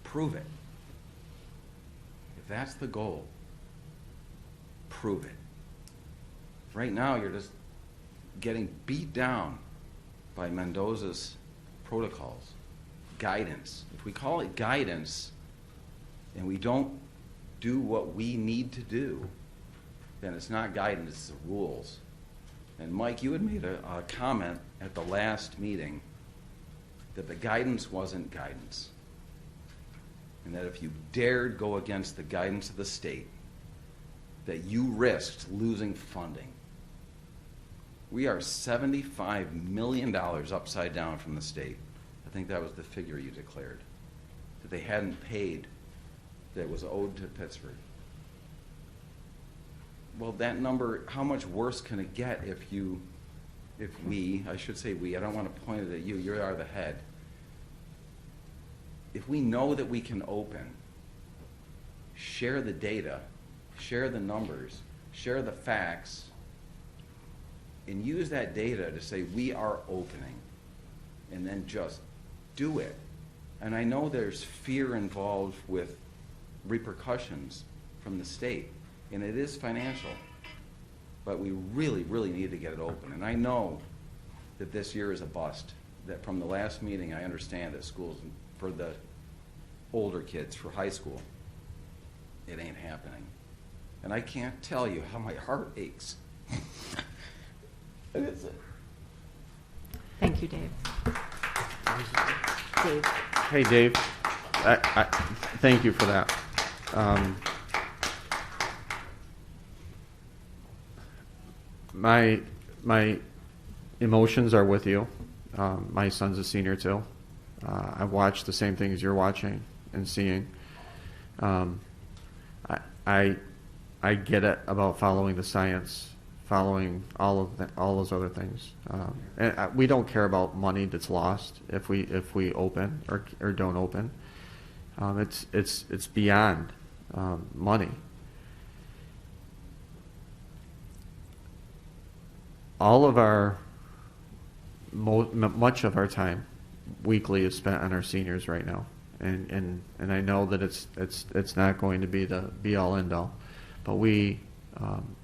prove it. If that's the goal, prove it. Right now, you're just getting beat down by Mendoza's protocols, guidance. If we call it guidance and we don't do what we need to do, then it's not guidance, it's the rules. And Mike, you had made a comment at the last meeting that the guidance wasn't guidance. And that if you dared go against the guidance of the state, that you risked losing funding. We are $75 million upside down from the state. I think that was the figure you declared, that they hadn't paid, that was owed to Pittsford. Well, that number, how much worse can it get if we, I should say we, I don't want to point it at you, you are the head. If we know that we can open, share the data, share the numbers, share the facts, and use that data to say we are opening, and then just do it. And I know there's fear involved with repercussions from the state, and it is financial, but we really, really need to get it open. And I know that this year is a bust, that from the last meeting I understand that schools, for the older kids, for high school, it ain't happening. And I can't tell you how my heart aches. It is. Thank you, Dave. Dave. Hey, Dave. I thank you for that. My emotions are with you. My son's a senior too. I've watched the same things you're watching and seeing. I get it about following the science, following all those other things. And we don't care about money that's lost if we open or don't open. It's beyond money. All of our, much of our time weekly is spent on our seniors right now, and I know that it's not going to be the be all end all, but we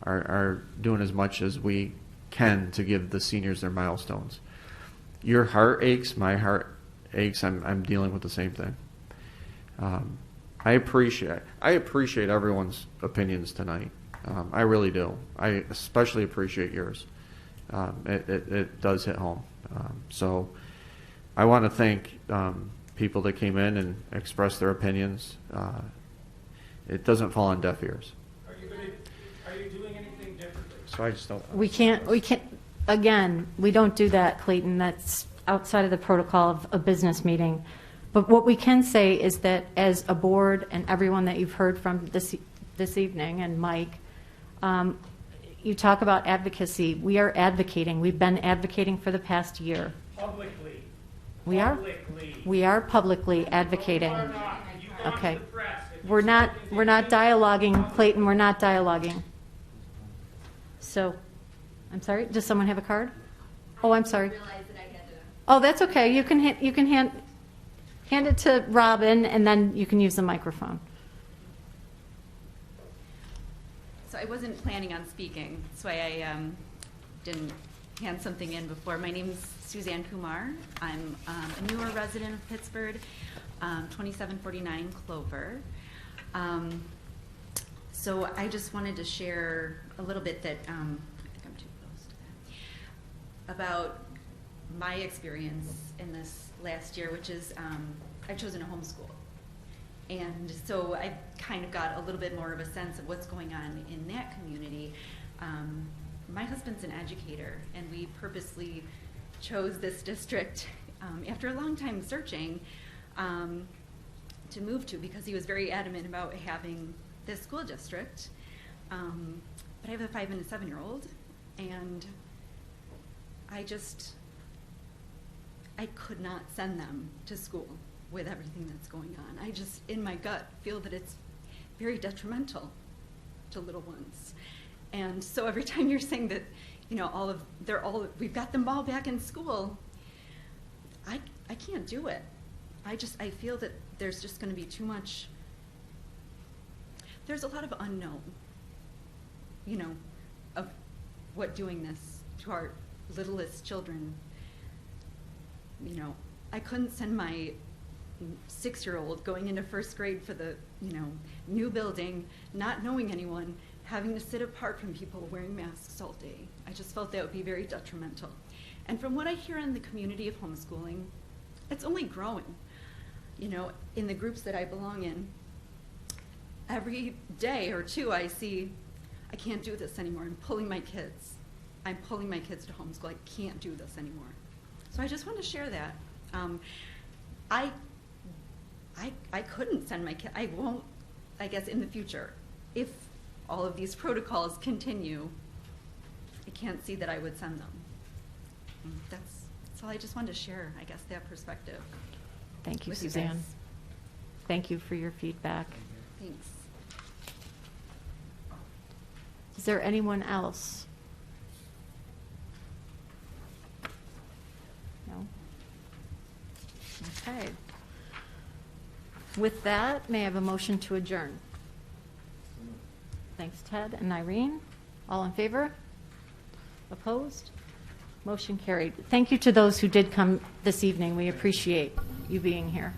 are doing as much as we can to give the seniors their milestones. Your heart aches, my heart aches. I'm dealing with the same thing. I appreciate everyone's opinions tonight. I really do. I especially appreciate yours. It does hit home. So I want to thank people that came in and expressed their opinions. It doesn't fall on deaf ears. Are you doing anything differently? So I just don't. We can't, again, we don't do that, Clayton. That's outside of the protocol of a business meeting. But what we can say is that as a board and everyone that you've heard from this evening, and Mike, you talk about advocacy. We are advocating. We've been advocating for the past year. Publicly. We are publicly advocating. Okay. We're not dialoguing, Clayton. We're not dialoguing. So, I'm sorry. Does someone have a card? Oh, I'm sorry. Oh, that's okay. You can hand it to Robin, and then you can use the microphone. So I wasn't planning on speaking. That's why I didn't hand something in before. My name's Suzanne Kumar. I'm a newer resident of Pittsford, 2749 Clover. So I just wanted to share a little bit that, I think I'm too close to that, about my experience in this last year, which is I've chosen to homeschool. And so I kind of got a little bit more of a sense of what's going on in that community. My husband's an educator, and we purposely chose this district after a long time searching to move to, because he was very adamant about having this school district. But I have a 5 and a 7-year-old, and I could not send them to school with everything that's going on. I just, in my gut, feel that it's very detrimental to little ones. And so every time you're saying that, you know, we've got them all back in school, I can't do it. I feel that there's just gonna be too much, there's a lot of unknown, you know, of what doing this to our littlest children. You know, I couldn't send my 6-year-old going into 1st grade for the, you know, new building, not knowing anyone, having to sit apart from people wearing masks all day. I just felt that would be very detrimental. And from what I hear in the community of homeschooling, it's only growing. You know, in the groups that I belong in, every day or two I see, I can't do this anymore. I'm pulling my kids to homeschool. I can't do this anymore. So I just want to share that. I couldn't send my kid. I won't, I guess, in the future. If all of these protocols continue, I can't see that I would send them. That's all I just wanted to share, I guess, that perspective. Thank you, Suzanne. Thank you for your feedback. Thanks. Is there anyone else? No? Okay. With that, may I have a motion to adjourn? Thanks, Ted and Irene. All in favor? Opposed? Motion carried. Thank you to those who did come this evening. We appreciate you being here.